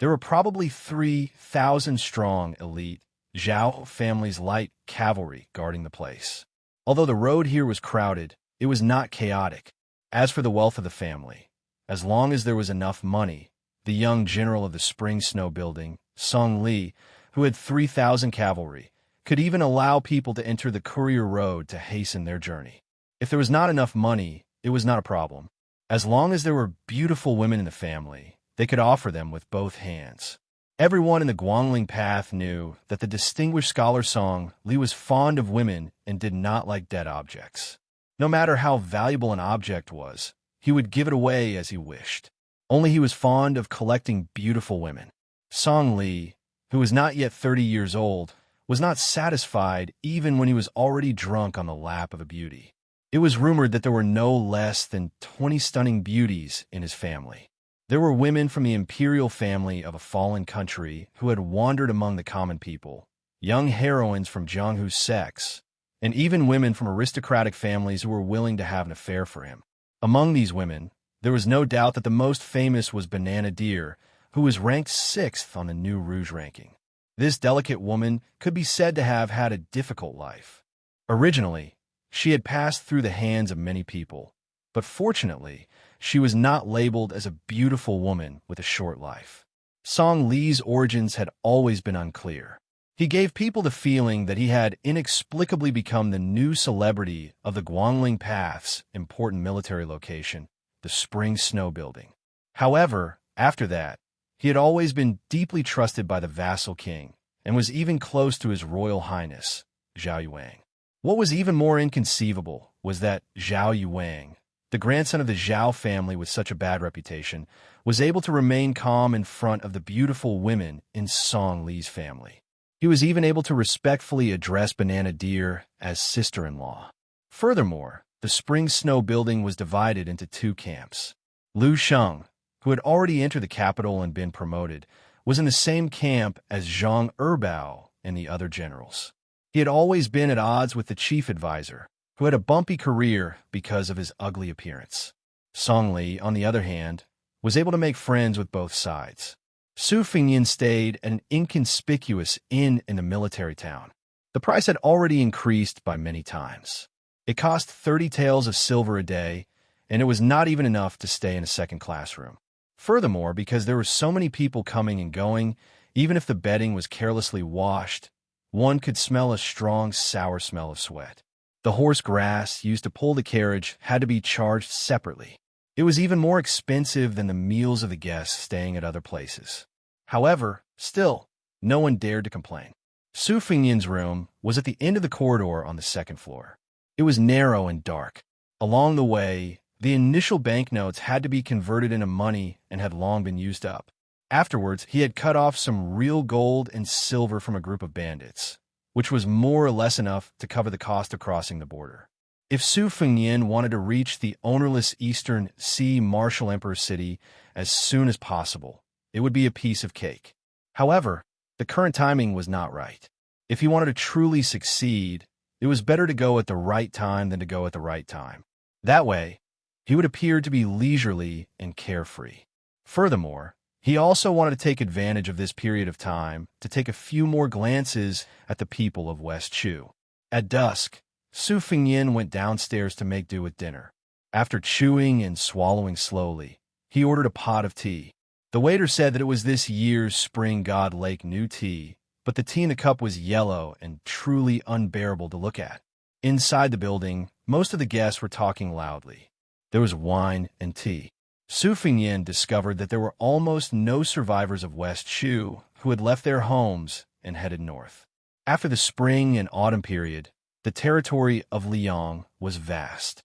There were probably 3,000-strong elite Zhao family's light cavalry guarding the place. Although the road here was crowded, it was not chaotic. As for the wealth of the family, as long as there was enough money, the young general of the spring snow building, Song Li, who had 3,000 cavalry, could even allow people to enter the courier road to hasten their journey. If there was not enough money, it was not a problem. As long as there were beautiful women in the family, they could offer them with both hands. Everyone in the Guangling Path knew that the distinguished scholar Song Li was fond of women and did not like dead objects. No matter how valuable an object was, he would give it away as he wished. Only he was fond of collecting beautiful women. Song Li, who was not yet 30 years old, was not satisfied even when he was already drunk on the lap of a beauty. It was rumored that there were no less than 20 stunning beauties in his family. There were women from the imperial family of a fallen country who had wandered among the common people, young heroines from Jianghu's sex, and even women from aristocratic families who were willing to have an affair for him. Among these women, there was no doubt that the most famous was Banana Deer, who was ranked 6th on the New Rouge ranking. This delicate woman could be said to have had a difficult life. Originally, she had passed through the hands of many people, but fortunately, she was not labeled as a beautiful woman with a short life. Song Li's origins had always been unclear. He gave people the feeling that he had inexplicably become the new celebrity of the Guangling Path's important military location, the Spring Snow Building. However, after that, he had always been deeply trusted by the vassal king and was even close to His Royal Highness, Zhao Yuang. What was even more inconceivable was that Zhao Yuang, the grandson of the Zhao family with such a bad reputation, was able to remain calm in front of the beautiful women in Song Li's family. He was even able to respectfully address Banana Deer as sister-in-law. Furthermore, the Spring Snow building was divided into two camps. Lu Sheng, who had already entered the capital and been promoted, was in the same camp as Zhang Erbao and the other generals. He had always been at odds with the chief advisor, who had a bumpy career because of his ugly appearance. Song Li, on the other hand, was able to make friends with both sides. Su Fengyan stayed at an inconspicuous inn in the military town. The price had already increased by many times. It cost 30 taels of silver a day, and it was not even enough to stay in a second classroom. Furthermore, because there were so many people coming and going, even if the bedding was carelessly washed, one could smell a strong, sour smell of sweat. The horse grass used to pull the carriage had to be charged separately. It was even more expensive than the meals of the guests staying at other places. However, still, no one dared to complain. Su Fengyan's room was at the end of the corridor on the second floor. It was narrow and dark. Along the way, the initial banknotes had to be converted into money and had long been used up. Afterwards, he had cut off some real gold and silver from a group of bandits, which was more or less enough to cover the cost of crossing the border. If Su Fengyan wanted to reach the ownerless Eastern Sea Martial Emperor city as soon as possible, it would be a piece of cake. However, the current timing was not right. If he wanted to truly succeed, it was better to go at the right time than to go at the right time. That way, he would appear to be leisurely and carefree. Furthermore, he also wanted to take advantage of this period of time to take a few more glances at the people of West Chu. At dusk, Su Fengyan went downstairs to make do with dinner. After chewing and swallowing slowly, he ordered a pot of tea. The waiter said that it was this year's Spring God Lake new tea, but the tea in the cup was yellow and truly unbearable to look at. Inside the building, most of the guests were talking loudly. There was wine and tea. Su Fengyan discovered that there were almost no survivors of West Chu who had left their homes and headed north. After the spring and autumn period, the territory of Liang was vast.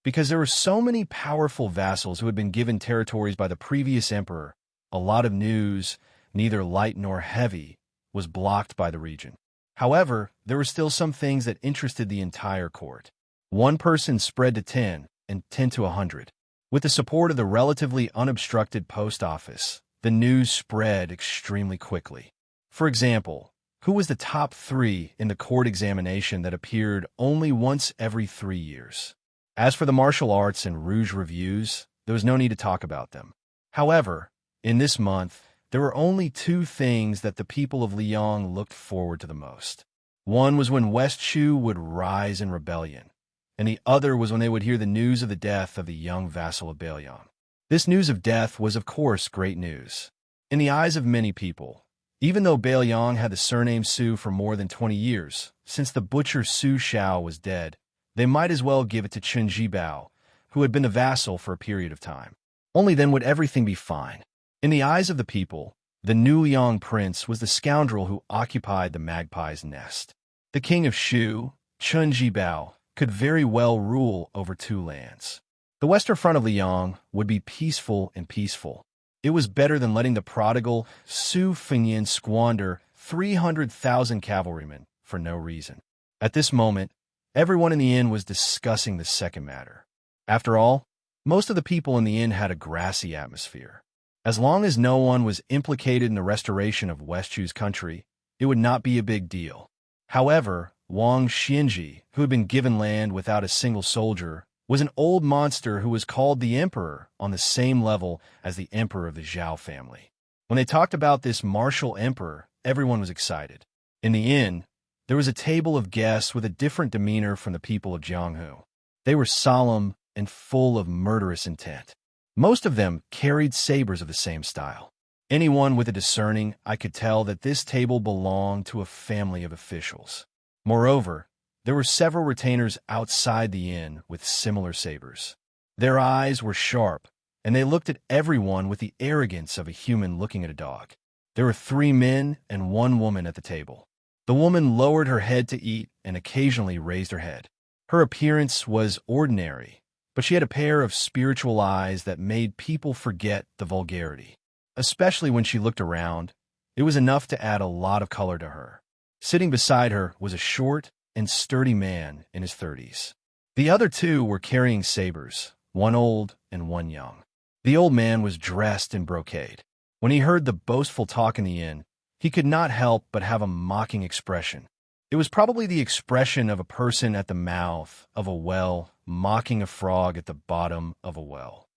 Because there were so many powerful vassals who had been given territories by the previous emperor, a lot of news, neither light nor heavy, was blocked by the region. However, there were still some things that interested the entire court. One person spread to 10, and 10 to 100. With the support of the relatively unobstructed post office, the news spread extremely quickly. For example, who was the top 3 in the court examination that appeared only once every 3 years? As for the martial arts and rouge reviews, there was no need to talk about them. However, in this month, there were only 2 things that the people of Liang looked forward to the most. One was when West Chu would rise in rebellion, and the other was when they would hear the news of the death of the young vassal of Bailiang. This news of death was, of course, great news. In the eyes of many people, even though Bailiang had the surname Su for more than 20 years, since the butcher Su Xiao was dead, they might as well give it to Chen Jibao, who had been the vassal for a period of time. Only then would everything be fine. In the eyes of the people, the new Liang prince was the scoundrel who occupied the magpie's nest. The king of Shu, Chen Jibao, could very well rule over 2 lands. The western front of Liang would be peaceful and peaceful. It was better than letting the prodigal Su Fengyan squander 300,000 cavalrymen for no reason. At this moment, everyone in the inn was discussing the second matter. After all, most of the people in the inn had a grassy atmosphere. As long as no one was implicated in the restoration of West Chu's country, it would not be a big deal. However, Wang Xianji, who had been given land without a single soldier, was an old monster who was called the Emperor on the same level as the Emperor of the Zhao family. When they talked about this martial emperor, everyone was excited. In the inn, there was a table of guests with a different demeanor from the people of Jianghu. They were solemn and full of murderous intent. Most of them carried sabers of the same style. Anyone with a discerning eye could tell that this table belonged to a family of officials. Moreover, there were several retainers outside the inn with similar sabers. Their eyes were sharp, and they looked at everyone with the arrogance of a human looking at a dog. There were 3 men and 1 woman at the table. The woman lowered her head to eat and occasionally raised her head. Her appearance was ordinary, but she had a pair of spiritual eyes that made people forget the vulgarity. Especially when she looked around, it was enough to add a lot of color to her. Sitting beside her was a short and sturdy man in his 30s. The other two were carrying sabers, one old and one young. The old man was dressed in brocade. When he heard the boastful talk in the inn, he could not help but have a mocking expression. It was probably the expression of a person at the mouth of a well, mocking a frog at the bottom of a well.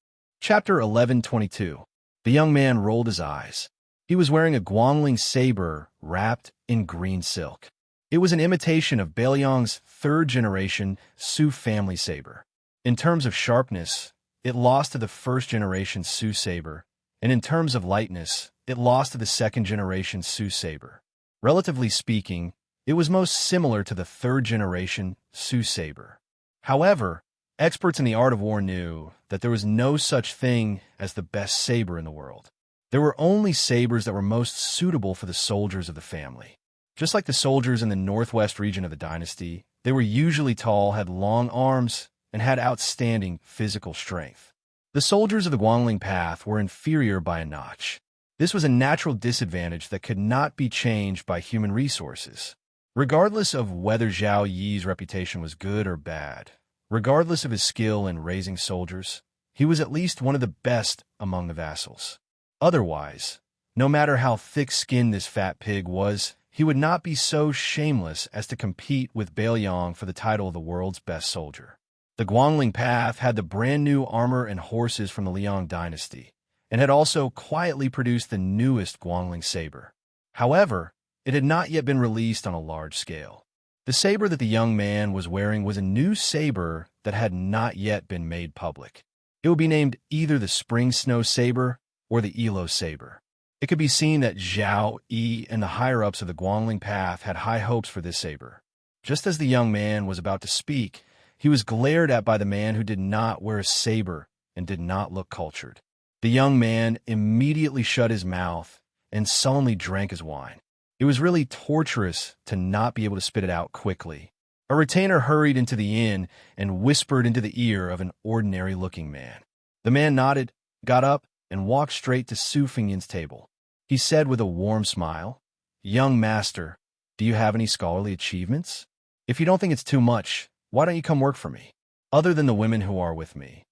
Chapter 11:22. The young man rolled his eyes. He was wearing a Guangling saber wrapped in green silk. It was an imitation of Bailiang's third-generation Su family saber. In terms of sharpness, it lost to the first-generation Su saber, and in terms of lightness, it lost to the second-generation Su saber. Relatively speaking, it was most similar to the third-generation Su saber. However, experts in the art of war knew that there was no such thing as the best saber in the world. There were only sabers that were most suitable for the soldiers of the family. Just like the soldiers in the northwest region of the dynasty, they were usually tall, had long arms, and had outstanding physical strength. The soldiers of the Guangling path were inferior by a notch. This was a natural disadvantage that could not be changed by human resources. Regardless of whether Zhao Yi's reputation was good or bad, regardless of his skill in raising soldiers, he was at least one of the best among the vassals. Otherwise, no matter how thick-skinned this fat pig was, he would not be so shameless as to compete with Bailiang for the title of the world's best soldier. The Guangling path had the brand-new armor and horses from the Liang dynasty, and had also quietly produced the newest Guangling saber. However, it had not yet been released on a large scale. The saber that the young man was wearing was a new saber that had not yet been made public. It would be named either the Spring Snow Saber or the Elo Saber. It could be seen that Zhao Yi and the higher-ups of the Guangling path had high hopes for this saber. Just as the young man was about to speak, he was glared at by the man who did not wear a saber and did not look cultured. The young man immediately shut his mouth and sullenly drank his wine. It was really torturous to not be able to spit it out quickly. A retainer hurried into the inn and whispered into the ear of an ordinary-looking man. The man nodded, got up, and walked straight to Su Fengyan's table. He said with a warm smile, "Young master, do you have any scholarly achievements? If you don't think it's too much, why don't you come work for me? Other than the women who are with me,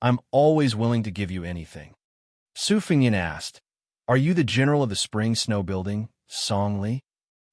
I'm always willing to give you anything." Su Fengyan asked, "Are you the general of the Spring Snow Building, Song Li?"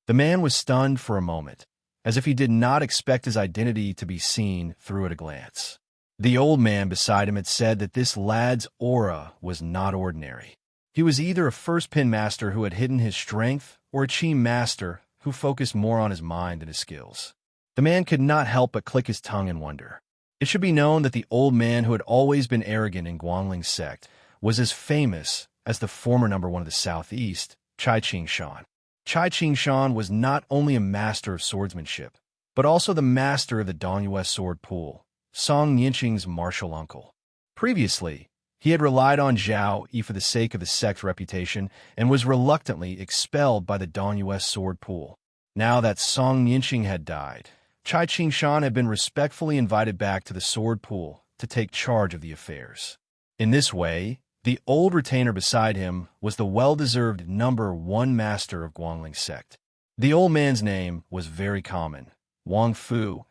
The man was stunned for a moment, as if he did not expect his identity to be seen through at a glance. The old man beside him had said that this lad's aura was not ordinary. He was either a first-pin master who had hidden his strength or a chi master who focused more on his mind than his skills. The man could not help but click his tongue in wonder. It should be known that the old man who had always been arrogant in Guangling's sect was as famous as the former number one of the southeast, Chai Qingshan. Chai Qingshan was not only a master of swordsmanship, but also the master of the Dongyue sword pool, Song Nianqing's martial uncle. Previously, he had relied on Zhao Yi for the sake of the sect's reputation and was reluctantly expelled by the Dongyue sword pool. Now that Song Nianqing had died, Chai Qingshan had been respectfully invited back to the sword pool to take charge of the affairs. In this way, the old retainer beside him was the well-deserved number one master of Guangling's sect. The old man's name was very common, Wang Fu,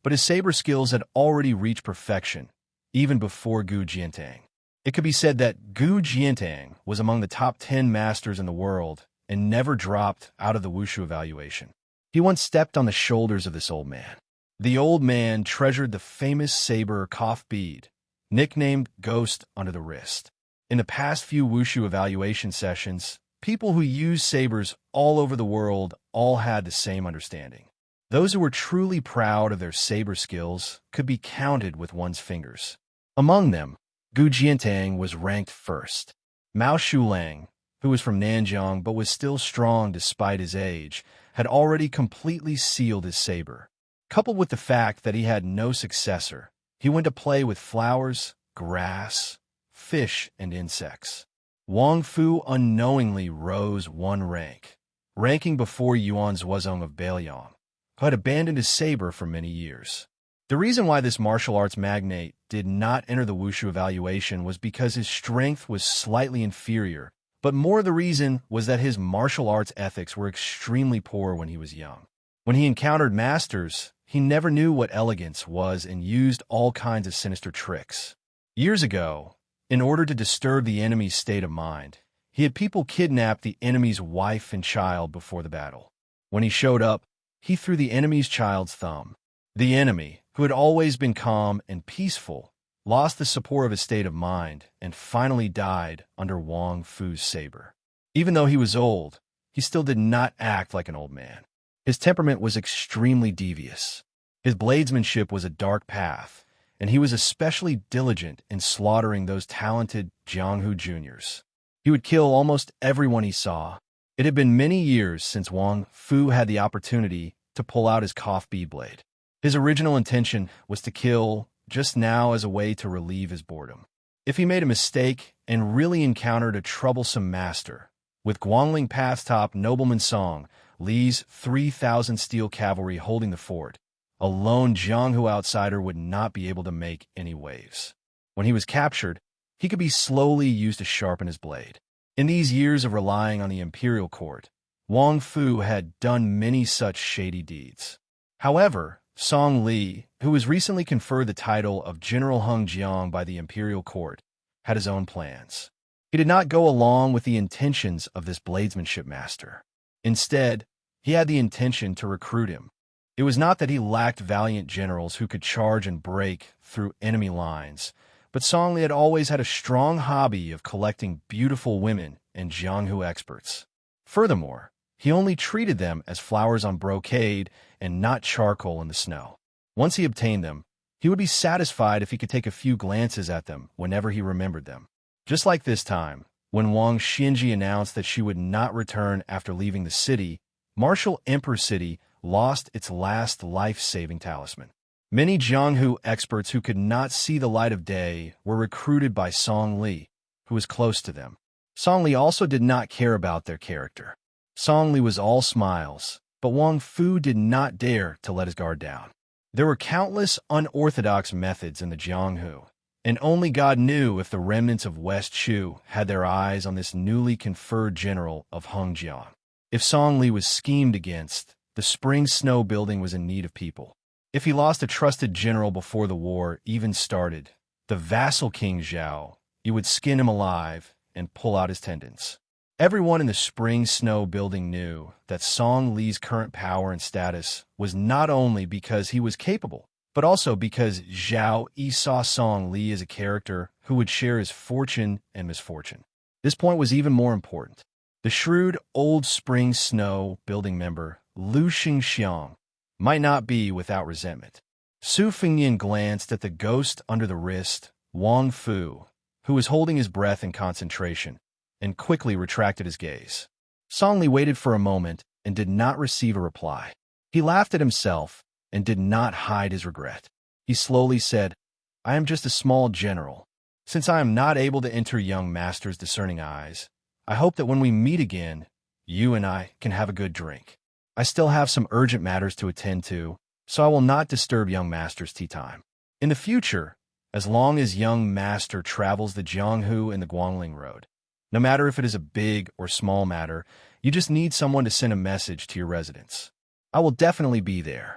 but his saber skills had already reached perfection, even before Gu Jiantang. It could be said that Gu Jiantang was among the top 10 masters in the world and never dropped out of the Wushu evaluation. He once stepped on the shoulders of this old man. The old man treasured the famous saber Kof bead, nicknamed Ghost under the wrist. In the past few Wushu evaluation sessions, people who used sabers all over the world all had the same understanding. Those who were truly proud of their saber skills could be counted with one's fingers. Among them, Gu Jiantang was ranked first. Mao Shulang, who was from Nanjiang but was still strong despite his age, had already completely sealed his saber. Coupled with the fact that he had no successor, he went to play with flowers, grass, fish, and insects. Wang Fu unknowingly rose one rank, ranking before Yuan Zuozong of Bailiang, who had abandoned his saber for many years. The reason why this martial arts magnate did not enter the Wushu evaluation was because his strength was slightly inferior, but more the reason was that his martial arts ethics were extremely poor when he was young. When he encountered masters, he never knew what elegance was and used all kinds of sinister tricks. Years ago, in order to disturb the enemy's state of mind, he had people kidnap the enemy's wife and child before the battle. When he showed up, he threw the enemy's child's thumb. The enemy, who had always been calm and peaceful, lost the support of his state of mind and finally died under Wang Fu's saber. Even though he was old, he still did not act like an old man. His temperament was extremely devious. His bladesmanship was a dark path, and he was especially diligent in slaughtering those talented Jianghu juniors. He would kill almost everyone he saw. It had been many years since Wang Fu had the opportunity to pull out his cough-bee blade. His original intention was to kill just now as a way to relieve his boredom. If he made a mistake and really encountered a troublesome master, with Guangling Path's top nobleman Song Li's 3,000 steel cavalry holding the fort, a lone Jianghu outsider would not be able to make any waves. When he was captured, he could be slowly used to sharpen his blade. In these years of relying on the imperial court, Wang Fu had done many such shady deeds. However, Song Li, who was recently conferred the title of General Hung Jiang by the imperial court, had his own plans. He did not go along with the intentions of this bladesmanship master. Instead, he had the intention to recruit him. It was not that he lacked valiant generals who could charge and break through enemy lines, but Song Li had always had a strong hobby of collecting beautiful women and Jianghu experts. Furthermore, he only treated them as flowers on brocade and not charcoal in the snow. Once he obtained them, he would be satisfied if he could take a few glances at them whenever he remembered them. Just like this time, when Wang Xinji announced that she would not return after leaving the city, Martial Emperor City lost its last life-saving talisman. Many Jianghu experts who could not see the light of day were recruited by Song Li, who was close to them. Song Li also did not care about their character. Song Li was all smiles, but Wang Fu did not dare to let his guard down. There were countless unorthodox methods in the Jianghu, and only God knew if the remnants of West Shu had their eyes on this newly conferred general of Hengjiang. If Song Li was schemed against, the spring snow building was in need of people. If he lost a trusted general before the war even started, the vassal King Zhao, he would skin him alive and pull out his tendons. Everyone in the spring snow building knew that Song Li's current power and status was not only because he was capable, but also because Zhao Yi saw Song Li as a character who would share his fortune and misfortune. This point was even more important. The shrewd old spring snow building member Lu Xianxia might not be without resentment. Su Fengnian glanced at the ghost under the wrist, Wang Fu, who was holding his breath in concentration, and quickly retracted his gaze. Song Li waited for a moment and did not receive a reply. He laughed at himself and did not hide his regret. He slowly said, "I am just a small general. Since I am not able to enter young master's discerning eyes, I hope that when we meet again, you and I can have a good drink. I still have some urgent matters to attend to, so I will not disturb young master's tea time. In the future, as long as young master travels the Jianghu and the Guangling Road, no matter if it is a big or small matter, you just need someone to send a message to your residence. I will definitely be there."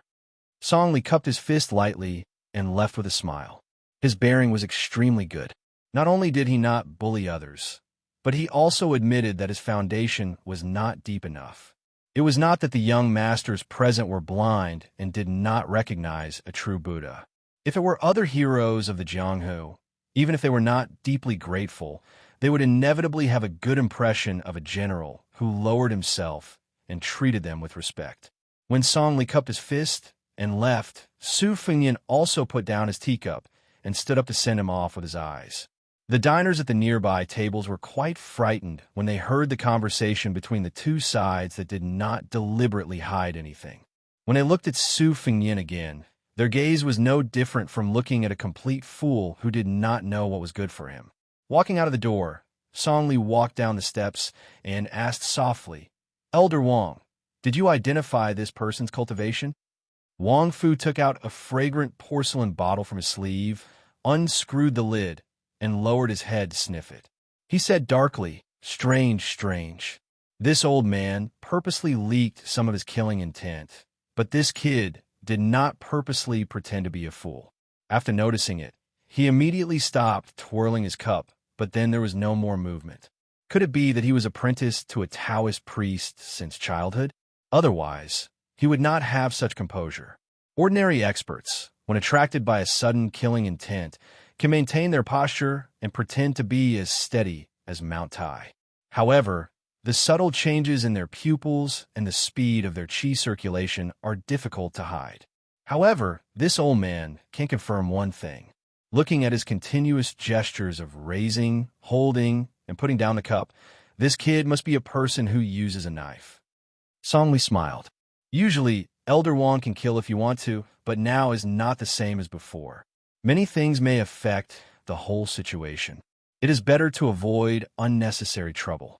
Song Li cupped his fist lightly and left with a smile. His bearing was extremely good. Not only did he not bully others, but he also admitted that his foundation was not deep enough. It was not that the young masters present were blind and did not recognize a true Buddha. If it were other heroes of the Jianghu, even if they were not deeply grateful, they would inevitably have a good impression of a general who lowered himself and treated them with respect. When Song Li cupped his fist and left, Su Fengnian also put down his teacup and stood up to send him off with his eyes. The diners at the nearby tables were quite frightened when they heard the conversation between the two sides that did not deliberately hide anything. When they looked at Su Fengnian again, their gaze was no different from looking at a complete fool who did not know what was good for him. Walking out of the door, Song Li walked down the steps and asked softly, "Elder Wang, did you identify this person's cultivation?" Wang Fu took out a fragrant porcelain bottle from his sleeve, unscrewed the lid, and lowered his head to sniff it. He said darkly, "Strange, strange." This old man purposely leaked some of his killing intent, but this kid did not purposely pretend to be a fool. After noticing it, he immediately stopped twirling his cup, but then there was no more movement. Could it be that he was apprenticed to a Taoist priest since childhood? Otherwise, he would not have such composure. Ordinary experts, when attracted by a sudden killing intent, can maintain their posture and pretend to be as steady as Mount Tai. However, the subtle changes in their pupils and the speed of their qi circulation are difficult to hide. However, this old man can confirm one thing. Looking at his continuous gestures of raising, holding, and putting down the cup, this kid must be a person who uses a knife. Song Li smiled. Usually, Elder Wang can kill if you want to, but now is not the same as before. Many things may affect the whole situation. It is better to avoid unnecessary trouble.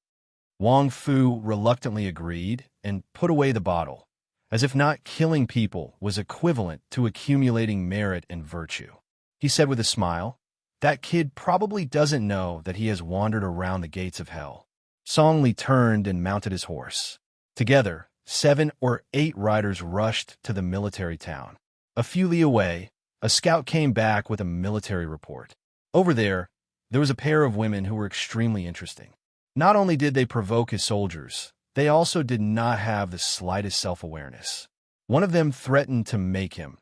Wang Fu reluctantly agreed and put away the bottle, as if not killing people was equivalent to accumulating merit and virtue. He said with a smile, "That kid probably doesn't know that he has wandered around the gates of hell." Song Li turned and mounted his horse. Together, 7 or 8 riders rushed to the military town. A few li away, a scout came back with a military report. Over there was a pair of women who were extremely interesting. Not only did they provoke his soldiers, they also did not have the slightest self-awareness. One of them threatened to make him,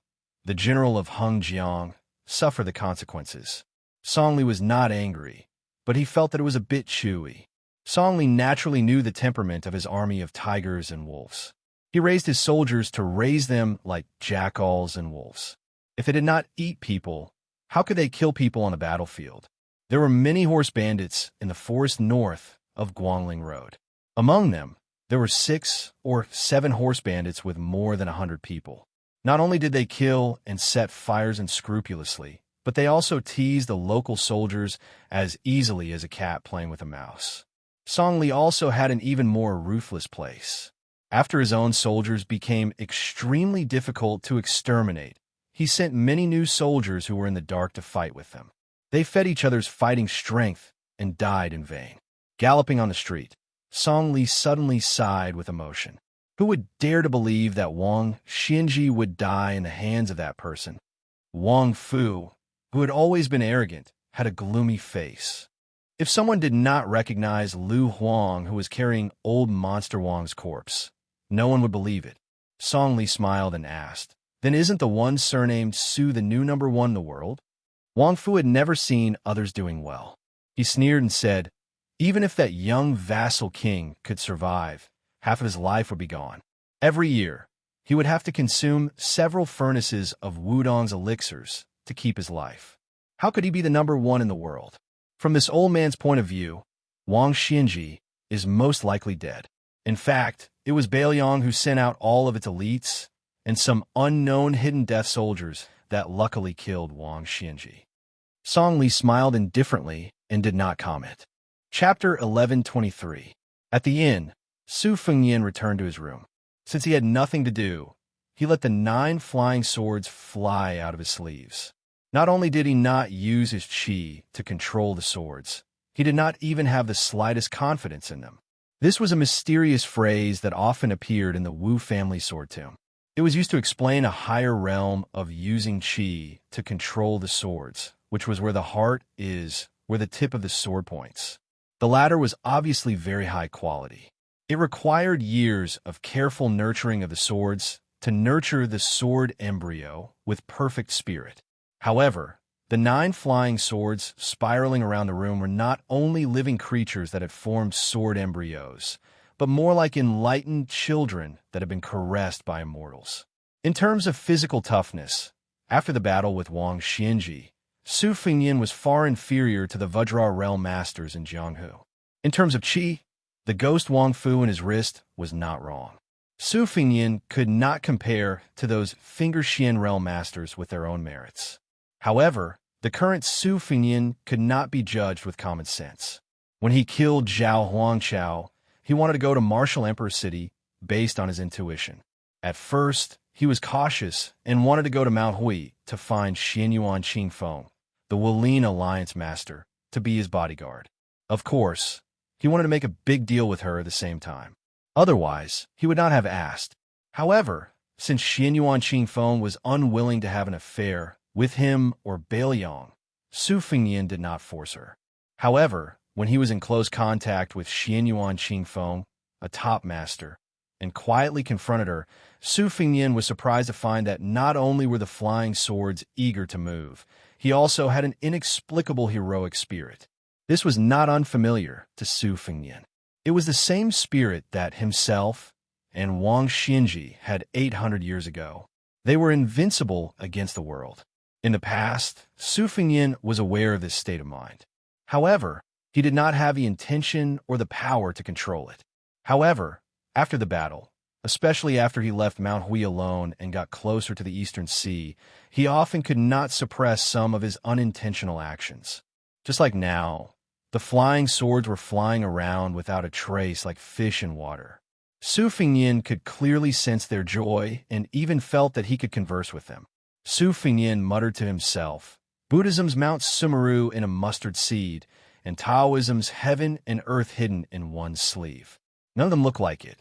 the general of Hengjiang, suffer the consequences. Song Li was not angry, but he felt that it was a bit chewy. Song Li naturally knew the temperament of his army of tigers and wolves. He raised his soldiers to raise them like jackals and wolves. If they did not eat people, how could they kill people on the battlefield? There were many horse bandits in the forest north of Guangling Road. Among them, there were 6 or 7 horse bandits with more than 100 people. Not only did they kill and set fires unscrupulously, but they also teased the local soldiers as easily as a cat playing with a mouse. Song Li also had an even more ruthless place. After his own soldiers became extremely difficult to exterminate, he sent many new soldiers who were in the dark to fight with them. They fed each other's fighting strength and died in vain. Galloping on the street, Song Li suddenly sighed with emotion. Who would dare to believe that Wang Xianxia would die in the hands of that person? Wang Fu, who had always been arrogant, had a gloomy face. If someone did not recognize Lu Huang, who was carrying old Monster Wang's corpse, no one would believe it. Song Li smiled and asked, "Then isn't the one surnamed Su the new number 1 in the world?" Wang Fu had never seen others doing well. He sneered and said, "Even if that young vassal king could survive, half of his life would be gone. Every year, he would have to consume several furnaces of Wudong's elixirs to keep his life. How could he be the number 1 in the world?" From this old man's point of view, Wang Xianxia is most likely dead. In fact, it was Bailiang who sent out all of its elites and some unknown hidden death soldiers that luckily killed Wang Xianxia. Song Li smiled indifferently and did not comment. Chapter 1123. At the inn, Su Fengyan returned to his room. Since he had nothing to do, he let the 9 flying swords fly out of his sleeves. Not only did he not use his qi to control the swords, he did not even have the slightest confidence in them. This was a mysterious phrase that often appeared in the Wu family sword tomb. It was used to explain a higher realm of using qi to control the swords, which was where the heart is, where the tip of the sword points. The latter was obviously very high quality. It required years of careful nurturing of the swords to nurture the sword embryo with perfect spirit. However, the 9 flying swords spiraling around the room were not only living creatures that had formed sword embryos, but more like enlightened children that had been caressed by immortals. In terms of physical toughness, after the battle with Wang Xianxia, Su Fengyan was far inferior to the Vajra realm masters in Jianghu. In terms of qi, the ghost Wang Fu in his wrist was not wrong. Su Fengyan could not compare to those Finger Xian realm masters with their own merits. However, the current Su Fengyan could not be judged with common sense. When he killed Zhao Huangqiao, he wanted to go to Martial Emperor City based on his intuition. At first, he was cautious and wanted to go to Mount Hui to find Xianyuan Qingfeng, the Wulin Alliance Master, to be his bodyguard. Of course, he wanted to make a big deal with her at the same time. Otherwise, he would not have asked. However, since Xianyuan Qingfeng was unwilling to have an affair with him or Bailiang, Su Fengnian did not force her. However, when he was in close contact with Xianyuan Qingfeng, a top master, and quietly confronted her, Su Fengnian was surprised to find that not only were the flying swords eager to move, he also had an inexplicable heroic spirit. This was not unfamiliar to Su Fengnian. It was the same spirit that himself and Wang Xinji had 800 years ago. They were invincible against the world. In the past, Su Fengnian was aware of this state of mind. However, he did not have the intention or the power to control it. However, after the battle, especially after he left Mount Hui alone and got closer to the Eastern Sea, he often could not suppress some of his unintentional actions. Just like now, the flying swords were flying around without a trace like fish in water. Su Fengnian could clearly sense their joy and even felt that he could converse with them. Su Fengnian muttered to himself, Buddhism's Mount Sumeru in a mustard seed, and Taoism's heaven and earth hidden in one sleeve. None of them look like it.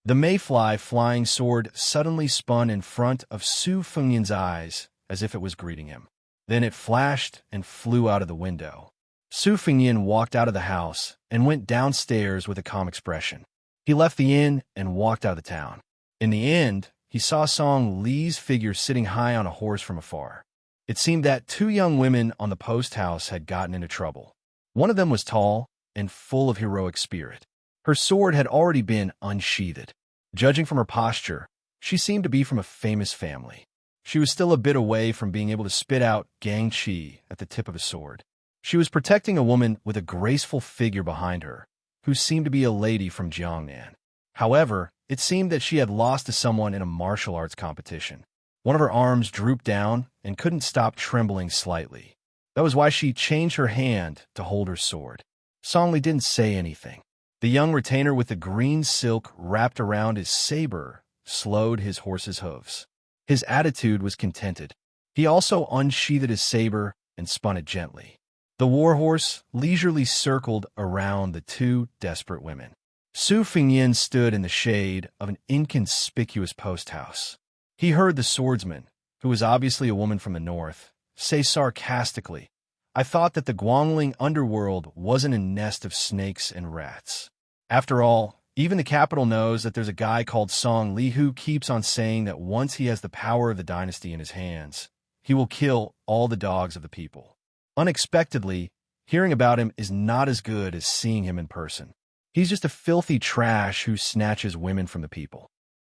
The mayfly flying sword suddenly spun in front of Su Fengnian's eyes as if it was greeting him. Then it flashed and flew out of the window. Su Fengnian walked out of the house and went downstairs with a calm expression. He left the inn and walked out of the town. In the end, he saw Song Li's figure sitting high on a horse from afar. It seemed that two young women on the post house had gotten into trouble. One of them was tall and full of heroic spirit. Her sword had already been unsheathed. Judging from her posture, she seemed to be from a famous family. She was still a bit away from being able to spit out gang qi at the tip of a sword. She was protecting a woman with a graceful figure behind her, who seemed to be a lady from Jiangnan. However, it seemed that she had lost to someone in a martial arts competition. One of her arms drooped down and couldn't stop trembling slightly. That was why she changed her hand to hold her sword. Song Li didn't say anything. The young retainer with the green silk wrapped around his saber slowed his horse's hooves. His attitude was contented. He also unsheathed his saber and spun it gently. The warhorse leisurely circled around the two desperate women. Su Fengnian stood in the shade of an inconspicuous post house. He heard the swordsman, who was obviously a woman from the north, say sarcastically, I thought that the Guangling underworld wasn't a nest of snakes and rats. After all, even the capital knows that there's a guy called Song Li who keeps on saying that once he has the power of the dynasty in his hands, he will kill all the dogs of the people. Unexpectedly, hearing about him is not as good as seeing him in person. He's just a filthy trash who snatches women from the people.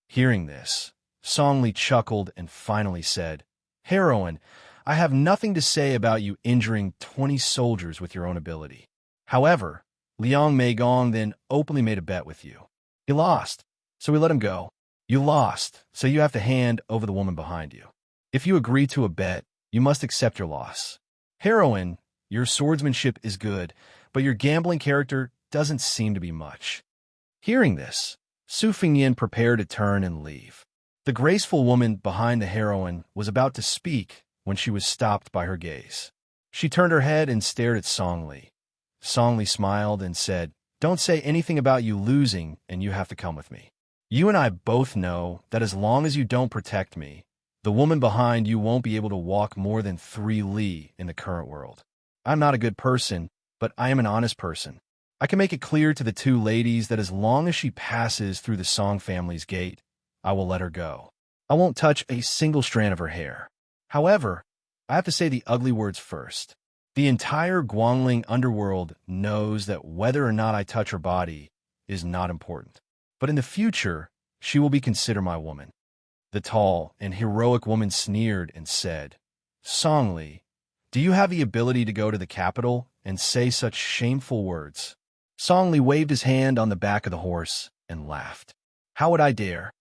Hearing this, Song Li chuckled and finally said, Heroine, I have nothing to say about you injuring 20 soldiers with your own ability. However, Liang Meigong then openly made a bet with you. He lost, so we let him go. You lost, so you have to hand over the woman behind you. If you agree to a bet, you must accept your loss. Heroine, your swordsmanship is good, but your gambling character doesn't seem to be much. Hearing this, Su Fengnian prepared to turn and leave. The graceful woman behind the heroine was about to speak when she was stopped by her gaze. She turned her head and stared at Song Li. Song Li smiled and said, Don't say anything about you losing and you have to come with me. You and I both know that as long as you don't protect me, the woman behind you won't be able to walk more than 3 li in the current world. I'm not a good person, but I am an honest person. I can make it clear to the two ladies that as long as she passes through the Song family's gate, I will let her go. I won't touch a single strand of her hair. However, I have to say the ugly words first. The entire Guangling underworld knows that whether or not I touch her body is not important. But in the future, she will be considered my woman. The tall and heroic woman sneered and said, Song Li, do you have the ability to go to the capital and say such shameful words? Song Li waved his hand on the back of the horse and laughed. How would I dare?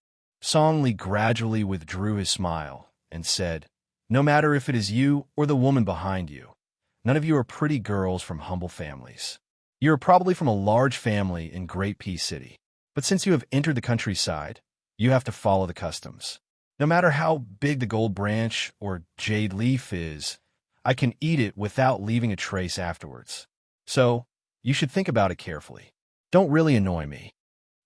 Song Li gradually withdrew his smile and said, No matter if it is you or the woman behind you, none of you are pretty girls from humble families. You are probably from a large family in Great Peace City. But since you have entered the countryside, you have to follow the customs. No matter how big the gold branch or jade leaf is, I can eat it without leaving a trace afterwards. So, you should think about it carefully. Don't really annoy me."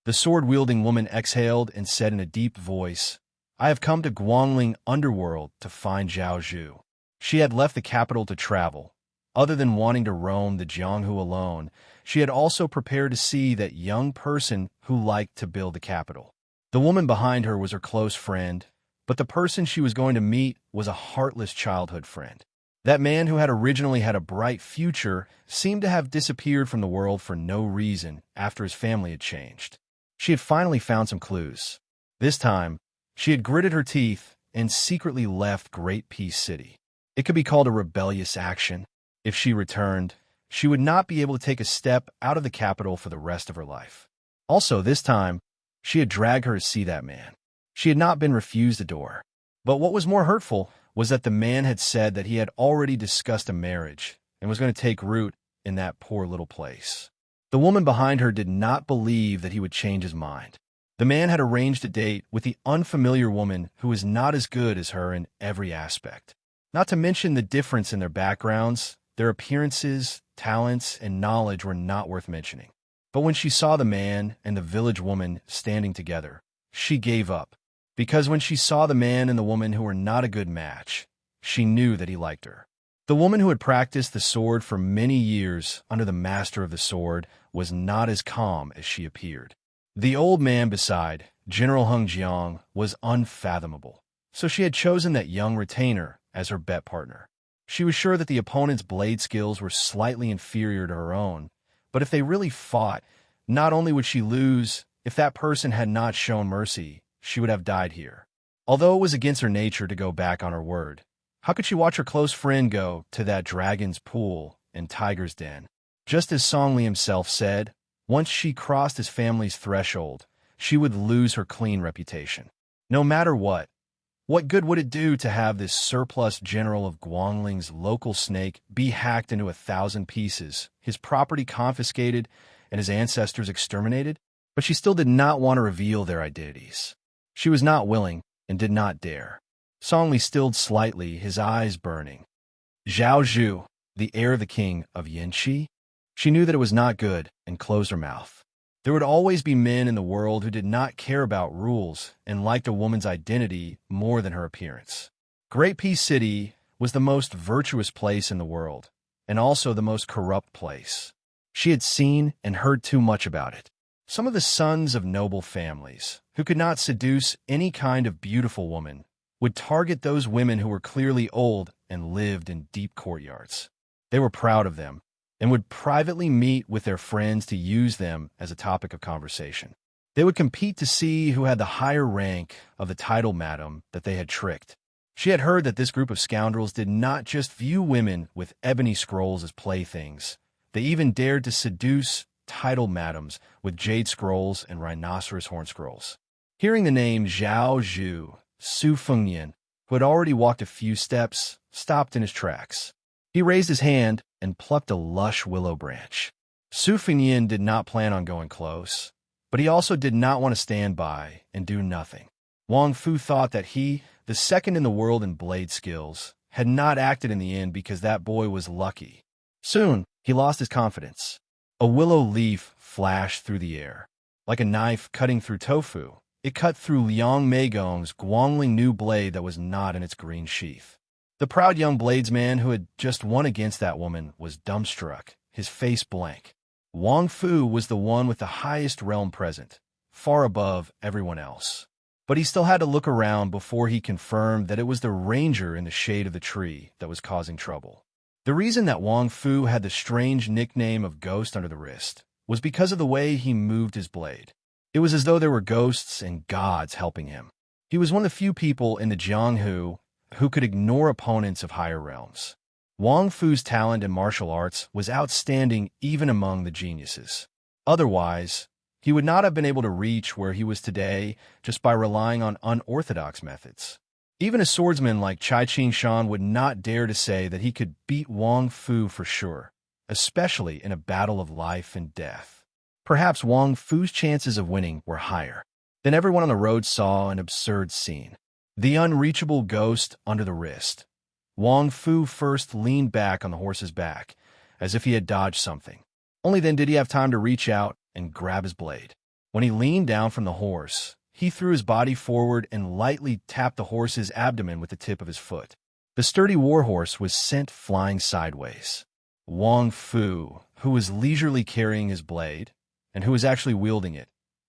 The sword-wielding woman exhaled and said in a deep voice, "I have come to Guangling Underworld to find Zhao Zhu." She had left the capital to travel. Other than wanting to roam the Jianghu alone, she had also prepared to see that young person who liked to build the capital. The woman behind her was her close friend, but the person she was going to meet was a heartless childhood friend. That man who had originally had a bright future seemed to have disappeared from the world for no reason after his family had changed. She had finally found some clues. This time, she had gritted her teeth and secretly left Great Peace City. It could be called a rebellious action. If she returned, she would not be able to take a step out of the capital for the rest of her life. Also, this time, she had dragged her to see that man. She had not been refused a door. But what was more hurtful was that the man had said that he had already discussed a marriage and was going to take root in that poor little place. The woman behind her did not believe that he would change his mind. The man had arranged a date with the unfamiliar woman who was not as good as her in every aspect. Not to mention the difference in their backgrounds, their appearances, talents, and knowledge were not worth mentioning. But when she saw the man and the village woman standing together, she gave up. Because when she saw the man and the woman who were not a good match, she knew that he liked her. The woman who had practiced the sword for many years under the master of the sword was not as calm as she appeared. The old man beside, General Hung Jiang, was unfathomable, so she had chosen that young retainer as her bet partner. She was sure that the opponent's blade skills were slightly inferior to her own, but if they really fought, not only would she lose, if that person had not shown mercy, she would have died here. Although it was against her nature to go back on her word, how could she watch her close friend go to that dragon's pool and tiger's den? Just as Song Li himself said, once she crossed his family's threshold, she would lose her clean reputation. No matter what good would it do to have this surplus general of Guangling's local snake be hacked into 1,000 pieces, his property confiscated, and his ancestors exterminated? But she still did not want to reveal their identities. She was not willing and did not dare. Song Li stilled slightly, his eyes burning. Zhao Zhu, the heir of the king of Yanqi? She knew that it was not good and closed her mouth. There would always be men in the world who did not care about rules and liked a woman's identity more than her appearance. Great Peace City was the most virtuous place in the world, and also the most corrupt place. She had seen and heard too much about it. Some of the sons of noble families, who could not seduce any kind of beautiful woman, would target those women who were clearly old and lived in deep courtyards. They were proud of them, and would privately meet with their friends to use them as a topic of conversation. They would compete to see who had the higher rank of the title madam that they had tricked. She had heard that this group of scoundrels did not just view women with ebony scrolls as playthings. They even dared to seduce title madams with jade scrolls and rhinoceros horn scrolls. Hearing the name Zhao Zhu, Su Fengyan, who had already walked a few steps, stopped in his tracks. He raised his hand and plucked a lush willow branch. Su Fengyan did not plan on going close, but he also did not want to stand by and do nothing. Wang Fu thought that he, the second in the world in blade skills, had not acted in the end because that boy was lucky. Soon, he lost his confidence. A willow leaf flashed through the air. Like a knife cutting through tofu, it cut through Liang Meigong's Guangling new blade that was not in its green sheath. The proud young bladesman who had just won against that woman was dumbstruck, his face blank. Wang Fu was the one with the highest realm present, far above everyone else. But he still had to look around before he confirmed that it was the ranger in the shade of the tree that was causing trouble. The reason that Wang Fu had the strange nickname of Ghost under the wrist was because of the way he moved his blade. It was as though there were ghosts and gods helping him. He was one of the few people in the Jianghu who could ignore opponents of higher realms. Wang Fu's talent in martial arts was outstanding even among the geniuses. Otherwise, he would not have been able to reach where he was today just by relying on unorthodox methods. Even a swordsman like Cai Qingshan would not dare to say that he could beat Wang Fu for sure, especially in a battle of life and death. Perhaps Wang Fu's chances of winning were higher. Then everyone on the road saw an absurd scene. The unreachable ghost under the wrist. Wang Fu first leaned back on the horse's back, as if he had dodged something. Only then did he have time to reach out and grab his blade. When he leaned down from the horse, he threw his body forward and lightly tapped the horse's abdomen with the tip of his foot. The sturdy warhorse was sent flying sideways. Wang Fu, who was leisurely carrying his blade, and who was actually wielding it,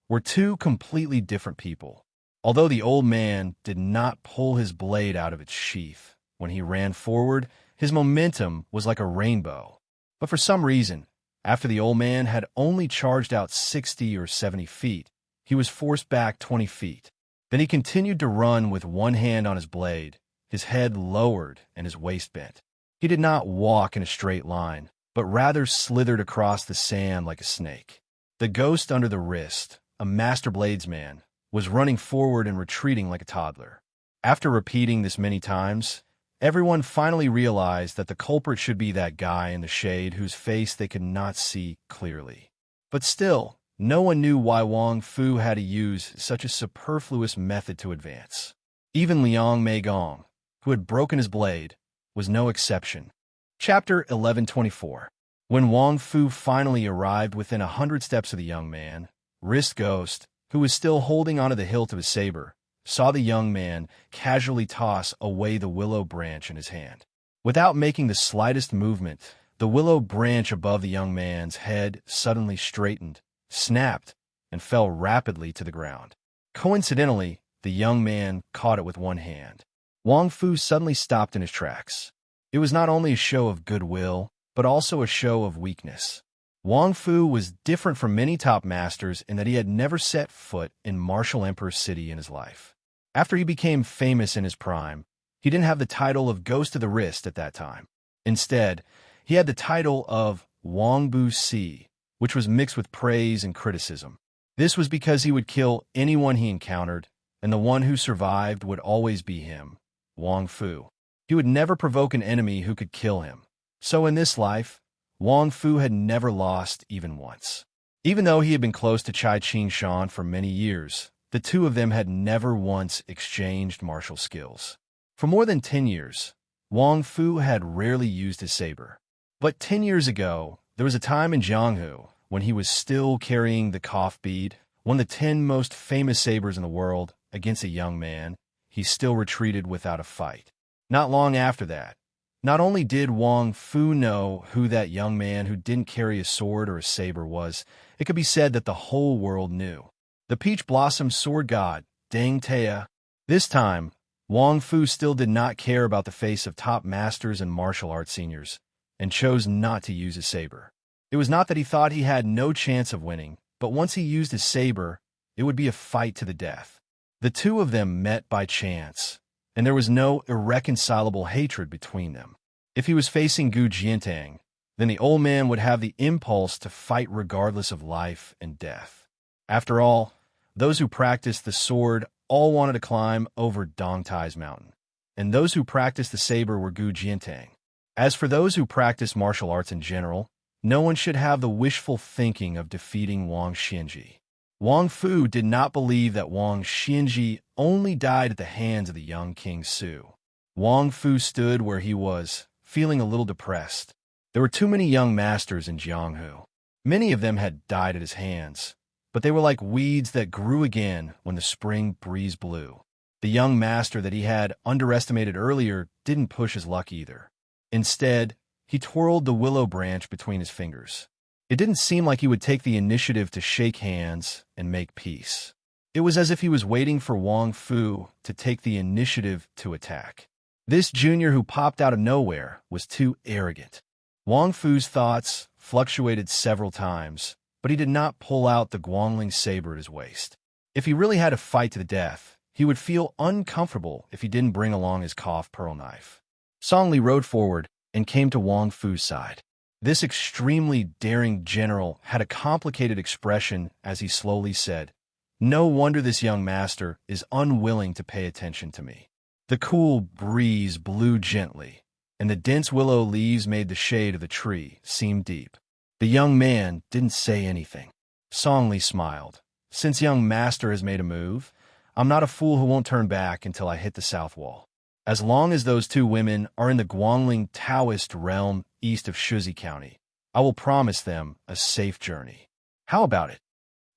were two completely different people. Although the old man did not pull his blade out of its sheath, when he ran forward, his momentum was like a rainbow. But for some reason, after the old man had only charged out 60 or 70 feet, he was forced back 20 feet. Then he continued to run with one hand on his blade, his head lowered and his waist bent. He did not walk in a straight line, but rather slithered across the sand like a snake. The ghost under the wrist, a master bladesman, was running forward and retreating like a toddler. After repeating this many times, everyone finally realized that the culprit should be that guy in the shade whose face they could not see clearly. But still, no one knew why Wang Fu had to use such a superfluous method to advance. Even Liang Meigong, who had broken his blade, was no exception. Chapter 1124. When Wang Fu finally arrived within 100 steps of the young man, Wrist Ghost, who was still holding onto the hilt of his saber, saw the young man casually toss away the willow branch in his hand. Without making the slightest movement, the willow branch above the young man's head suddenly straightened, snapped, and fell rapidly to the ground. Coincidentally, the young man caught it with one hand. Wang Fu suddenly stopped in his tracks. It was not only a show of goodwill, but also a show of weakness. Wang Fu was different from many top masters in that he had never set foot in Martial Emperor City in his life. After he became famous in his prime, he didn't have the title of Ghost of the Wrist at that time. Instead, he had the title of Wang Bu Si, which was mixed with praise and criticism. This was because he would kill anyone he encountered, and the one who survived would always be him, Wang Fu. He would never provoke an enemy who could kill him. So in this life, Wang Fu had never lost even once. Even though he had been close to Xianxia for many years, the two of them had never once exchanged martial skills. For more than 10 years, Wang Fu had rarely used his saber. But 10 years ago, there was a time in Jianghu when he was still carrying the cough bead, one of the 10 most famous sabers in the world, against a young man. He still retreated without a fight. Not long after that, not only did Wang Fu know who that young man who didn't carry a sword or a saber was, it could be said that the whole world knew. The Peach Blossom Sword God, Deng Tea. This time, Wang Fu still did not care about the face of top masters and martial arts seniors, and chose not to use his saber. It was not that he thought he had no chance of winning, but once he used his saber, it would be a fight to the death. The two of them met by chance, and there was no irreconcilable hatred between them. If he was facing Gu Jiantang, then the old man would have the impulse to fight regardless of life and death. After all, those who practiced the sword all wanted to climb over Dong Tai's mountain, and those who practiced the saber were Gu Jiantang. As for those who practice martial arts in general, no one should have the wishful thinking of defeating Wang Xianji. Wang Fu did not believe that Wang Xianji only died at the hands of the young King Su. Wang Fu stood where he was, feeling a little depressed. There were too many young masters in Jianghu. Many of them had died at his hands, but they were like weeds that grew again when the spring breeze blew. The young master that he had underestimated earlier didn't push his luck either. Instead, he twirled the willow branch between his fingers. It didn't seem like he would take the initiative to shake hands and make peace. It was as if he was waiting for Wang Fu to take the initiative to attack. This junior who popped out of nowhere was too arrogant. Wang Fu's thoughts fluctuated several times, but he did not pull out the Guangling saber at his waist. If he really had to fight to the death, he would feel uncomfortable if he didn't bring along his cough pearl knife. Song Li rode forward and came to Wang Fu's side. This extremely daring general had a complicated expression as he slowly said, "No wonder this young master is unwilling to pay attention to me." The cool breeze blew gently, and the dense willow leaves made the shade of the tree seem deep. The young man didn't say anything. Song Li smiled. "Since young master has made a move, I'm not a fool who won't turn back until I hit the south wall. As long as those two women are in the Guangling Taoist realm east of Shuzi County, I will promise them a safe journey. How about it?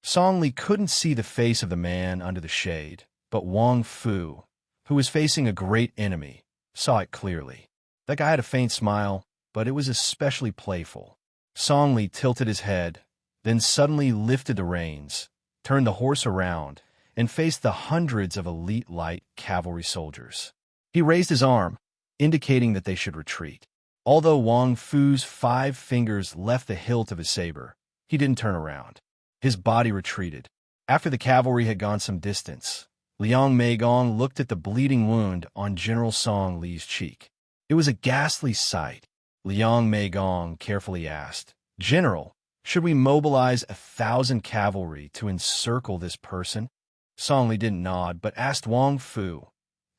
Song Li couldn't see the face of the man under the shade, but Wang Fu, who was facing a great enemy, saw it clearly. That guy had a faint smile, but it was especially playful. Song Li tilted his head, then suddenly lifted the reins, turned the horse around, and faced the hundreds of elite light cavalry soldiers. He raised his arm, indicating that they should retreat. Although Wang Fu's 5 fingers left the hilt of his saber, he didn't turn around. His body retreated. After the cavalry had gone some distance, Liang Meigong looked at the bleeding wound on General Song Li's cheek. It was a ghastly sight. Liang Meigong carefully asked, "General, should we mobilize 1,000 cavalry to encircle this person?" Song Li didn't nod, but asked Wang Fu,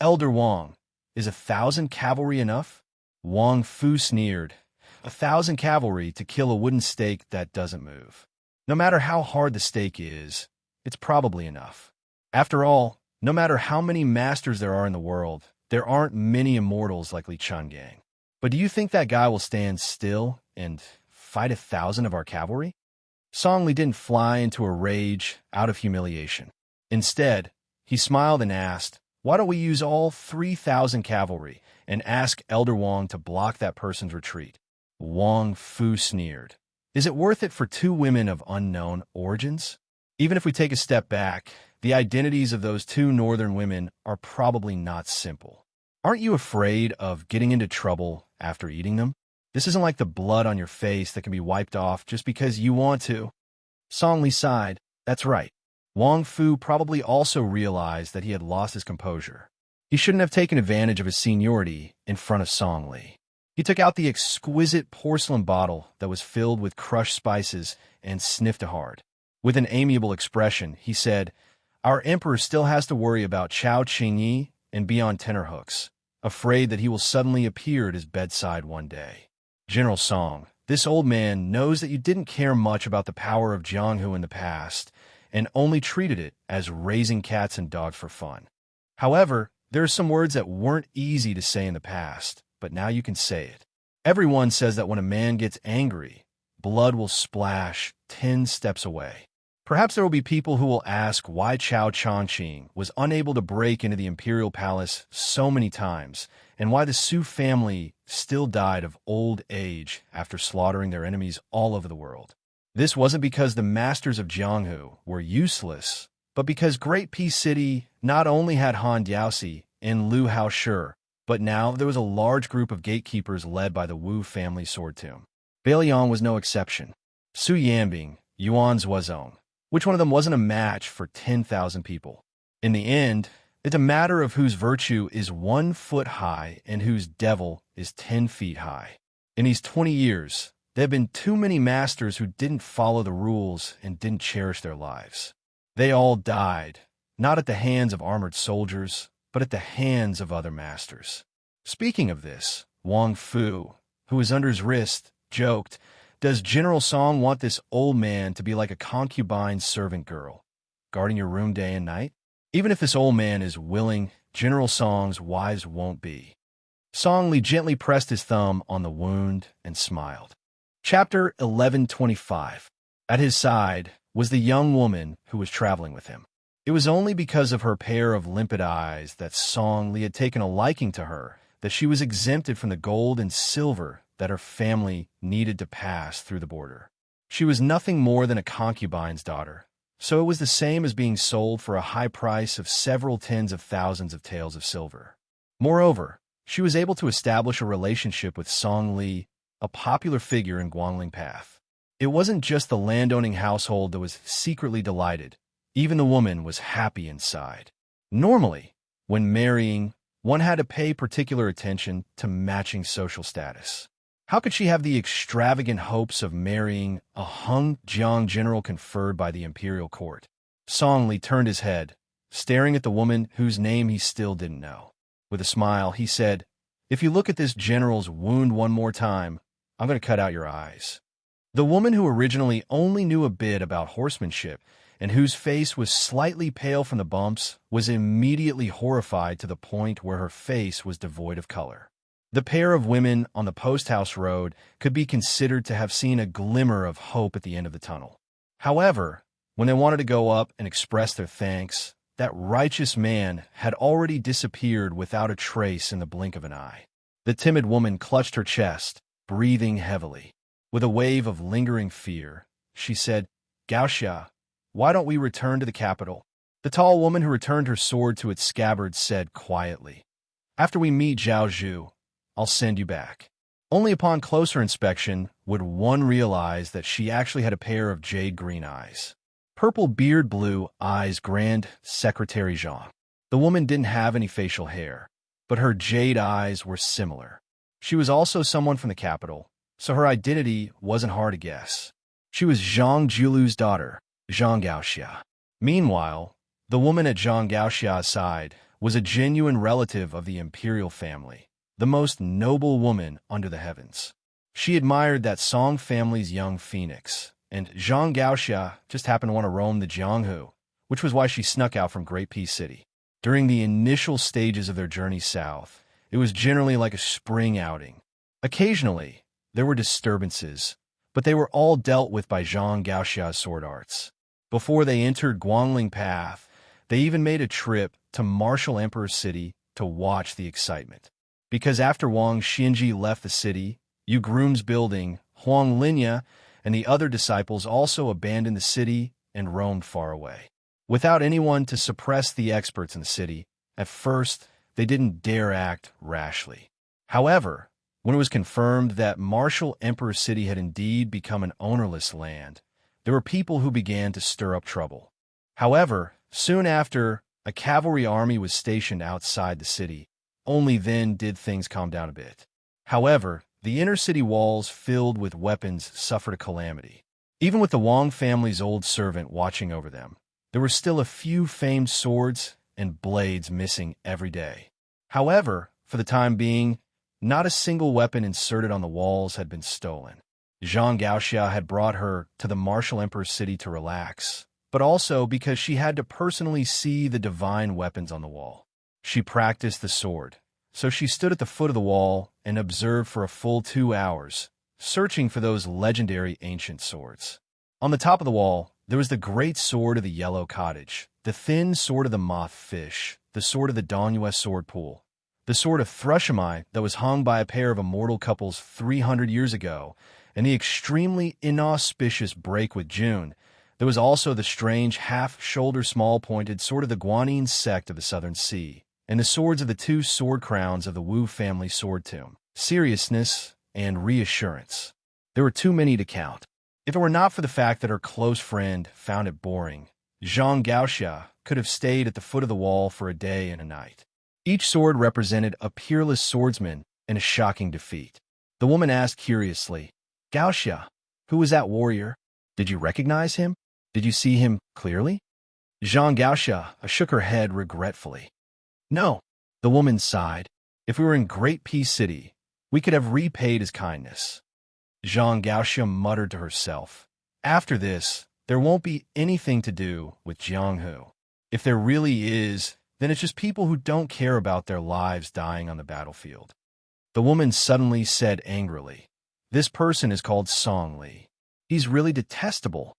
"Elder Wang, is 1,000 cavalry enough?" Wang Fu sneered, "1,000 cavalry to kill a wooden stake that doesn't move. No matter how hard the stake is, it's probably enough. After all, no matter how many masters there are in the world, there aren't many immortals like Li Changgang. But do you think that guy will stand still and fight 1,000 of our cavalry?" Song Li didn't fly into a rage out of humiliation. Instead, he smiled and asked, "Why don't we use all 3,000 cavalry and ask Elder Wang to block that person's retreat?" Wang Fu sneered. "Is it worth it for 2 women of unknown origins? Even if we take a step back, the identities of those 2 northern women are probably not simple. Aren't you afraid of getting into trouble after eating them? This isn't like the blood on your face that can be wiped off just because you want to." Song Li sighed. That's right. Wang Fu probably also realized that he had lost his composure. He shouldn't have taken advantage of his seniority in front of Song Li. He took out the exquisite porcelain bottle that was filled with crushed spices and sniffed hard. With an amiable expression, he said, "Our emperor still has to worry about Chao Qingyi and be on tenterhooks, afraid that he will suddenly appear at his bedside one day. General Song, this old man knows that you didn't care much about the power of Jianghu in the past and only treated it as raising cats and dogs for fun. However, there are some words that weren't easy to say in the past, but now you can say it. Everyone says that when a man gets angry, blood will splash 10 steps away. Perhaps there will be people who will ask why Chao Changqing was unable to break into the imperial palace so many times, and why the Su family still died of old age after slaughtering their enemies all over the world. This wasn't because the masters of Jianghu were useless, but because Great Peace City not only had Han Diaosi and Lu Haoshi, but now there was a large group of gatekeepers led by the Wu family sword tomb. Bailiang was no exception. Su Yanbing, Yuan Zuozong. Which one of them wasn't a match for 10,000 people? In the end, it's a matter of whose virtue is 1 foot high and whose devil is 10 feet high. In these 20 years, there have been too many masters who didn't follow the rules and didn't cherish their lives. They all died, not at the hands of armored soldiers, but at the hands of other masters. Speaking of this, Wang Fu, who was under his wrist, joked, "Does General Song want this old man to be like a concubine servant girl, guarding your room day and night? Even if this old man is willing, General Song's wives won't be." Song Li gently pressed his thumb on the wound and smiled. Chapter 1125. At his side was the young woman who was traveling with him. It was only because of her pair of limpid eyes that Song Li had taken a liking to her that she was exempted from the gold and silver that her family needed to pass through the border. She was nothing more than a concubine's daughter, so it was the same as being sold for a high price of several tens of thousands of taels of silver. Moreover, she was able to establish a relationship with Song Li, a popular figure in Guangling Path. It wasn't just the landowning household that was secretly delighted. Even the woman was happy inside. Normally, when marrying, one had to pay particular attention to matching social status. How could she have the extravagant hopes of marrying a Hung-Jiang general conferred by the imperial court? Song Li turned his head, staring at the woman whose name he still didn't know. With a smile, he said, "If you look at this general's wound one more time, I'm going to cut out your eyes." The woman, who originally only knew a bit about horsemanship and whose face was slightly pale from the bumps, was immediately horrified to the point where her face was devoid of color. The pair of women on the post-house road could be considered to have seen a glimmer of hope at the end of the tunnel. However, when they wanted to go up and express their thanks, that righteous man had already disappeared without a trace in the blink of an eye. The timid woman clutched her chest, breathing heavily. With a wave of lingering fear, she said, "Xianxia, why don't we return to the capital?" The tall woman who returned her sword to its scabbard said quietly, "After we meet Zhao Zhu, I'll send you back." Only upon closer inspection would one realize that she actually had a pair of jade-green eyes. Purple beard, blue eyes, Grand Secretary Zhang. The woman didn't have any facial hair, but her jade eyes were similar. She was also someone from the capital, so her identity wasn't hard to guess. She was Zhang Julu's daughter, Xianxia. Meanwhile, the woman at Xianxia's side was a genuine relative of the imperial family, the most noble woman under the heavens. She admired that Song family's young phoenix, and Xianxia just happened to want to roam the Jianghu, which was why she snuck out from Great Peace City. During the initial stages of their journey south, it was generally like a spring outing. Occasionally, there were disturbances, but they were all dealt with by Xianxia's sword arts. Before they entered Guangling Path, they even made a trip to Martial Emperor City to watch the excitement. Because after Wang Xinji left the city, Yu Groom's building, Huang Linya, and the other disciples also abandoned the city and roamed far away. Without anyone to suppress the experts in the city, at first, they didn't dare act rashly. However, when it was confirmed that Martial Emperor City had indeed become an ownerless land, there were people who began to stir up trouble. However, soon after, a cavalry army was stationed outside the city. Only then did things calm down a bit. However, the inner city walls filled with weapons suffered a calamity. Even with the Wang family's old servant watching over them, there were still a few famed swords and blades missing every day. However, for the time being, not a single weapon inserted on the walls had been stolen. Xianxia had brought her to the Martial Emperor City to relax, but also because she had to personally see the divine weapons on the wall. She practiced the sword, so she stood at the foot of the wall and observed for a full 2 hours, searching for those legendary ancient swords. On the top of the wall, there was the great sword of the Yellow Cottage, the thin sword of the Moth Fish, the sword of the Danyue Sword Pool, the sword of Thrushimai that was hung by a pair of immortal couples 300 years ago, and the extremely inauspicious break with June. There was also the strange half-shoulder small-pointed sword of the Guanyin sect of the Southern Sea, and the swords of the 2 sword crowns of the Wu family sword tomb, seriousness and reassurance. There were too many to count. If it were not for the fact that her close friend found it boring, Xianxia could have stayed at the foot of the wall for a day and a night. Each sword represented a peerless swordsman and a shocking defeat. The woman asked curiously, "Xianxia, who was that warrior? Did you recognize him? Did you see him clearly?" Xianxia shook her head regretfully. "No," the woman sighed. "If we were in Great Peace City, we could have repaid his kindness." Xianxia muttered to herself, "After this, there won't be anything to do with Jianghu. If there really is, then it's just people who don't care about their lives dying on the battlefield." The woman suddenly said angrily, "This person is called Song Li. He's really detestable."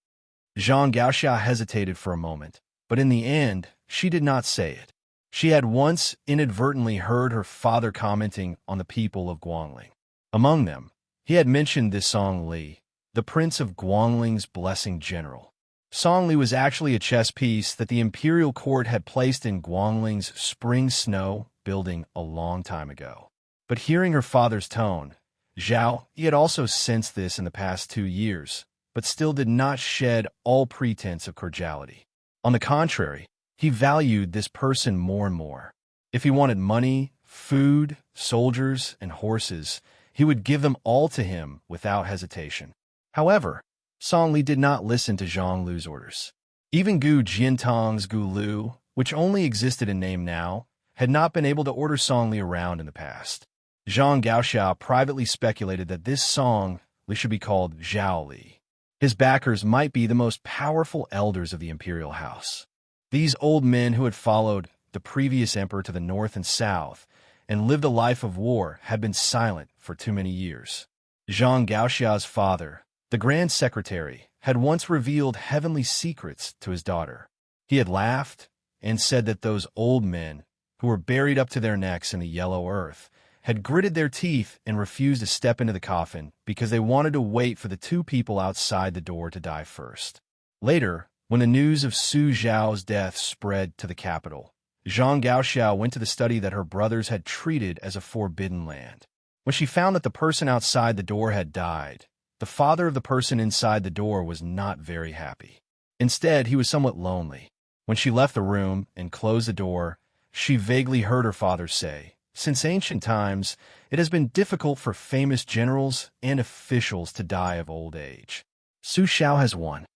Xianxia hesitated for a moment, but in the end, she did not say it. She had once inadvertently heard her father commenting on the people of Guangling. Among them, he had mentioned this Song Li, the Prince of Guangling's blessing general. Song Li was actually a chess piece that the imperial court had placed in Guangling's spring snow building a long time ago. But hearing her father's tone, Zhao, he had also sensed this in the past 2 years, but still did not shed all pretense of cordiality. On the contrary, he valued this person more and more. If he wanted money, food, soldiers, and horses, he would give them all to him without hesitation. However, Song Li did not listen to Zhang Lu's orders. Even Gu Jiantong's Gu Lu, which only existed in name now, had not been able to order Song Li around in the past. Xianxia privately speculated that this Song Li should be called Zhao Li. His backers might be the most powerful elders of the imperial house. These old men who had followed the previous emperor to the north and south and lived a life of war had been silent for too many years. Xianxia's father, the Grand Secretary, had once revealed heavenly secrets to his daughter. He had laughed and said that those old men, who were buried up to their necks in the yellow earth, had gritted their teeth and refused to step into the coffin because they wanted to wait for the two people outside the door to die first. Later, when the news of Su Zhao's death spread to the capital, Xianxia went to the study that her brothers had treated as a forbidden land. When she found that the person outside the door had died, the father of the person inside the door was not very happy. Instead, he was somewhat lonely. When she left the room and closed the door, she vaguely heard her father say, "Since ancient times, it has been difficult for famous generals and officials to die of old age. Su Xiao has won."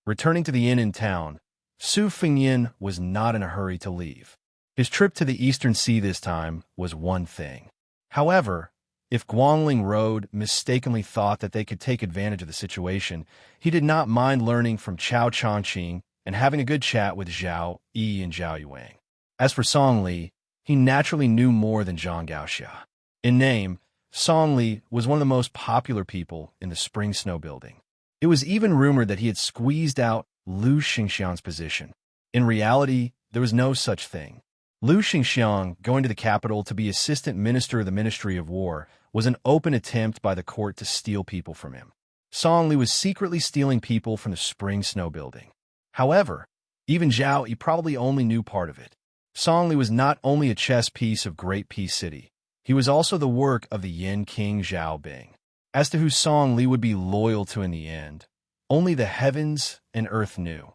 Returning to the inn in town, Su Fengyin was not in a hurry to leave. His trip to the Eastern Sea this time was one thing. However, if Guangling Road mistakenly thought that they could take advantage of the situation, he did not mind learning from Chao Chongqing and having a good chat with Zhao Yi and Zhao Yuang. As for Song Li, he naturally knew more than Zhang Gaoxia. In name, Song Li was one of the most popular people in the Spring Snow Building. It was even rumored that he had squeezed out Lu Xingxiang's position. In reality, there was no such thing. Lu Xingxiang, going to the capital to be assistant minister of the Ministry of War, was an open attempt by the court to steal people from him. Song Li was secretly stealing people from the Spring Snow Building. However, even Zhao Yi probably only knew part of it. Song Li was not only a chess piece of Great Peace City, he was also the work of the Yin King Zhao Bing. As to who Song Li would be loyal to in the end, only the heavens and earth knew,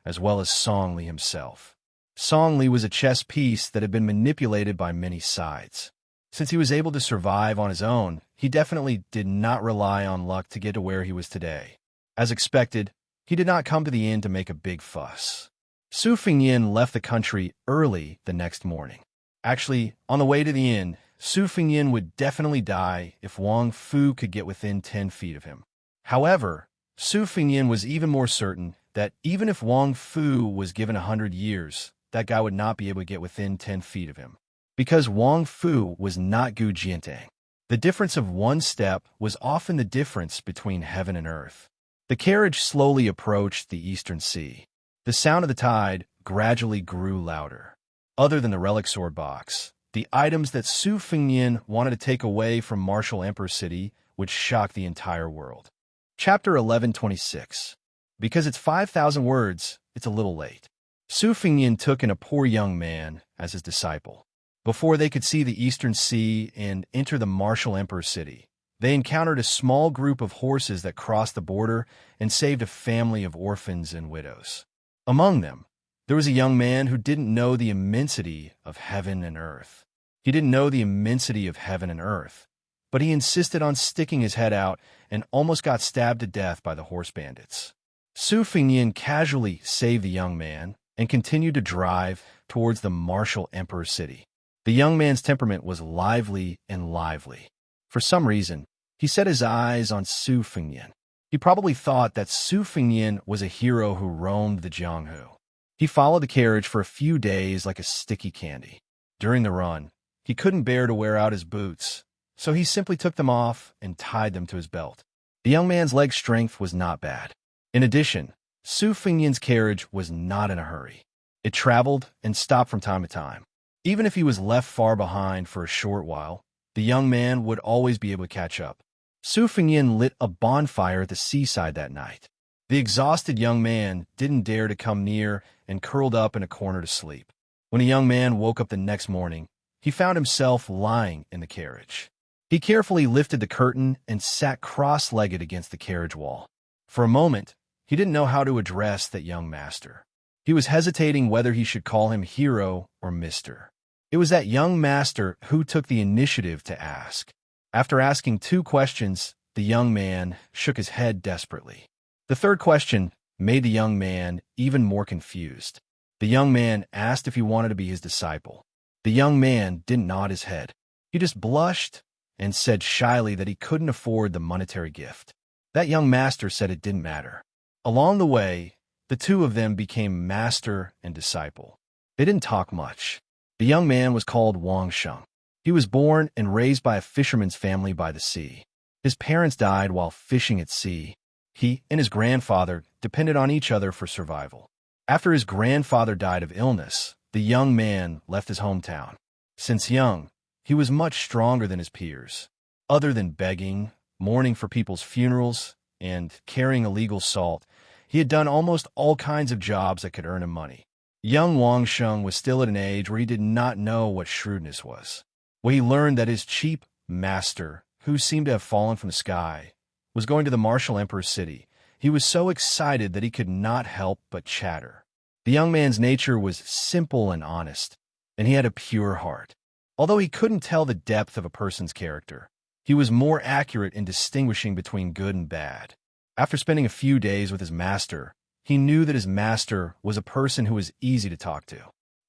as well as Song Li himself. Song Li was a chess piece that had been manipulated by many sides. Since he was able to survive on his own, he definitely did not rely on luck to get to where he was today. As expected, he did not come to the inn to make a big fuss. Su Fengyin left the country early the next morning. Actually, on the way to the inn, Su Fengyin would definitely die if Wang Fu could get within 10 feet of him. However, Su Fengyin was even more certain that even if Wang Fu was given 100 years, that guy would not be able to get within 10 feet of him. Because Wang Fu was not Gu Jiantang. The difference of one step was often the difference between heaven and earth. The carriage slowly approached the Eastern Sea. The sound of the tide gradually grew louder. Other than the relic sword box, the items that Su Fengyin wanted to take away from Martial Emperor City would shock the entire world. Chapter 1126. Because it's 5,000 words, it's a little late. Su Fengyin took in a poor young man as his disciple. Before they could see the Eastern Sea and enter the Martial Emperor City, they encountered a small group of horses that crossed the border and saved a family of orphans and widows. Among them, there was a young man who didn't know the immensity of heaven and earth. He didn't know the immensity of heaven and earth, but he insisted on sticking his head out and almost got stabbed to death by the horse bandits. Su Fengyin casually saved the young man and continued to drive towards the Martial Emperor City. The young man's temperament was lively and lively. For some reason, he set his eyes on Su Fengyin. He probably thought that Su Fengyin was a hero who roamed the Jianghu. He followed the carriage for a few days like a sticky candy. During the run, he couldn't bear to wear out his boots, so he simply took them off and tied them to his belt. The young man's leg strength was not bad. In addition, Su Fengyin's carriage was not in a hurry. It traveled and stopped from time to time. Even if he was left far behind for a short while, the young man would always be able to catch up. Su Fengyin lit a bonfire at the seaside that night. The exhausted young man didn't dare to come near and curled up in a corner to sleep. When the young man woke up the next morning, he found himself lying in the carriage. He carefully lifted the curtain and sat cross-legged against the carriage wall. For a moment, he didn't know how to address that young master. He was hesitating whether he should call him hero or mister. It was that young master who took the initiative to ask. After asking 2 questions, the young man shook his head desperately. The third question made the young man even more confused. The young man asked if he wanted to be his disciple. The young man didn't nod his head. He just blushed and said shyly that he couldn't afford the monetary gift. That young master said it didn't matter. Along the way, the two of them became master and disciple. They didn't talk much. The young man was called Wuxia. He was born and raised by a fisherman's family by the sea. His parents died while fishing at sea. He and his grandfather depended on each other for survival. After his grandfather died of illness, the young man left his hometown. Since young, he was much stronger than his peers. Other than begging, mourning for people's funerals, and carrying illegal salt, he had done almost all kinds of jobs that could earn him money. Young Wuxia was still at an age where he did not know what shrewdness was. When he learned that his cheap master, who seemed to have fallen from the sky, was going to the martial emperor's city, he was so excited that he could not help but chatter. The young man's nature was simple and honest, and he had a pure heart. Although he couldn't tell the depth of a person's character, he was more accurate in distinguishing between good and bad. After spending a few days with his master, he knew that his master was a person who was easy to talk to.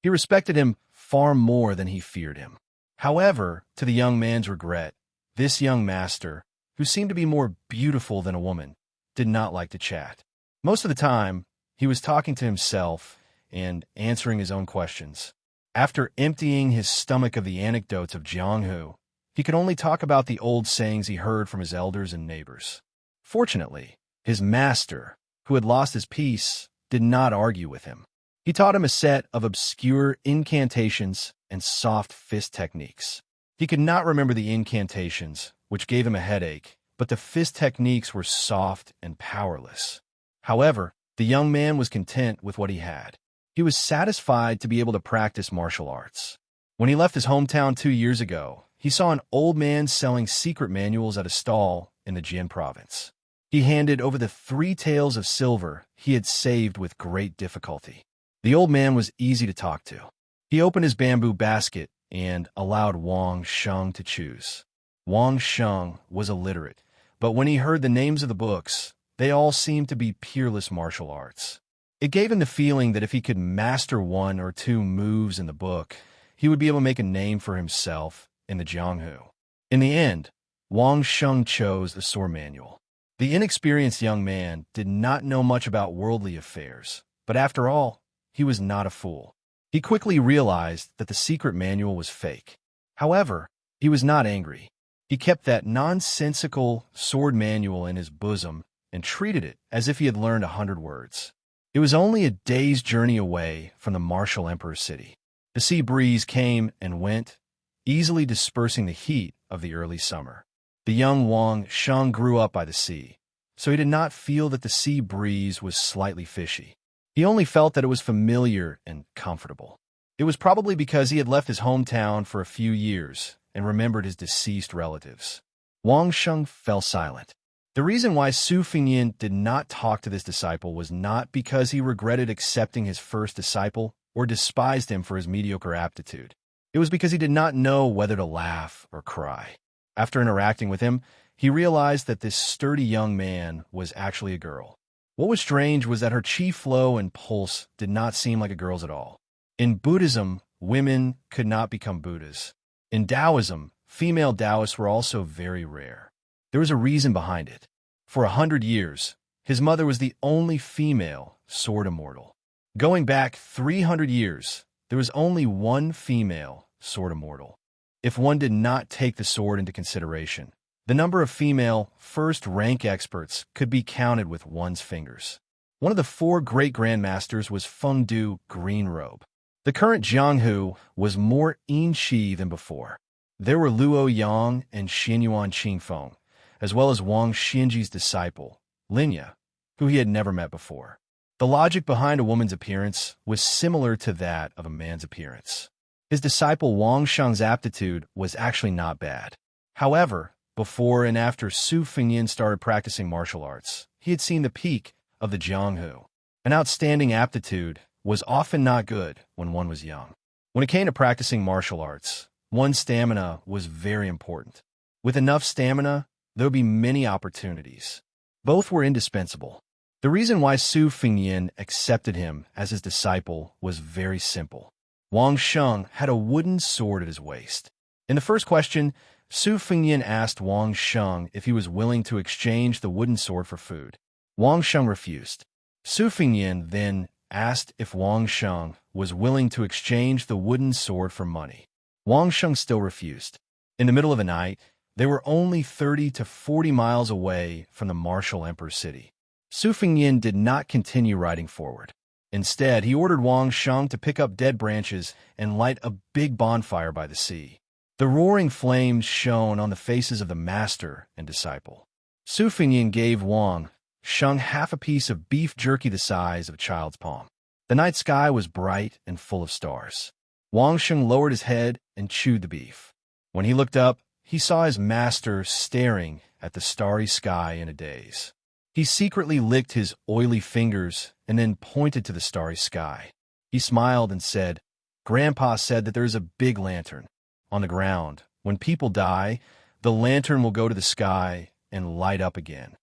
He respected him far more than he feared him. However, to the young man's regret, this young master, who seemed to be more beautiful than a woman, did not like to chat. Most of the time, he was talking to himself and answering his own questions. After emptying his stomach of the anecdotes of Jianghu, he could only talk about the old sayings he heard from his elders and neighbors. Fortunately, his master, who had lost his peace, did not argue with him. He taught him a set of obscure incantations and soft fist techniques. He could not remember the incantations, which gave him a headache, but the fist techniques were soft and powerless. However, the young man was content with what he had. He was satisfied to be able to practice martial arts. When he left his hometown 2 years ago, he saw an old man selling secret manuals at a stall in the Jin province. He handed over the 3 taels of silver he had saved with great difficulty. The old man was easy to talk to. He opened his bamboo basket and allowed Wuxia to choose. Wuxia was illiterate, but when he heard the names of the books, they all seemed to be peerless martial arts. It gave him the feeling that if he could master 1 or 2 moves in the book, he would be able to make a name for himself in the Jianghu. In the end, Wuxia chose the sword manual. The inexperienced young man did not know much about worldly affairs, but after all, he was not a fool. He quickly realized that the secret manual was fake. However, he was not angry. He kept that nonsensical sword manual in his bosom and treated it as if he had learned 100 words. It was only a day's journey away from the martial emperor's city. The sea breeze came and went, easily dispersing the heat of the early summer. The young Wuxia grew up by the sea, so he did not feel that the sea breeze was slightly fishy. He only felt that it was familiar and comfortable. It was probably because he had left his hometown for a few years and remembered his deceased relatives. Wuxia fell silent. The reason why Su Fengyan did not talk to this disciple was not because he regretted accepting his first disciple or despised him for his mediocre aptitude. It was because he did not know whether to laugh or cry. After interacting with him, he realized that this sturdy young man was actually a girl. What was strange was that her chi flow and pulse did not seem like a girl's at all. In Buddhism, women could not become Buddhas. In Taoism, female Taoists were also very rare. There was a reason behind it. For 100 years, his mother was the only female sword immortal. Going back 300 years, there was only one female sword immortal. If one did not take the sword into consideration, the number of female first-rank experts could be counted with one's fingers. One of the 4 great grandmasters was Fengdu Greenrobe. The current Jianghu was more Yinxi than before. There were Luo Yang and Xianyuan Qingfeng, as well as Wang Xinji's disciple, Linya, who he had never met before. The logic behind a woman's appearance was similar to that of a man's appearance. His disciple Wuxia's aptitude was actually not bad. However, before and after Su Fengyan started practicing martial arts, he had seen the peak of the Jianghu. An outstanding aptitude was often not good when one was young. When it came to practicing martial arts, one's stamina was very important. With enough stamina, there would be many opportunities. Both were indispensable. The reason why Su Fengyan accepted him as his disciple was very simple. Wuxia had a wooden sword at his waist. In the first question, Su Fengyan asked Wang Sheng if he was willing to exchange the wooden sword for food. Wang Sheng refused. Su Fengyan then asked if Wang Sheng was willing to exchange the wooden sword for money. Wang Sheng still refused. In the middle of the night, they were only 30 to 40 miles away from the martial emperor's city. Su Fengyan did not continue riding forward. Instead, he ordered Wang Sheng to pick up dead branches and light a big bonfire by the sea. The roaring flames shone on the faces of the master and disciple. Su Fengyan gave Wang Sheng half a piece of beef jerky the size of a child's palm. The night sky was bright and full of stars. Wang Sheng lowered his head and chewed the beef. When he looked up, he saw his master staring at the starry sky in a daze. He secretly licked his oily fingers and then pointed to the starry sky. He smiled and said, "Grandpa said that there is a big lantern on the ground. When people die, the lantern will go to the sky and light up again."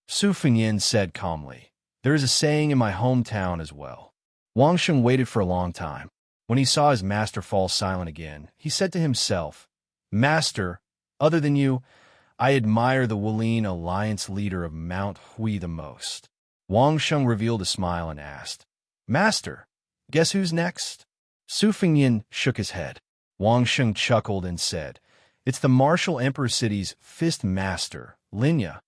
Su Fengyan said calmly, "There is a saying in my hometown as well." Wang Sheng waited for a long time. When he saw his master fall silent again, he said to himself, "Master, other than you, I admire the Wulian alliance leader of Mount Hui the most." Wang Sheng revealed a smile and asked, "Master, guess who's next?" Su Fengyan shook his head. Wang Sheng chuckled and said, "It's the martial emperor city's fist master, Linya."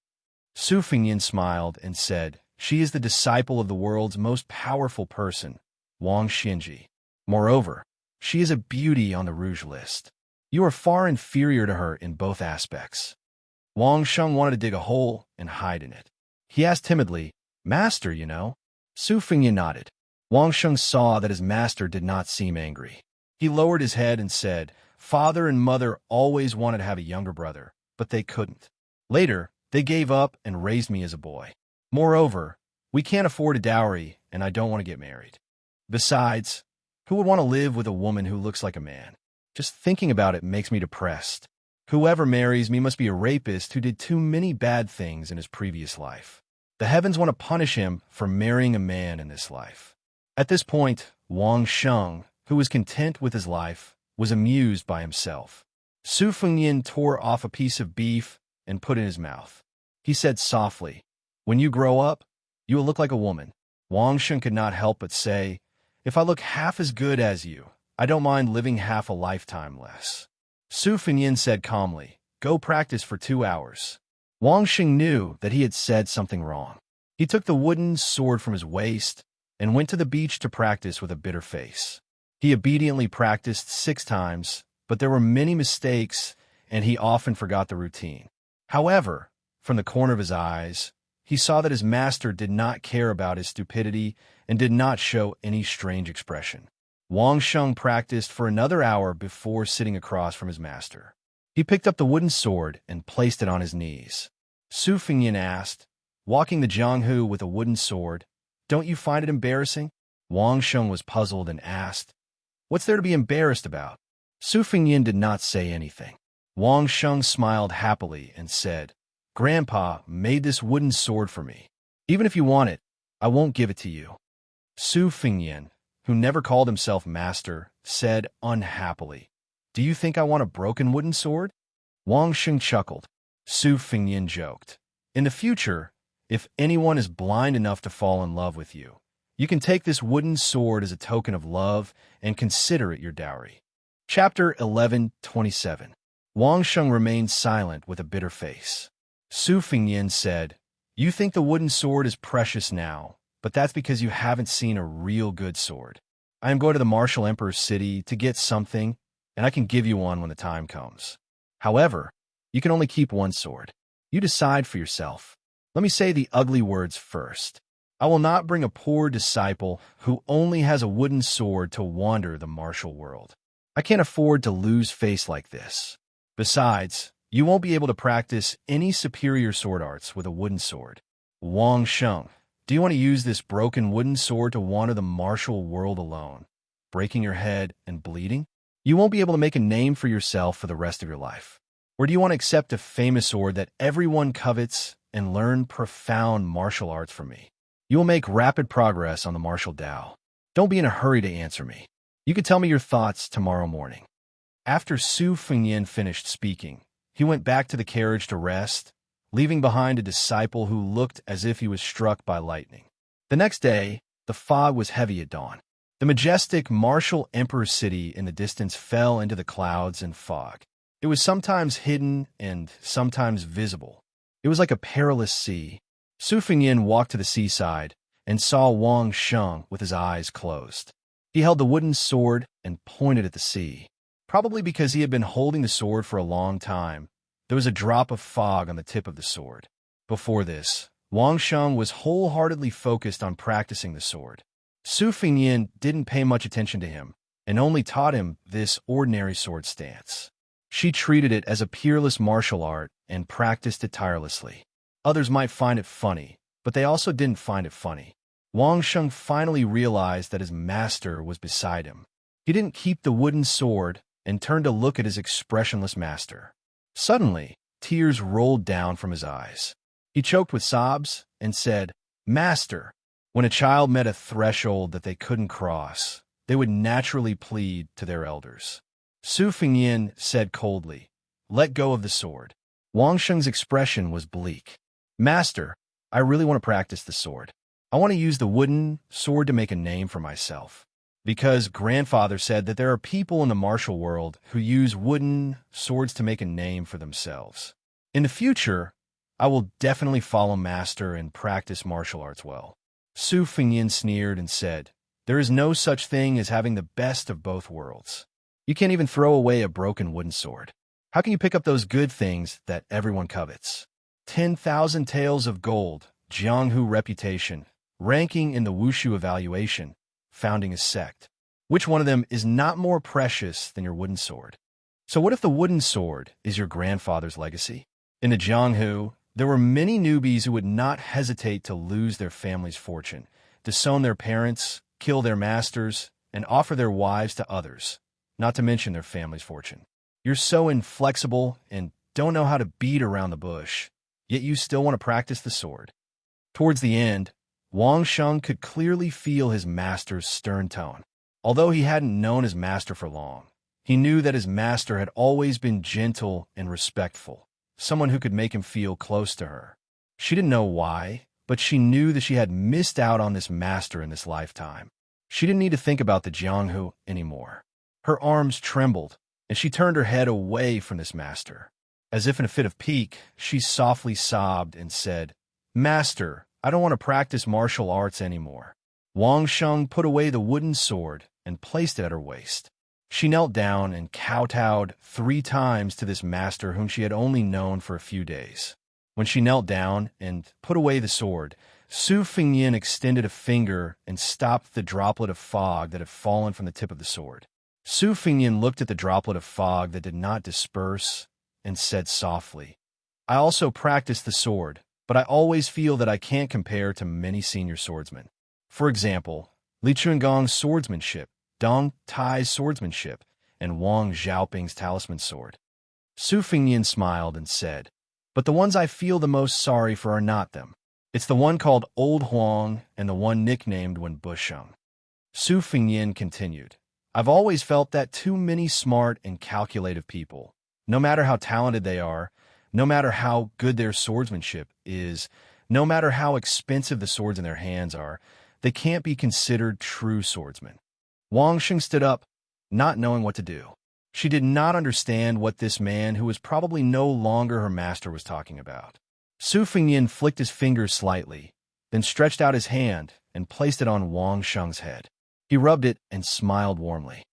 Su Fengyan smiled and said, "She is the disciple of the world's most powerful person, Wang Xinji. Moreover, she is a beauty on the rouge list. You are far inferior to her in both aspects." Wang Sheng wanted to dig a hole and hide in it. He asked timidly, "Master, you know?" Su Fengyan nodded. Wang Sheng saw that his master did not seem angry. He lowered his head and said, "Father and mother always wanted to have a younger brother, but they couldn't. Later, they gave up and raised me as a boy. Moreover, we can't afford a dowry, and I don't want to get married. Besides, who would want to live with a woman who looks like a man? Just thinking about it makes me depressed. Whoever marries me must be a rapist who did too many bad things in his previous life. The heavens want to punish him for marrying a man in this life." At this point, Wang Sheng, who was content with his life, was amused by himself. Su Fengyan tore off a piece of beef and put it in his mouth. He said softly, "When you grow up, you will look like a woman." Wang Sheng could not help but say, "If I look half as good as you, I don't mind living half a lifetime less." Su Fengyan said calmly, "Go practice for 2 hours." Wang Sheng knew that he had said something wrong. He took the wooden sword from his waist and went to the beach to practice with a bitter face. He obediently practiced 6 times, but there were many mistakes and he often forgot the routine. However, from the corner of his eyes, he saw that his master did not care about his stupidity and did not show any strange expression. Wang Sheng practiced for another hour before sitting across from his master. He picked up the wooden sword and placed it on his knees. Su Fengyan asked, "Walking the Jianghu with a wooden sword, don't you find it embarrassing?" Wang Sheng was puzzled and asked, "What's there to be embarrassed about?" Su Fengyan did not say anything. Wang Sheng smiled happily and said, "Grandpa made this wooden sword for me. Even if you want it, I won't give it to you." Su Fengyan, who never called himself master, said unhappily, "Do you think I want a broken wooden sword?" Wang Sheng chuckled. Su Fengyan joked, "In the future, if anyone is blind enough to fall in love with you, you can take this wooden sword as a token of love and consider it your dowry." Chapter 11:27. Wang Sheng remained silent with a bitter face. Su Fengyan said, "You think the wooden sword is precious now, but that's because you haven't seen a real good sword. I am going to the martial emperor's city to get something, and I can give you one when the time comes. However, you can only keep one sword. You decide for yourself. Let me say the ugly words first. I will not bring a poor disciple who only has a wooden sword to wander the martial world. I can't afford to lose face like this. Besides, you won't be able to practice any superior sword arts with a wooden sword. Wang Sheng, do you want to use this broken wooden sword to wander the martial world alone, breaking your head and bleeding? You won't be able to make a name for yourself for the rest of your life. Or do you want to accept a famous sword that everyone covets and learn profound martial arts from me? You will make rapid progress on the martial Tao. Don't be in a hurry to answer me. You can tell me your thoughts tomorrow morning." After Su Fengyan finished speaking, he went back to the carriage to rest, leaving behind a disciple who looked as if he was struck by lightning. The next day, the fog was heavy at dawn. The majestic, martial emperor city in the distance fell into the clouds and fog. It was sometimes hidden and sometimes visible. It was like a perilous sea. Su Fengyin walked to the seaside and saw Wang Sheng with his eyes closed. He held the wooden sword and pointed at the sea. Probably because he had been holding the sword for a long time, there was a drop of fog on the tip of the sword. Before this, Wang Sheng was wholeheartedly focused on practicing the sword. Su Fengyin didn't pay much attention to him and only taught him this ordinary sword stance. She treated it as a peerless martial art and practiced it tirelessly. Others might find it funny, but they also didn't find it funny. Wang Sheng finally realized that his master was beside him. He didn't keep the wooden sword and turned to look at his expressionless master. Suddenly, tears rolled down from his eyes. He choked with sobs and said, "Master." When a child met a threshold that they couldn't cross, they would naturally plead to their elders. Su Fengyin said coldly, "Let go of the sword." Wang Sheng's expression was bleak. "Master, I really want to practice the sword. I want to use the wooden sword to make a name for myself. Because grandfather said that there are people in the martial world who use wooden swords to make a name for themselves. In the future, I will definitely follow master and practice martial arts well." Su Fengyin sneered and said, "There is no such thing as having the best of both worlds. You can't even throw away a broken wooden sword. How can you pick up those good things that everyone covets? 10,000 taels of gold, Jianghu reputation, ranking in the Wuxia evaluation, founding a sect. Which one of them is not more precious than your wooden sword? So what if the wooden sword is your grandfather's legacy?" In the Jianghu, there were many newbies who would not hesitate to lose their family's fortune, disown their parents, kill their masters, and offer their wives to others, not to mention their family's fortune. You're so inflexible and don't know how to beat around the bush, yet you still want to practice the sword. Towards the end, Wang Sheng could clearly feel his master's stern tone. Although he hadn't known his master for long, he knew that his master had always been gentle and respectful, someone who could make him feel close to her. She didn't know why, but she knew that she had missed out on this master in this lifetime. She didn't need to think about the Jianghu anymore. Her arms trembled, and she turned her head away from this master. As if in a fit of pique, she softly sobbed and said, "Master, I don't want to practice martial arts anymore." Wang Sheng put away the wooden sword and placed it at her waist. She knelt down and kowtowed 3 times to this master whom she had only known for a few days. When she knelt down and put away the sword, Su Fengyin extended a finger and stopped the droplet of fog that had fallen from the tip of the sword. Su Fengyin looked at the droplet of fog that did not disperse and said softly, "I also practice the sword, but I always feel that I can't compare to many senior swordsmen. For example, Li Chungong's swordsmanship, Dong Tai's swordsmanship, and Wang Xiaoping's talisman sword." Su Fengyin smiled and said, "But the ones I feel the most sorry for are not them. It's the one called Old Huang and the one nicknamed Wen Busheng." Su Fengyin continued, "I've always felt that too many smart and calculative people, no matter how talented they are, no matter how good their swordsmanship is, no matter how expensive the swords in their hands are, they can't be considered true swordsmen." Wang Sheng stood up, not knowing what to do. She did not understand what this man, who was probably no longer her master, was talking about. Su Fengyin flicked his fingers slightly, then stretched out his hand and placed it on Wang Sheng's head. He rubbed it and smiled warmly.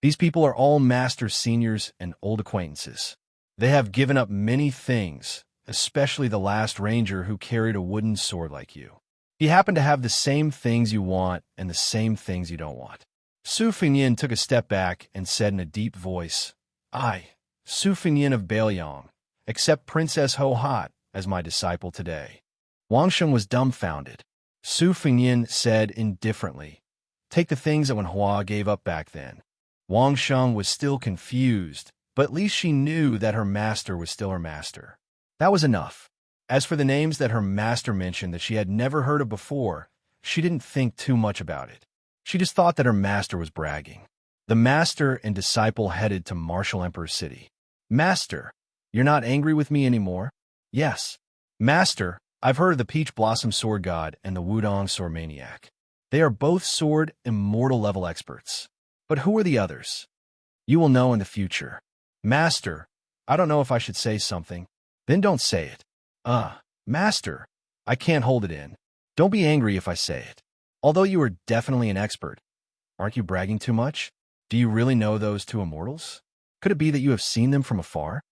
"These people are all masters, seniors, and old acquaintances. They have given up many things, especially the last ranger who carried a wooden sword like you. He happened to have the same things you want and the same things you don't want." Su Fengyin took a step back and said in a deep voice, "I, Su Fengyin of Baoyang, accept Princess Ho Hot as my disciple today." Wang Sheng was dumbfounded. Su Fengyin said indifferently, "Take the things that Wen Hua gave up back then." Wang Sheng was still confused, but at least she knew that her master was still her master. That was enough. As for the names that her master mentioned that she had never heard of before, she didn't think too much about it. She just thought that her master was bragging. The master and disciple headed to Martial Emperor City. "Master, You're not angry with me anymore? Yes. Master, I've heard of the Peach Blossom Sword God and the Wudong Sword Maniac. They are both sword immortal level experts. But who are the others? You will know in the future. Master, I don't know if I should say something. Then don't say it. Master, I can't hold it in. Don't be angry if I say it. Although you are definitely an expert, aren't you bragging too much? Do you really know those two immortals? Could it be that you have seen them from afar?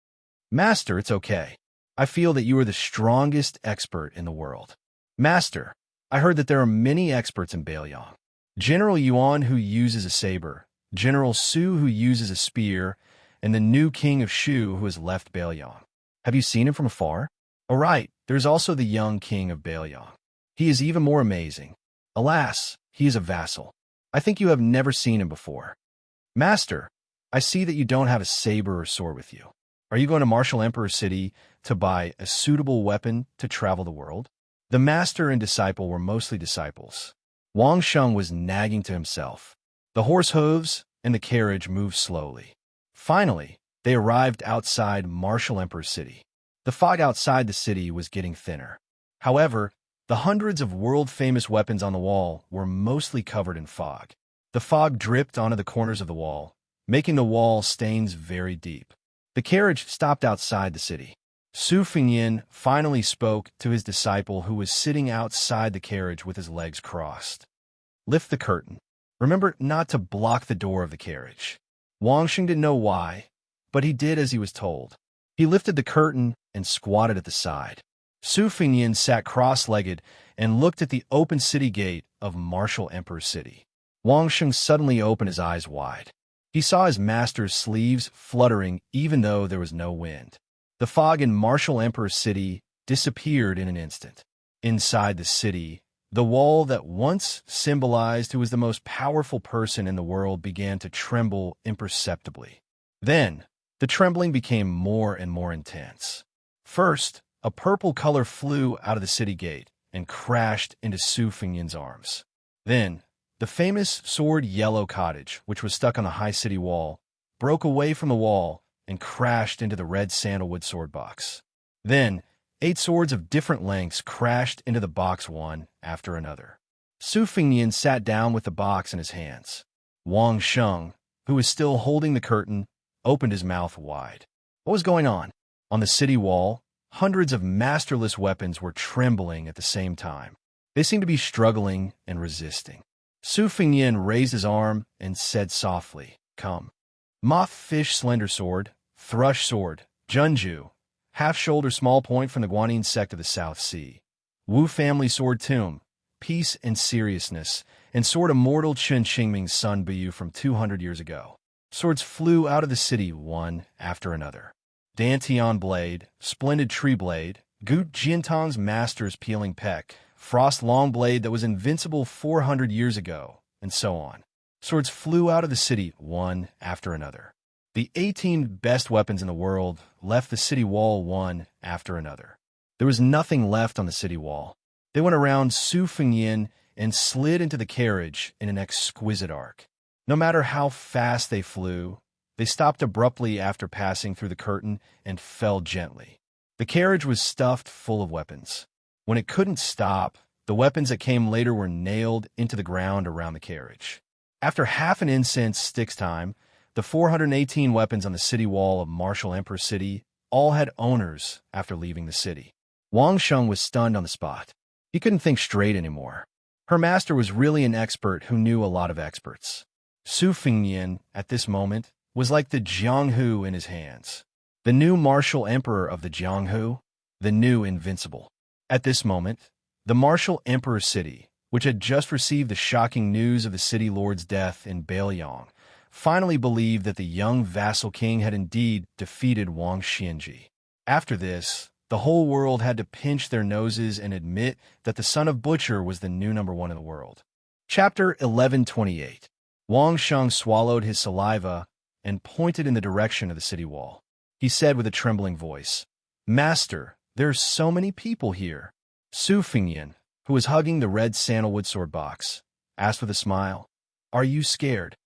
Master, it's okay. I feel that you are the strongest expert in the world. Master, I heard that there are many experts in Bailiang. General Yuan, who uses a saber, General Su, who uses a spear, and the new king of Shu, who has left Bailiang. Have you seen him from afar? All right, there's also the young king of Bailiang. He is even more amazing. Alas, he is a vassal. I think you have never seen him before. Master, I see that you don't have a saber or sword with you. Are you going to Martial Emperor City to buy a suitable weapon to travel the world? The master and disciple were mostly disciples. Wang Sheng was nagging to himself. The horse hooves and the carriage moved slowly. Finally, they arrived outside Martial Emperor City. The fog outside the city was getting thinner. However, the hundreds of world-famous weapons on the wall were mostly covered in fog. The fog dripped onto the corners of the wall, making the wall stains very deep. The carriage stopped outside the city. Su Fengyin finally spoke to his disciple who was sitting outside the carriage with his legs crossed. Lift the curtain. Remember not to block the door of the carriage. Wang Sheng didn't know why, but he did as he was told. He lifted the curtain and squatted at the side. Su Fengyin sat cross-legged and looked at the open city gate of Martial Emperor City. Wang Sheng suddenly opened his eyes wide. He saw his master's sleeves fluttering even though there was no wind. The fog in Martial Emperor City disappeared in an instant. Inside the city, the wall that once symbolized who was the most powerful person in the world began to tremble imperceptibly. Then, the trembling became more and more intense. First, a purple color flew out of the city gate and crashed into Su Fengyin's arms. Then, the famous sword yellow cottage, which was stuck on the high city wall, broke away from the wall and crashed into the red sandalwood sword box. Then, 8 swords of different lengths crashed into the box one after another. Su Fengyin sat down with the box in his hands. Wang Sheng, who was still holding the curtain, opened his mouth wide. What was going on? On the city wall, hundreds of masterless weapons were trembling at the same time. They seemed to be struggling and resisting. Su Fengyin raised his arm and said softly, "Come." Moth fish slender sword, thrush sword, Junju, half-shoulder small point from the Guanyin sect of the South Sea, Wu family sword tomb, peace and seriousness, and sword immortal Chen Qingming's son Biyu from 200 years ago. Swords flew out of the city one after another. Dantian blade, splendid tree blade, Gut Jintang's master's peeling peck, frost long blade that was invincible 400 years ago, and so on. Swords flew out of the city one after another. The 18 best weapons in the world left the city wall one after another. There was nothing left on the city wall. They went around Su Fengyin and slid into the carriage in an exquisite arc. No matter how fast they flew, they stopped abruptly after passing through the curtain and fell gently. The carriage was stuffed full of weapons. When it couldn't stop, the weapons that came later were nailed into the ground around the carriage. After half an incense stick's time, the 418 weapons on the city wall of Martial Emperor City all had owners after leaving the city. Wang Sheng was stunned on the spot. He couldn't think straight anymore. Her master was really an expert who knew a lot of experts. Su Fengyin, at this moment, was like the Jianghu in his hands. The new martial emperor of the Jianghu, the new invincible. At this moment, the Martial Emperor City, which had just received the shocking news of the city lord's death in Bailiang, finally believed that the young vassal king had indeed defeated Wang Xianji. After this, the whole world had to pinch their noses and admit that the son of Butcher was the new number 1 in the world. Chapter 1128. Wang Sheng swallowed his saliva and pointed in the direction of the city wall. He said with a trembling voice, "Master, there are so many people here." Su Fengyin, who was hugging the red sandalwood sword box, asked with a smile, "Are you scared?"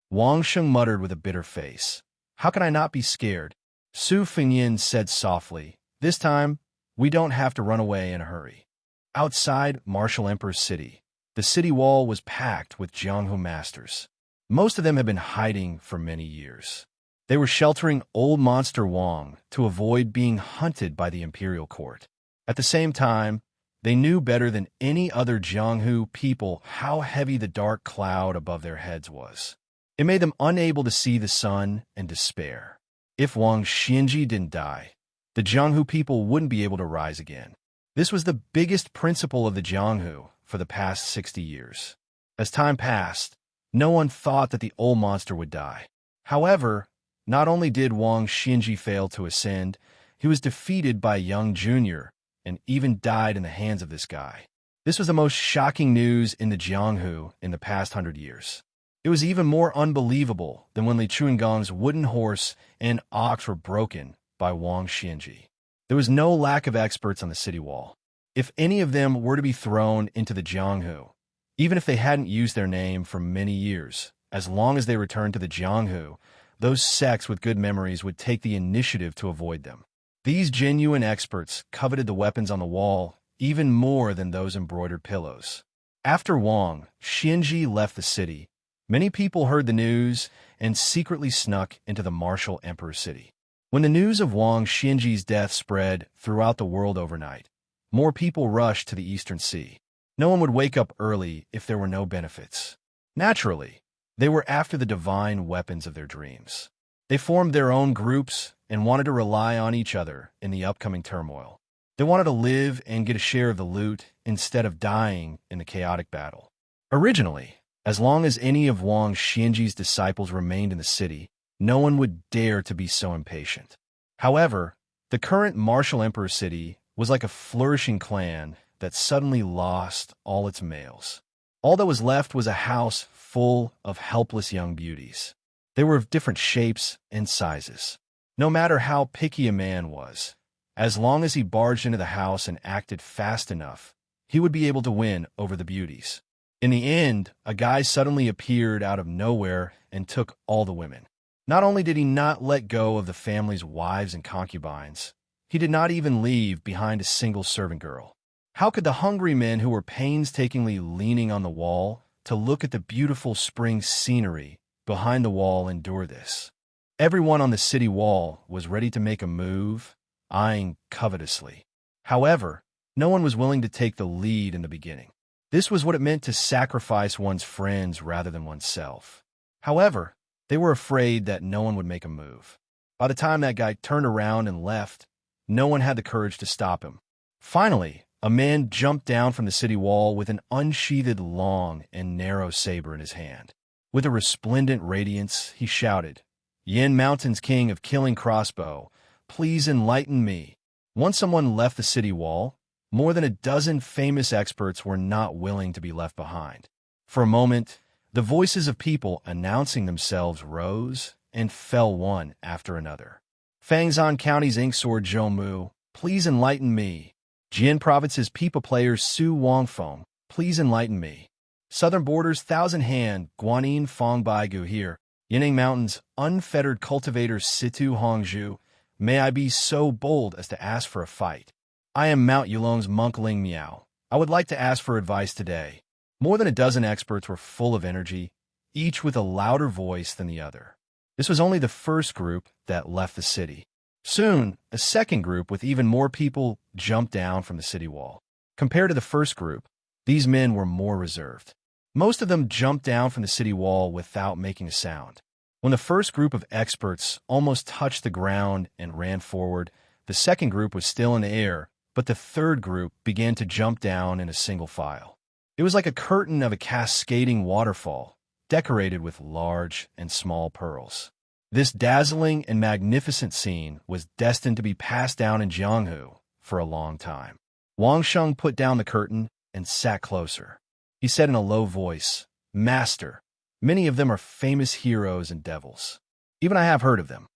Wang Sheng muttered with a bitter face, "How can I not be scared? Su Fengyin said softly. This time, we don't have to run away in a hurry. Outside Martial Emperor's city, the city wall was packed with Jianghu masters. Most of them had been hiding for many years. They were sheltering old monster Wang to avoid being hunted by the imperial court. At the same time, they knew better than any other Jianghu people how heavy the dark cloud above their heads was. It made them unable to see the sun and despair. If Wang Xinji didn't die, the Jianghu people wouldn't be able to rise again. This was the biggest principle of the Jianghu for the past 60 years. As time passed, no one thought that the old monster would die. However, not only did Wang Xinji fail to ascend, he was defeated by Young Jr. and even died in the hands of this guy. This was the most shocking news in the Jianghu in the past 100 years. It was even more unbelievable than when Li Chuangong's wooden horse and ox were broken by Wang Xinji. There was no lack of experts on the city wall. If any of them were to be thrown into the Jianghu, even if they hadn't used their name for many years, as long as they returned to the Jianghu, those sects with good memories would take the initiative to avoid them. These genuine experts coveted the weapons on the wall even more than those embroidered pillows. After Wang Xinji left the city, many people heard the news and secretly snuck into the Martial Emperor's city. When the news of Wang Xinji's death spread throughout the world overnight, more people rushed to the Eastern Sea. No one would wake up early if there were no benefits. Naturally, they were after the divine weapons of their dreams. They formed their own groups and wanted to rely on each other in the upcoming turmoil. They wanted to live and get a share of the loot instead of dying in the chaotic battle. Originally, as long as any of Wang Xinji's disciples remained in the city, no one would dare to be so impatient. However, the current Martial Emperor city was like a flourishing clan that suddenly lost all its males. All that was left was a house full of helpless young beauties. They were of different shapes and sizes. No matter how picky a man was, as long as he barged into the house and acted fast enough, he would be able to win over the beauties. In the end, a guy suddenly appeared out of nowhere and took all the women. Not only did he not let go of the family's wives and concubines, he did not even leave behind a single servant girl. How could the hungry men who were painstakingly leaning on the wall to look at the beautiful spring scenery behind the wall endure this? Everyone on the city wall was ready to make a move, eyeing covetously. However, no one was willing to take the lead in the beginning. This was what it meant to sacrifice one's friends rather than oneself. However, they were afraid that no one would make a move. By the time that guy turned around and left, no one had the courage to stop him. Finally, a man jumped down from the city wall with an unsheathed long and narrow saber in his hand. With a resplendent radiance, he shouted, "Yin Mountain's king of killing crossbow, please enlighten me." Once someone left the city wall, more than a dozen famous experts were not willing to be left behind. For a moment, the voices of people announcing themselves rose and fell one after another. Fangzhou County's Inksword Zhou, please enlighten me. Jian Province's People Players Su Wangfeng, please enlighten me. Southern Borders Thousand Hand Guanyin Fongbaigu here. Yining Mountains Unfettered Cultivators Situ Hongzhu, may I be so bold as to ask for a fight. I am Mount Yulong's Monkling Miao. I would like to ask for advice today. More than a dozen experts were full of energy, each with a louder voice than the other. This was only the first group that left the city. Soon, a second group with even more people jumped down from the city wall. Compared to the first group, these men were more reserved. Most of them jumped down from the city wall without making a sound. When the first group of experts almost touched the ground and ran forward, the second group was still in the air, but the third group began to jump down in a single file. It was like a curtain of a cascading waterfall, decorated with large and small pearls. This dazzling and magnificent scene was destined to be passed down in Jianghu for a long time. Wang Sheng put down the curtain and sat closer. He said in a low voice, "Master, many of them are famous heroes and devils. Even I have heard of them."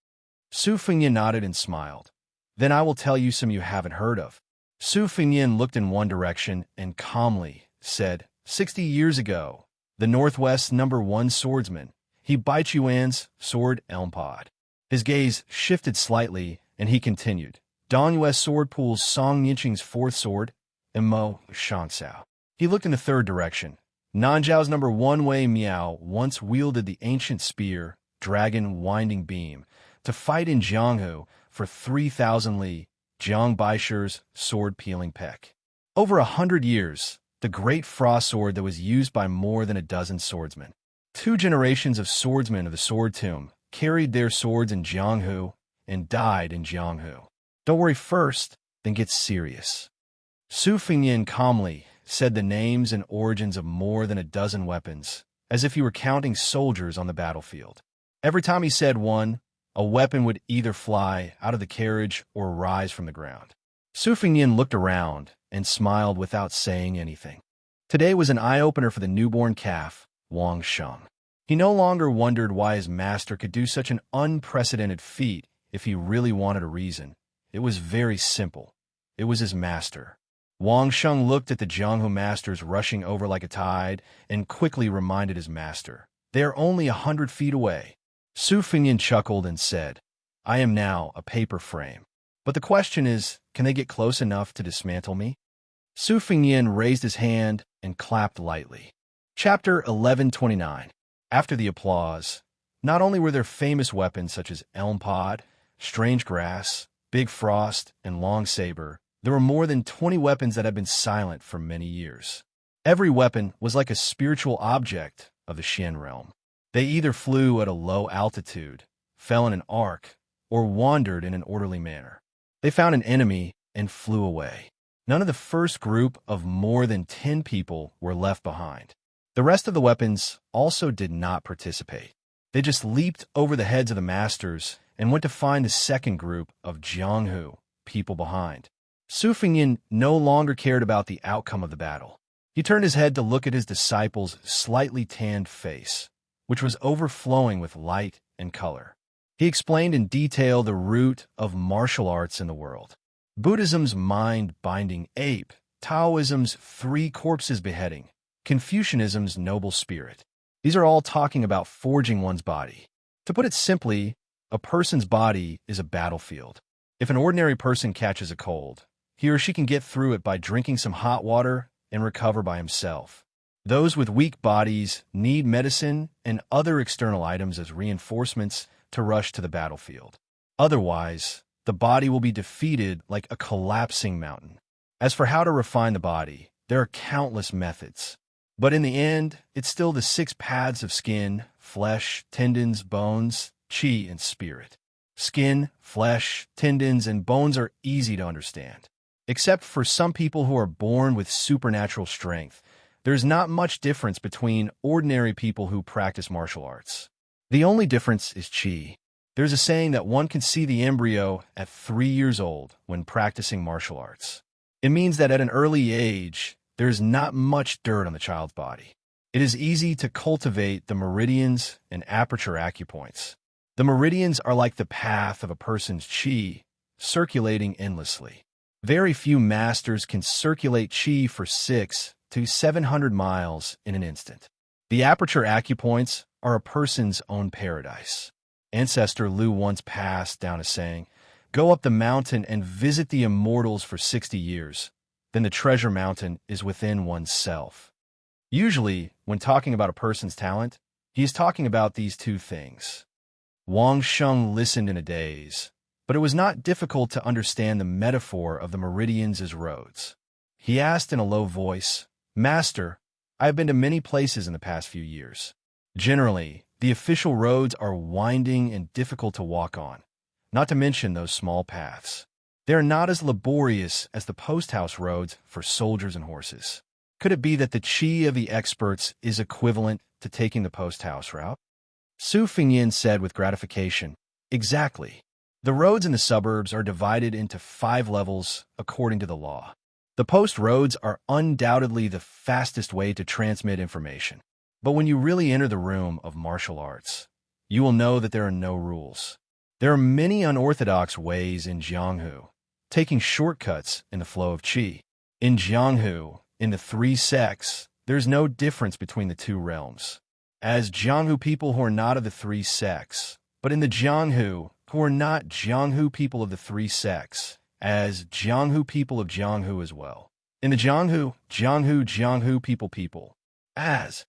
Su Fengyin nodded and smiled. "Then I will tell you some you haven't heard of." Su Fengyin looked in one direction and calmly said, 60 years ago, the Northwest's #1 swordsman, he Bai Chuan's sword Elmpod. His gaze shifted slightly, and he continued. Dong Yue's sword pulls Song Nianqing's fourth sword, Imo Xianxia. He looked in the third direction. Nanzhao's number 1 Wei Miao once wielded the ancient spear, Dragon Winding Beam, to fight in Jianghu for 3,000 li, Jiang Baishi's sword-peeling peck. Over 100 years, the great frost sword that was used by more than a dozen swordsmen. 2 generations of swordsmen of the Sword Tomb carried their swords in Jianghu and died in Jianghu. Don't worry first, then get serious. Su Fengyan calmly said the names and origins of more than a dozen weapons, as if he were counting soldiers on the battlefield. Every time he said one, a weapon would either fly out of the carriage or rise from the ground. Su Fengyan looked around and smiled without saying anything. Today was an eye-opener for the newborn calf, Wang Sheng. He no longer wondered why his master could do such an unprecedented feat if he really wanted a reason. It was very simple. It was his master. Wang Sheng looked at the Jianghu masters rushing over like a tide and quickly reminded his master. They are only 100 feet away. Su Fengyan chuckled and said, I am now a paper frame. But the question is, can they get close enough to dismantle me? Su Fengyan raised his hand and clapped lightly. Chapter 1129. After the applause, not only were there famous weapons such as Elm Pod, Strange Grass, Big Frost, and Long Saber, there were more than 20 weapons that had been silent for many years. Every weapon was like a spiritual object of the Xian realm. They either flew at a low altitude, fell in an arc, or wandered in an orderly manner. They found an enemy and flew away. None of the first group of more than 10 people were left behind. The rest of the weapons also did not participate. They just leaped over the heads of the masters and went to find the second group of Jianghu people behind. Su Fengyan no longer cared about the outcome of the battle. He turned his head to look at his disciple's slightly tanned face, which was overflowing with light and color. He explained in detail the root of martial arts in the world. Buddhism's mind-binding ape, Taoism's 3 corpses beheading, Confucianism's noble spirit. These are all talking about forging one's body. To put it simply, a person's body is a battlefield. If an ordinary person catches a cold, he or she can get through it by drinking some hot water and recover by himself. Those with weak bodies need medicine and other external items as reinforcements to rush to the battlefield. Otherwise, the body will be defeated like a collapsing mountain. As for how to refine the body, there are countless methods. But in the end, it's still the 6 paths of skin, flesh, tendons, bones, qi, and spirit. Skin, flesh, tendons, and bones are easy to understand. Except for some people who are born with supernatural strength, there's not much difference between ordinary people who practice martial arts. The only difference is qi. There's a saying that one can see the embryo at 3 years old when practicing martial arts. It means that at an early age, there's not much dirt on the child's body. It is easy to cultivate the meridians and aperture acupoints. The meridians are like the path of a person's qi, circulating endlessly. Very few masters can circulate qi for 600 to 700 miles in an instant. The aperture acupoints are a person's own paradise. Ancestor Lu once passed down a saying, go up the mountain and visit the immortals for 60 years. Then the treasure mountain is within oneself. Usually, when talking about a person's talent, he is talking about these 2 things. Wang Sheng listened in a daze, but it was not difficult to understand the metaphor of the meridians as roads. He asked in a low voice, Master, I have been to many places in the past few years. Generally, the official roads are winding and difficult to walk on, not to mention those small paths. They are not as laborious as the post-house roads for soldiers and horses. Could it be that the qi of the experts is equivalent to taking the post-house route? Su Fengyan said with gratification, exactly. The roads in the suburbs are divided into 5 levels according to the law. The post roads are undoubtedly the fastest way to transmit information. But when you really enter the room of martial arts, you will know that there are no rules. There are many unorthodox ways in Jianghu, taking shortcuts in the flow of qi. In Jianghu, in the 3 sects, there's no difference between the 2 realms. As Jianghu people who are not of the 3 sects, but in the Jianghu, who are not Jianghu people of the three sects, as Jianghu people of Jianghu as well. In the Jianghu people, as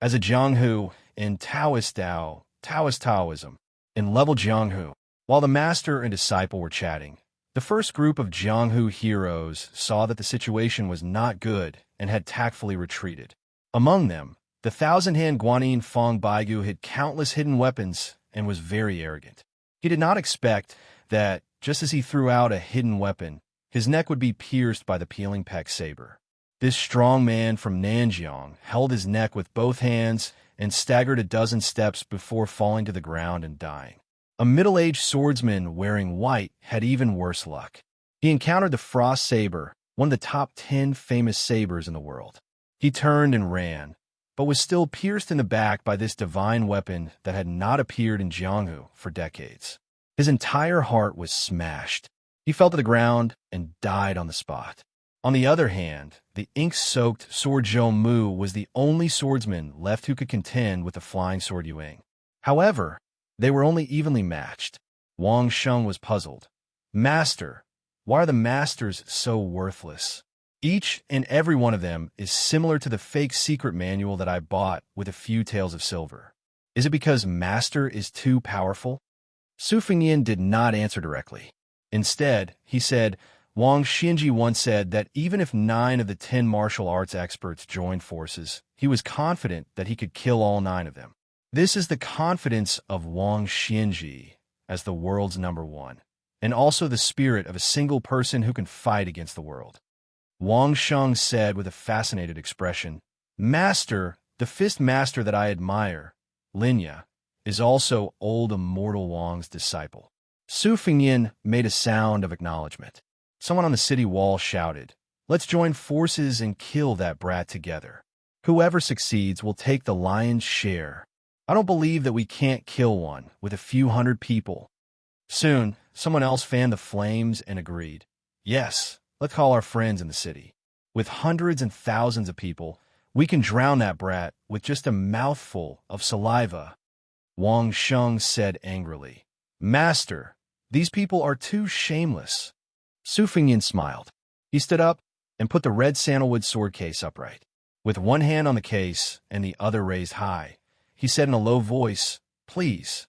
a Jianghu in Taoist Tao, Taoist Taoism, in level Jianghu. While the master and disciple were chatting, the first group of Jianghu heroes saw that the situation was not good and had tactfully retreated. Among them, the thousand-hand Guanyin Fong Baigu had countless hidden weapons and was very arrogant. He did not expect that, just as he threw out a hidden weapon, his neck would be pierced by the peeling peck saber. This strong man from Nanjiang held his neck with both hands and staggered a dozen steps before falling to the ground and dying. A middle-aged swordsman wearing white had even worse luck. He encountered the Frost Saber, one of the top 10 famous sabers in the world. He turned and ran, but was still pierced in the back by this divine weapon that had not appeared in Jianghu for decades. His entire heart was smashed. He fell to the ground and died on the spot. On the other hand, the ink-soaked sword Zhou Mu was the only swordsman left who could contend with the flying sword Yuing. However, they were only evenly matched. Wang Sheng was puzzled. Master, why are the masters so worthless? Each and every one of them is similar to the fake secret manual that I bought with a few taels of silver. Is it because Master is too powerful? Su Fengyan did not answer directly. Instead, he said, Wang Xinji once said that even if 9 of the 10 martial arts experts joined forces, he was confident that he could kill all 9 of them. This is the confidence of Wang Xinji as the world's #1, and also the spirit of a single person who can fight against the world. Wang Sheng said with a fascinated expression, Master, the fifth master that I admire, Linya, is also old Immortal Wang's disciple. Su Fengyan made a sound of acknowledgement. Someone on the city wall shouted, Let's join forces and kill that brat together. Whoever succeeds will take the lion's share. I don't believe that we can't kill one with a few hundred people. Soon, someone else fanned the flames and agreed. Yes, let's call our friends in the city. With hundreds and thousands of people, we can drown that brat with just a mouthful of saliva. Wang Sheng said angrily, Master, these people are too shameless. Su Fengyan smiled. He stood up and put the red sandalwood sword case upright. With one hand on the case and the other raised high, he said in a low voice, Please.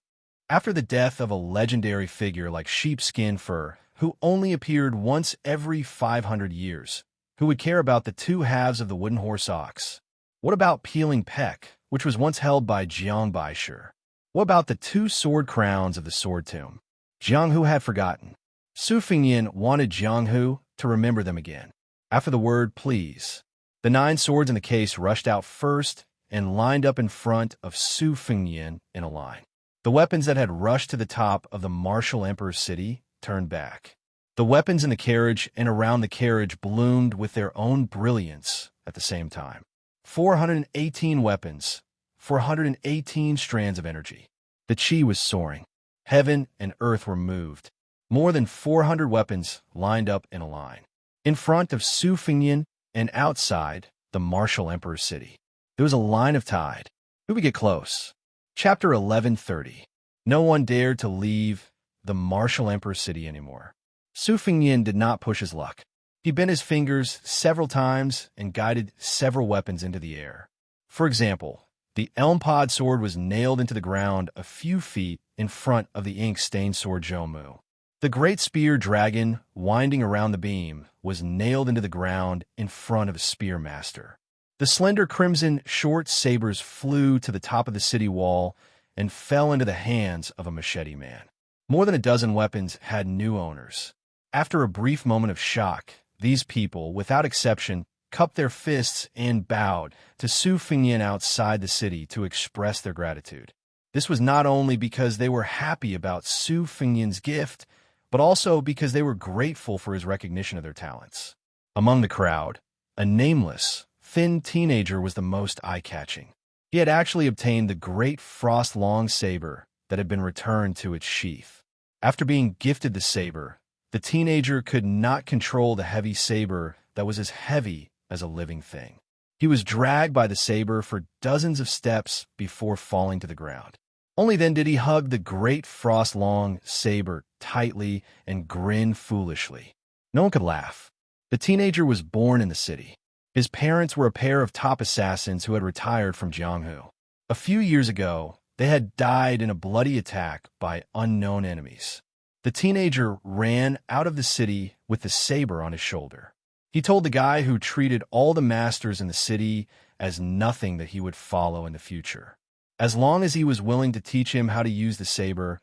After the death of a legendary figure like Sheepskin Fur, who only appeared once every 500 years, who would care about the 2 halves of the wooden horse ox? What about Peeling Peck, which was once held by Jiang Baishu? What about the 2 sword crowns of the sword tomb? Jianghu had forgotten. Su Fengyan wanted Jianghu to remember them again. After the word please, the 9 swords in the case rushed out first and lined up in front of Su Fengyan in a line. The weapons that had rushed to the top of the martial emperor's city turned back. The weapons in the carriage and around the carriage bloomed with their own brilliance at the same time. 418 weapons, 418 strands of energy. The chi was soaring. Heaven and earth were moved. More than 400 weapons lined up in a line. In front of Su Fengyan and outside the martial emperor's city. There was a line of tide. Who would get close? Chapter 1130. No one dared to leave the martial emperor's city anymore. Su Fengyan did not push his luck. He bent his fingers several times and guided several weapons into the air. For example, the elm pod sword was nailed into the ground a few feet in front of the ink-stained sword Zhou Mu. The great spear dragon, winding around the beam, was nailed into the ground in front of a spear master. The slender crimson short sabers flew to the top of the city wall and fell into the hands of a machete man. More than a dozen weapons had new owners. After a brief moment of shock, these people, without exception, cupped their fists and bowed to Su Fengyan outside the city to express their gratitude. This was not only because they were happy about Su Fengyan's gift, but also because they were grateful for his recognition of their talents. Among the crowd, a nameless, thin teenager was the most eye-catching. He had actually obtained the great frost long saber that had been returned to its sheath. After being gifted the saber, the teenager could not control the heavy saber that was as heavy as a living thing. He was dragged by the saber for dozens of steps before falling to the ground. Only then did he hug the great frost-long saber tightly and grin foolishly. No one could laugh. The teenager was born in the city. His parents were a pair of top assassins who had retired from Jianghu. A few years ago, they had died in a bloody attack by unknown enemies. The teenager ran out of the city with the saber on his shoulder. He told the guy who treated all the masters in the city as nothing that he would follow in the future. As long as he was willing to teach him how to use the saber,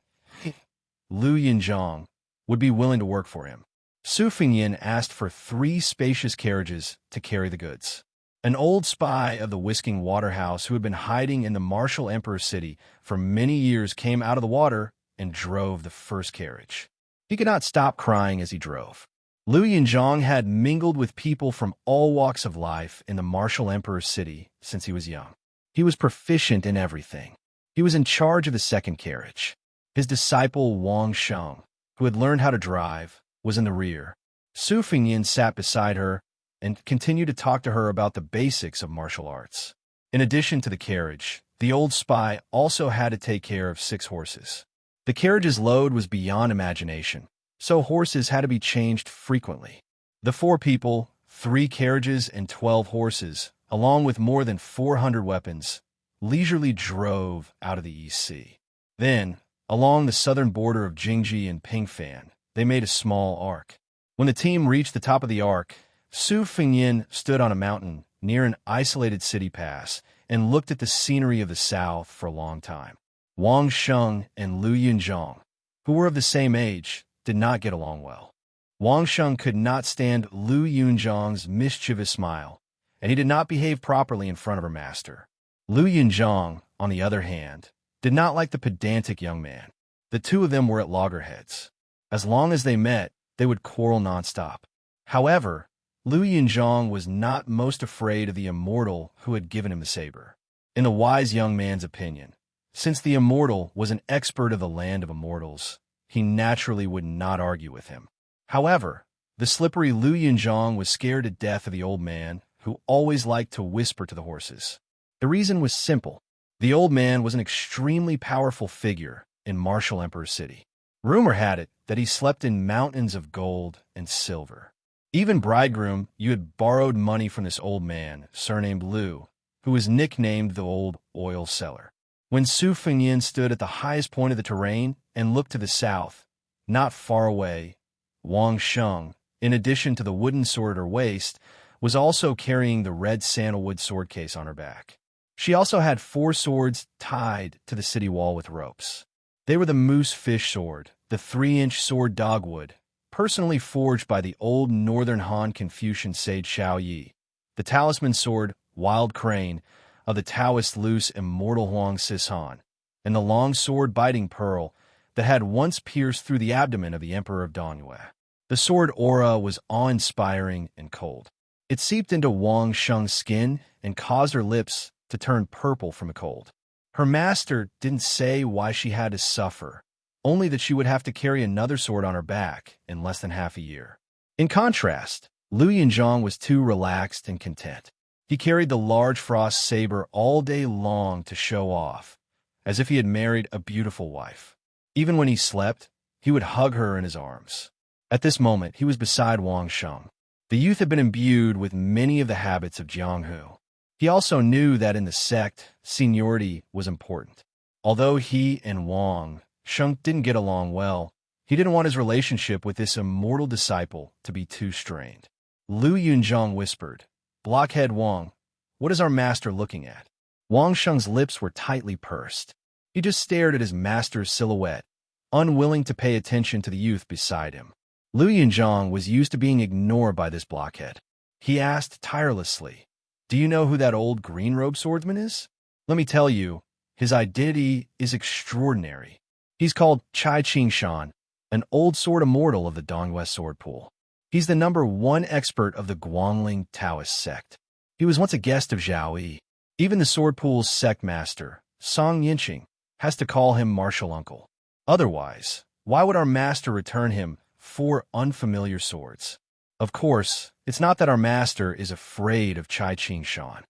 Lu Yinzhong would be willing to work for him. Su Fengyin asked for 3 spacious carriages to carry the goods. An old spy of the Whisking Waterhouse who had been hiding in the martial emperor's city for many years came out of the water and drove the first carriage. He could not stop crying as he drove. Lu Yinzhong had mingled with people from all walks of life in the martial emperor's city since he was young. He was proficient in everything. He was in charge of the second carriage. His disciple Wang Sheng, who had learned how to drive, was in the rear. Su Fengyin sat beside her and continued to talk to her about the basics of martial arts. In addition to the carriage, the old spy also had to take care of 6 horses. The carriage's load was beyond imagination, so horses had to be changed frequently. The 4 people, 3 carriages and 12 horses, along with more than 400 weapons, leisurely drove out of the East Sea. Then, along the southern border of Jingji and Pingfan, they made a small arc. When the team reached the top of the arc, Su Fengyin stood on a mountain near an isolated city pass and looked at the scenery of the south for a long time. Wang Sheng and Lu Yinzhong, who were of the same age, did not get along well. Wang Sheng could not stand Lu Yinzhong's mischievous smile, and he did not behave properly in front of her master. Lu Yinzhong, on the other hand, did not like the pedantic young man. The 2 of them were at loggerheads. As long as they met, they would quarrel nonstop. However, Lu Yinzhong was not most afraid of the immortal who had given him the saber. In the wise young man's opinion, since the immortal was an expert of the land of immortals, he naturally would not argue with him. However, the slippery Lu Yinzhong was scared to death of the old man, who always liked to whisper to the horses. The reason was simple. The old man was an extremely powerful figure in Martial Emperor's city. Rumor had it that he slept in mountains of gold and silver. Even bridegroom, you had borrowed money from this old man, surnamed Lu, who was nicknamed the Old Oil Seller. When Su Fengyin stood at the highest point of the terrain and looked to the south, not far away, Wang Sheng, in addition to the wooden sword at her waist, was also carrying the red sandalwood sword case on her back. She also had 4 swords tied to the city wall with ropes. They were the moose fish sword, the 3-inch sword dogwood, personally forged by the old northern Han Confucian sage Xiao Yi, the talisman sword Wild Crane of the Taoist loose Immortal Huang Sishan, and the long sword Biting Pearl that had once pierced through the abdomen of the Emperor of Dongye. The sword aura was awe-inspiring and cold. It seeped into Wang Sheng's skin and caused her lips to turn purple from the cold. Her master didn't say why she had to suffer, only that she would have to carry another sword on her back in less than half a year. In contrast, Lu Yinzhong was too relaxed and content. He carried the large frost saber all day long to show off, as if he had married a beautiful wife. Even when he slept, he would hug her in his arms. At this moment, he was beside Wang Sheng. The youth had been imbued with many of the habits of Jianghu. He also knew that in the sect, seniority was important. Although he and Wang Sheng didn't get along well, he didn't want his relationship with this immortal disciple to be too strained. Lu Yinzhong whispered, "Blockhead Wang, what is our master looking at?" Wang Sheng's lips were tightly pursed. He just stared at his master's silhouette, unwilling to pay attention to the youth beside him. Lu Yinzhong was used to being ignored by this blockhead. He asked tirelessly, "Do you know who that old green-robed swordsman is? Let me tell you, his identity is extraordinary. He's called Chai Qingshan, an old sword immortal of the Dongye sword pool. He's the #1 expert of the Guangling Taoist sect. He was once a guest of Zhao Yi. Even the sword pool's sect master, Song Yinqing, has to call him martial uncle. Otherwise, why would our master return him 4 unfamiliar swords? Of course, it's not that our master is afraid of Chai Qingshan.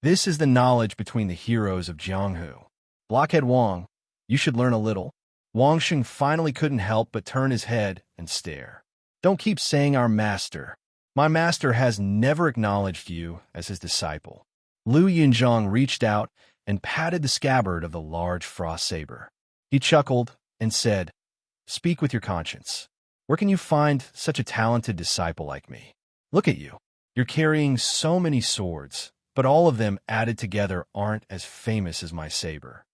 This is the knowledge between the heroes of Jianghu. Blockhead Wang, You should learn a little. Wang Sheng finally couldn't help but turn his head and stare. Don't keep saying our master. My master has never acknowledged you as his disciple. Lu Yunzhang reached out and patted the scabbard of the large frost saber. He chuckled and said, Speak with your conscience. Where can you find such a talented disciple like me? Look at you. You're carrying so many swords, but all of them added together aren't as famous as my saber.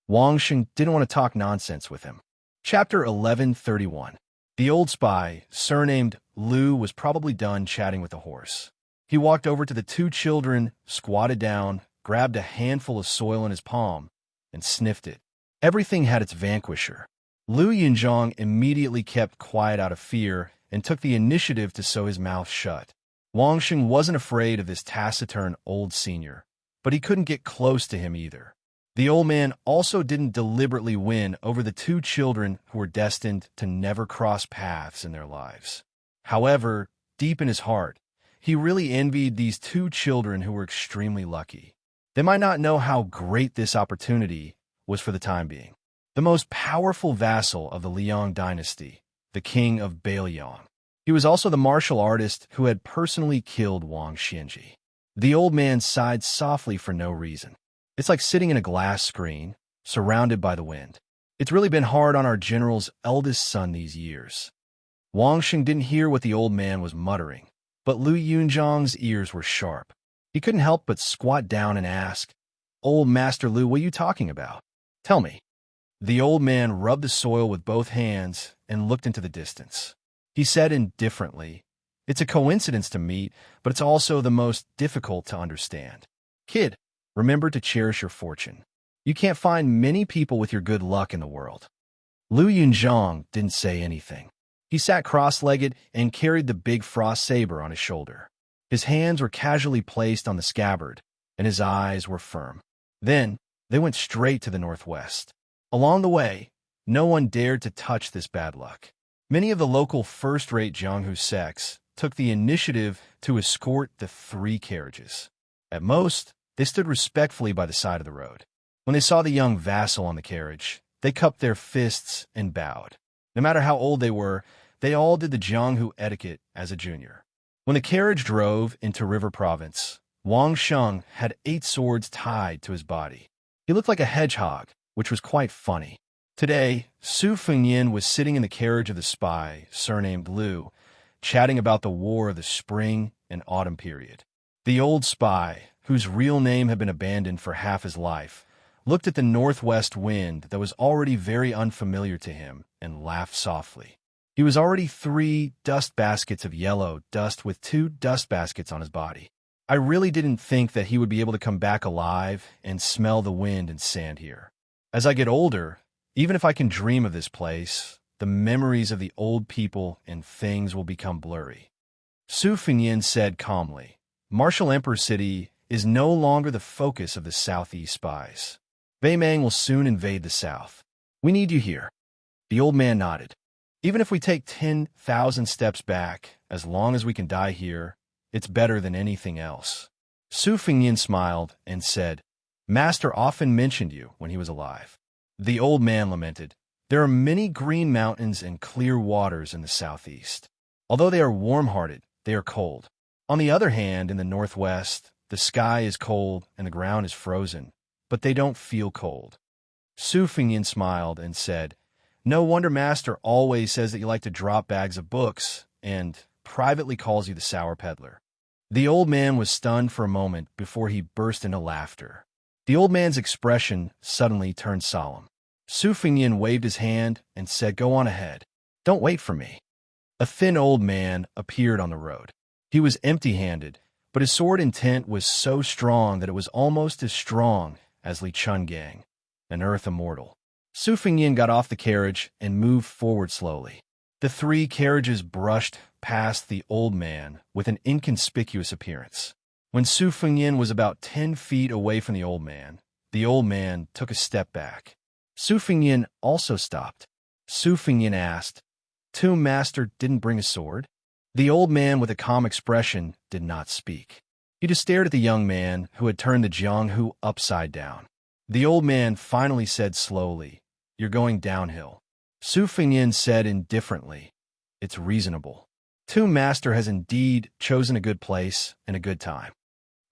Wang Sheng didn't want to talk nonsense with him. Chapter 1131. The old spy, surnamed Lu, was probably done chatting with the horse. He walked over to the two children, squatted down, grabbed a handful of soil in his palm, and sniffed it. Everything had its vanquisher. Lu Yunzhang immediately kept quiet out of fear and took the initiative to sew his mouth shut. Wang Sheng wasn't afraid of this taciturn old senior, but he couldn't get close to him either. The old man also didn't deliberately win over the two children who were destined to never cross paths in their lives. However, deep in his heart, he really envied these two children who were extremely lucky. They might not know how great this opportunity was for the time being. The most powerful vassal of the Liang dynasty, the king of Baliang. He was also the martial artist who had personally killed Wang Xianxia. The old man sighed softly for no reason. It's like sitting in a glass screen, surrounded by the wind. It's really been hard on our general's eldest son these years. Wang Sheng didn't hear what the old man was muttering, but Lu Yunzhang's ears were sharp. He couldn't help but squat down and ask, Old Master Lu, what are you talking about? Tell me. The old man rubbed the soil with both hands and looked into the distance. He said indifferently, It's a coincidence to meet, but it's also the most difficult to understand. Kid, remember to cherish your fortune. You can't find many people with your good luck in the world. Lu Yunzhang didn't say anything. He sat cross-legged and carried the big frost saber on his shoulder. His hands were casually placed on the scabbard, and his eyes were firm. Then, they went straight to the northwest. Along the way, no one dared to touch this bad luck. Many of the local first-rate Jianghu sects took the initiative to escort the three carriages. At most, they stood respectfully by the side of the road. When they saw the young vassal on the carriage, they cupped their fists and bowed. No matter how old they were, they all did the Jianghu etiquette as a junior. When the carriage drove into River Province, Wang Sheng had 8 swords tied to his body. He looked like a hedgehog, which was quite funny. Today, Su Fengyin was sitting in the carriage of the spy, surnamed Lu, chatting about the war of the spring and autumn period. The old spy, whose real name had been abandoned for half his life, looked at the northwest wind that was already very unfamiliar to him and laughed softly. He was already 3 dust baskets of yellow dust with 2 dust baskets on his body. I really didn't think that he would be able to come back alive and smell the wind and sand here. As I get older, even if I can dream of this place, the memories of the old people and things will become blurry. Su Fengyin said calmly, Martial Emperor City is no longer the focus of the southeast spies. Wei Mang will soon invade the south. We need you here. The old man nodded. Even if we take 10,000 steps back, as long as we can die here, it's better than anything else. Su Fengyin smiled and said, Master often mentioned you when he was alive. The old man lamented, There are many green mountains and clear waters in the southeast. Although they are warm-hearted, they are cold. On the other hand, in the northwest, the sky is cold and the ground is frozen, but they don't feel cold. Su Fengyin smiled and said, No wonder Master always says that you like to drop bags of books and privately calls you the sour peddler. The old man was stunned for a moment before he burst into laughter. The old man's expression suddenly turned solemn. Su Fengyin waved his hand and said, Go on ahead. Don't wait for me. A thin old man appeared on the road. He was empty-handed, but his sword intent was so strong that it was almost as strong as Li Chungang, an earth immortal. Su Fengyin got off the carriage and moved forward slowly. The 3 carriages brushed past the old man with an inconspicuous appearance. When Su Fengyin was about 10 feet away from the old man took a step back. Su Fengyin also stopped. Su Fengyin asked, Tomb Master didn't bring a sword? The old man with a calm expression did not speak. He just stared at the young man who had turned the Jianghu upside down. The old man finally said slowly, you're going downhill. Su Fengyin said indifferently, "It's reasonable. Tomb Master has indeed chosen a good place and a good time."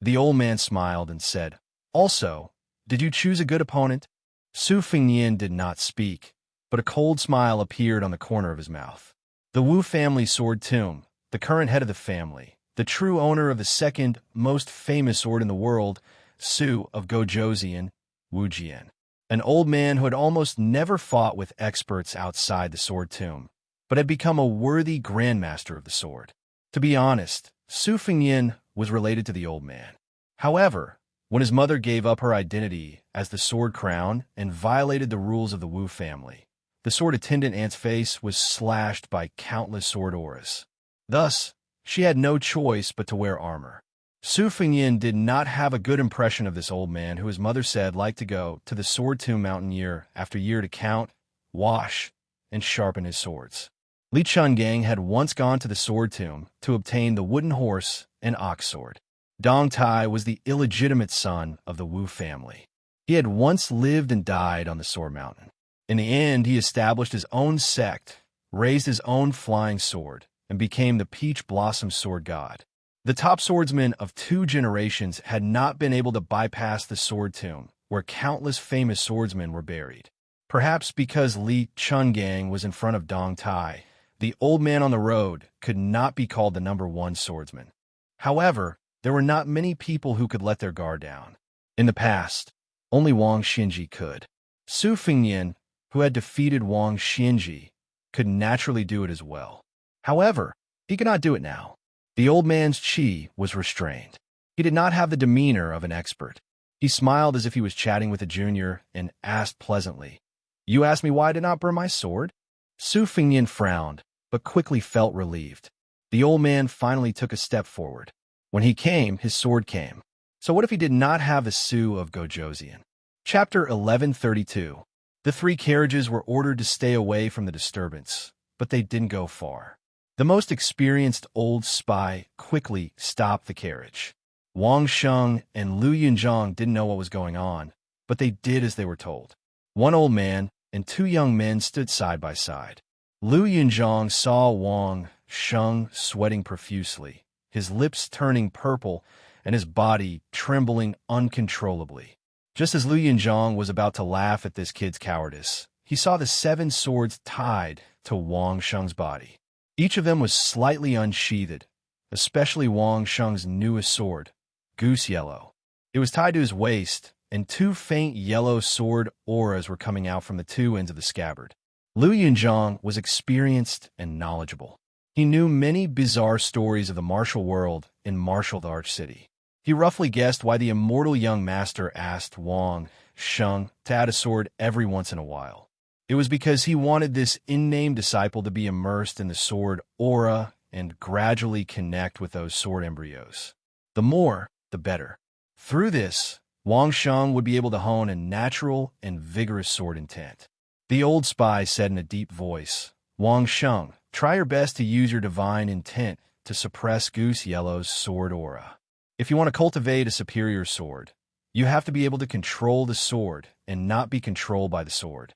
The old man smiled and said, "Also, did you choose a good opponent?" Su Fengyin did not speak, but a cold smile appeared on the corner of his mouth. The Wu family sword tomb, the current head of the family, the true owner of the second most famous sword in the world, Su of Gojoseon, Wujian, an old man who had almost never fought with experts outside the sword tomb, but had become a worthy grandmaster of the sword. To be honest, Su Fengyin was related to the old man. However, when his mother gave up her identity as the sword crown and violated the rules of the Wu family, the sword attendant aunt's face was slashed by countless sword auras. Thus, she had no choice but to wear armor. Su Fengyin did not have a good impression of this old man who his mother said liked to go to the sword tomb mountain year after year to count, wash, and sharpen his swords. Li Chungang had once gone to the sword tomb to obtain the wooden horse and ox sword. Dong Tai was the illegitimate son of the Wu family. He had once lived and died on the sword mountain. In the end, he established his own sect, raised his own flying sword, and became the Peach Blossom Sword God. The top swordsmen of 2 generations had not been able to bypass the sword tomb, where countless famous swordsmen were buried. Perhaps because Li Chungang was in front of Dong Tai, the old man on the road could not be called the #1 swordsman. However, there were not many people who could let their guard down. In the past, only Wang Xinji could. Su Fengyin, who had defeated Wang Xinji, could naturally do it as well. However, he could not do it now. The old man's qi was restrained. He did not have the demeanor of an expert. He smiled as if he was chatting with a junior and asked pleasantly, "You asked me why I did not burn my sword?" Su Fengyin frowned, but quickly felt relieved. The old man finally took a step forward. When he came, his sword came. So what if he did not have the Su of Gojoseon? Chapter 1132. The 3 carriages were ordered to stay away from the disturbance, but they didn't go far. The most experienced old spy quickly stopped the carriage. Wang Sheng and Lu Yunzhang didn't know what was going on, but they did as they were told. One old man and 2 young men stood side by side. Lu Yunzhang saw Wang Sheng sweating profusely, his lips turning purple and his body trembling uncontrollably. Just as Lu Yunzhang was about to laugh at this kid's cowardice, he saw the 7 swords tied to Wang Sheng's body. Each of them was slightly unsheathed, especially Wang Sheng's newest sword, Goose Yellow. It was tied to his waist, and 2 faint yellow sword auras were coming out from the 2 ends of the scabbard. Lu Yunzhang was experienced and knowledgeable. He knew many bizarre stories of the martial world in Martial Arts City. He roughly guessed why the immortal young master asked Wang Sheng to add a sword every once in a while. It was because he wanted this unnamed disciple to be immersed in the sword aura and gradually connect with those sword embryos. The more, the better. Through this, Wang Sheng would be able to hone a natural and vigorous sword intent. The old spy said in a deep voice, "Wang Sheng, try your best to use your divine intent to suppress Goose Yellow's sword aura. If you want to cultivate a superior sword, you have to be able to control the sword and not be controlled by the sword."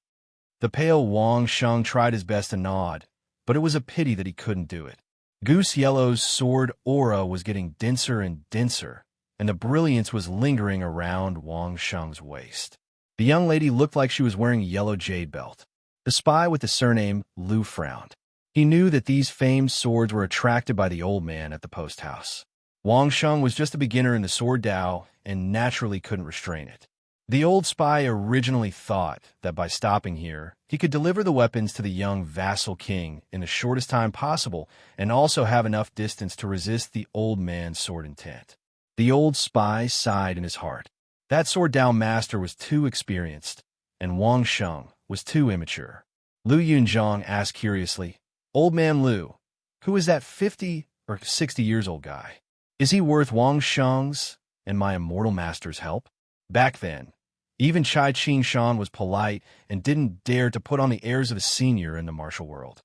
The pale Wang Sheng tried his best to nod, but it was a pity that he couldn't do it. Goose Yellow's sword aura was getting denser and denser, and the brilliance was lingering around Wang Sheng's waist. The young lady looked like she was wearing a yellow jade belt. The spy with the surname Lu frowned. He knew that these famed swords were attracted by the old man at the post house. Wang Sheng was just a beginner in the sword Dao and naturally couldn't restrain it. The old spy originally thought that by stopping here, he could deliver the weapons to the young vassal king in the shortest time possible and also have enough distance to resist the old man's sword intent. The old spy sighed in his heart. That sword Dao master was too experienced, and Wang Sheng was too immature. Lu Yunzhang asked curiously, "Old man Lu, who is that 50 or 60 years old guy? Is he worth Wang Sheng's and my immortal master's help?" Back then, even Chai Qing-shan was polite and didn't dare to put on the airs of a senior in the martial world.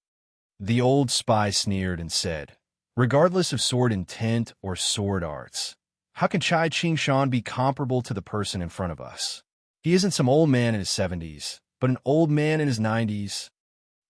The old spy sneered and said, "Regardless of sword intent or sword arts, how can Chai Qing-shan be comparable to the person in front of us? He isn't some old man in his 70s, but an old man in his 90s.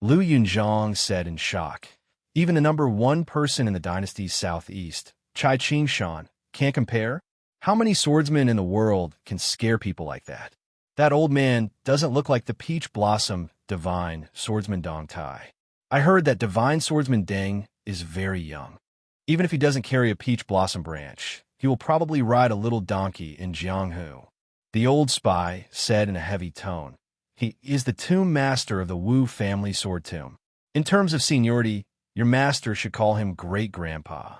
Lu Yunzhang said in shock. Even the number one person in the dynasty's southeast, Chai Qingshan, can't compare? How many swordsmen in the world can scare people like that? That old man doesn't look like the peach blossom divine swordsman Dong Tai. I heard that divine swordsman Deng is very young. Even if he doesn't carry a peach blossom branch, he will probably ride a little donkey in Jianghu. The old spy said in a heavy tone. He is the tomb master of the Wu family sword tomb. In terms of seniority, your master should call him great-grandpa.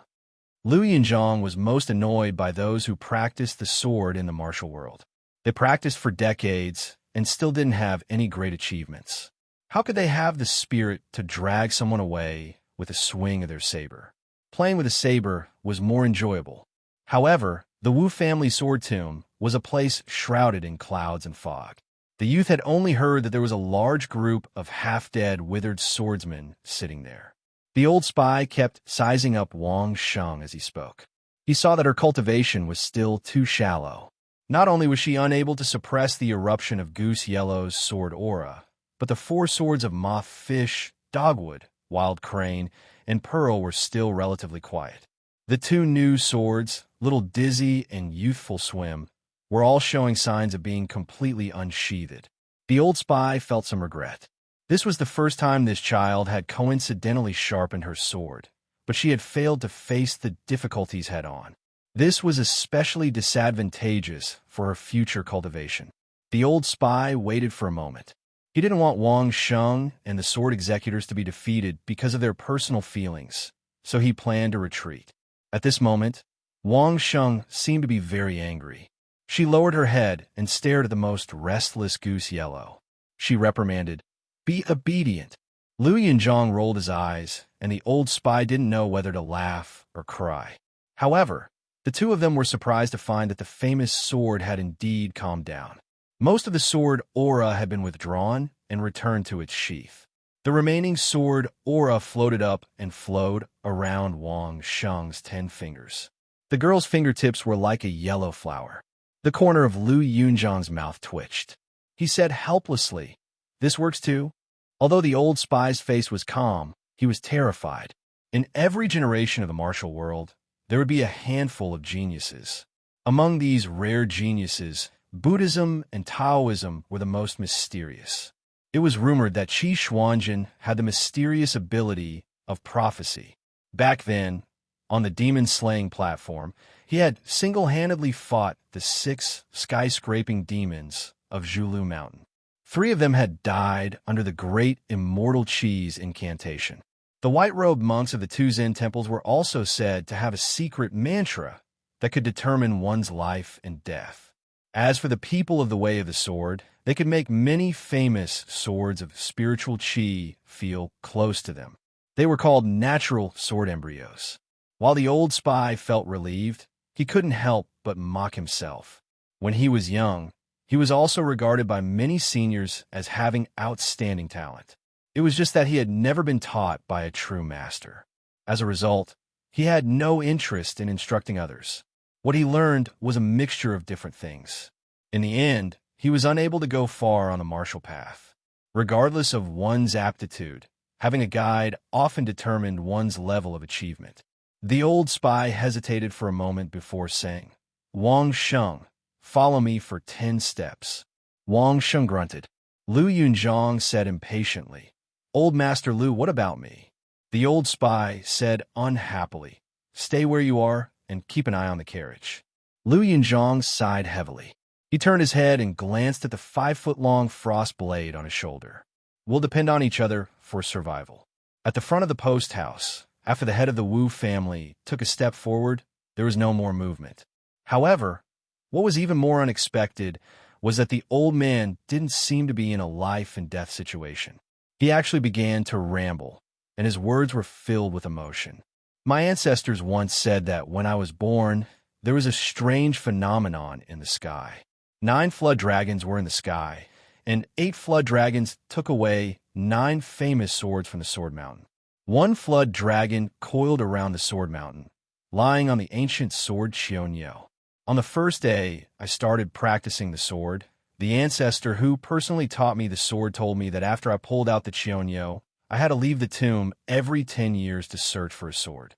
Lu Yunzhang was most annoyed by those who practiced the sword in the martial world. They practiced for decades and still didn't have any great achievements. How could they have the spirit to drag someone away with a swing of their saber? Playing with a saber was more enjoyable. However, the Wu family sword tomb was a place shrouded in clouds and fog. The youth had only heard that there was a large group of half-dead, withered swordsmen sitting there. The old spy kept sizing up Wang Sheng as he spoke. He saw that her cultivation was still too shallow. Not only was she unable to suppress the eruption of Goose Yellow's sword aura, but the four swords of Moth Fish, Dogwood, Wild Crane, and Pearl were still relatively quiet. The two new swords, Little Dizzy and Youthful Swim, were all showing signs of being completely unsheathed. The old spy felt some regret. This was the first time this child had coincidentally sharpened her sword, but she had failed to face the difficulties head-on. This was especially disadvantageous for her future cultivation. The old spy waited for a moment. He didn't want Wang Sheng and the sword executors to be defeated because of their personal feelings, so he planned to retreat. At this moment, Wang Sheng seemed to be very angry. She lowered her head and stared at the most restless Goose Yellow. She reprimanded, "Be obedient." Lu Yunzhang rolled his eyes, and the old spy didn't know whether to laugh or cry. However, the two of them were surprised to find that the famous sword had indeed calmed down. Most of the sword aura had been withdrawn and returned to its sheath. The remaining sword aura floated up and flowed around Wang Sheng's 10 fingers. The girl's fingertips were like a yellow flower. The corner of Lu Yunzhang's mouth twitched. He said helplessly, "This works too?" Although the old spy's face was calm, he was terrified. In every generation of the martial world, there would be a handful of geniuses. Among these rare geniuses, Buddhism and Taoism were the most mysterious. It was rumored that Qi Xuanjin had the mysterious ability of prophecy. Back then, on the demon-slaying platform, he had single-handedly fought the 6 skyscraping demons of Zhulu Mountain. 3 of them had died under the great Immortal Qi's incantation. The white-robed monks of the 2 Zen temples were also said to have a secret mantra that could determine one's life and death. As for the people of the Way of the Sword, they could make many famous swords of spiritual Qi feel close to them. They were called natural sword embryos. While the old spy felt relieved, he couldn't help but mock himself. When he was young, he was also regarded by many seniors as having outstanding talent. It was just that he had never been taught by a true master. As a result, he had no interest in instructing others. What he learned was a mixture of different things. In the end, he was unable to go far on the martial path. Regardless of one's aptitude, having a guide often determined one's level of achievement. The old spy hesitated for a moment before saying, "Wang Sheng, follow me for 10 steps." Wang Sheng grunted. Lu Yunzhang said impatiently, "Old Master Lu, what about me?" The old spy said unhappily, "Stay where you are and keep an eye on the carriage." Lu Yunzhang sighed heavily. He turned his head and glanced at the 5-foot-long frost blade on his shoulder. "We'll depend on each other for survival." At the front of the post house, after the head of the Wu family took a step forward, there was no more movement. However, what was even more unexpected was that the old man didn't seem to be in a life-and-death situation. He actually began to ramble, and his words were filled with emotion. "My ancestors once said that when I was born, there was a strange phenomenon in the sky. 9 flood dragons were in the sky, and 8 flood dragons took away 9 famous swords from the Sword Mountain. 1 flood dragon coiled around the Sword Mountain, lying on the ancient sword Xianxia. On the first day I started practicing the sword, The ancestor who personally taught me the sword told me that after I pulled out the Xianxia, I had to leave the tomb every 10 years to search for a sword.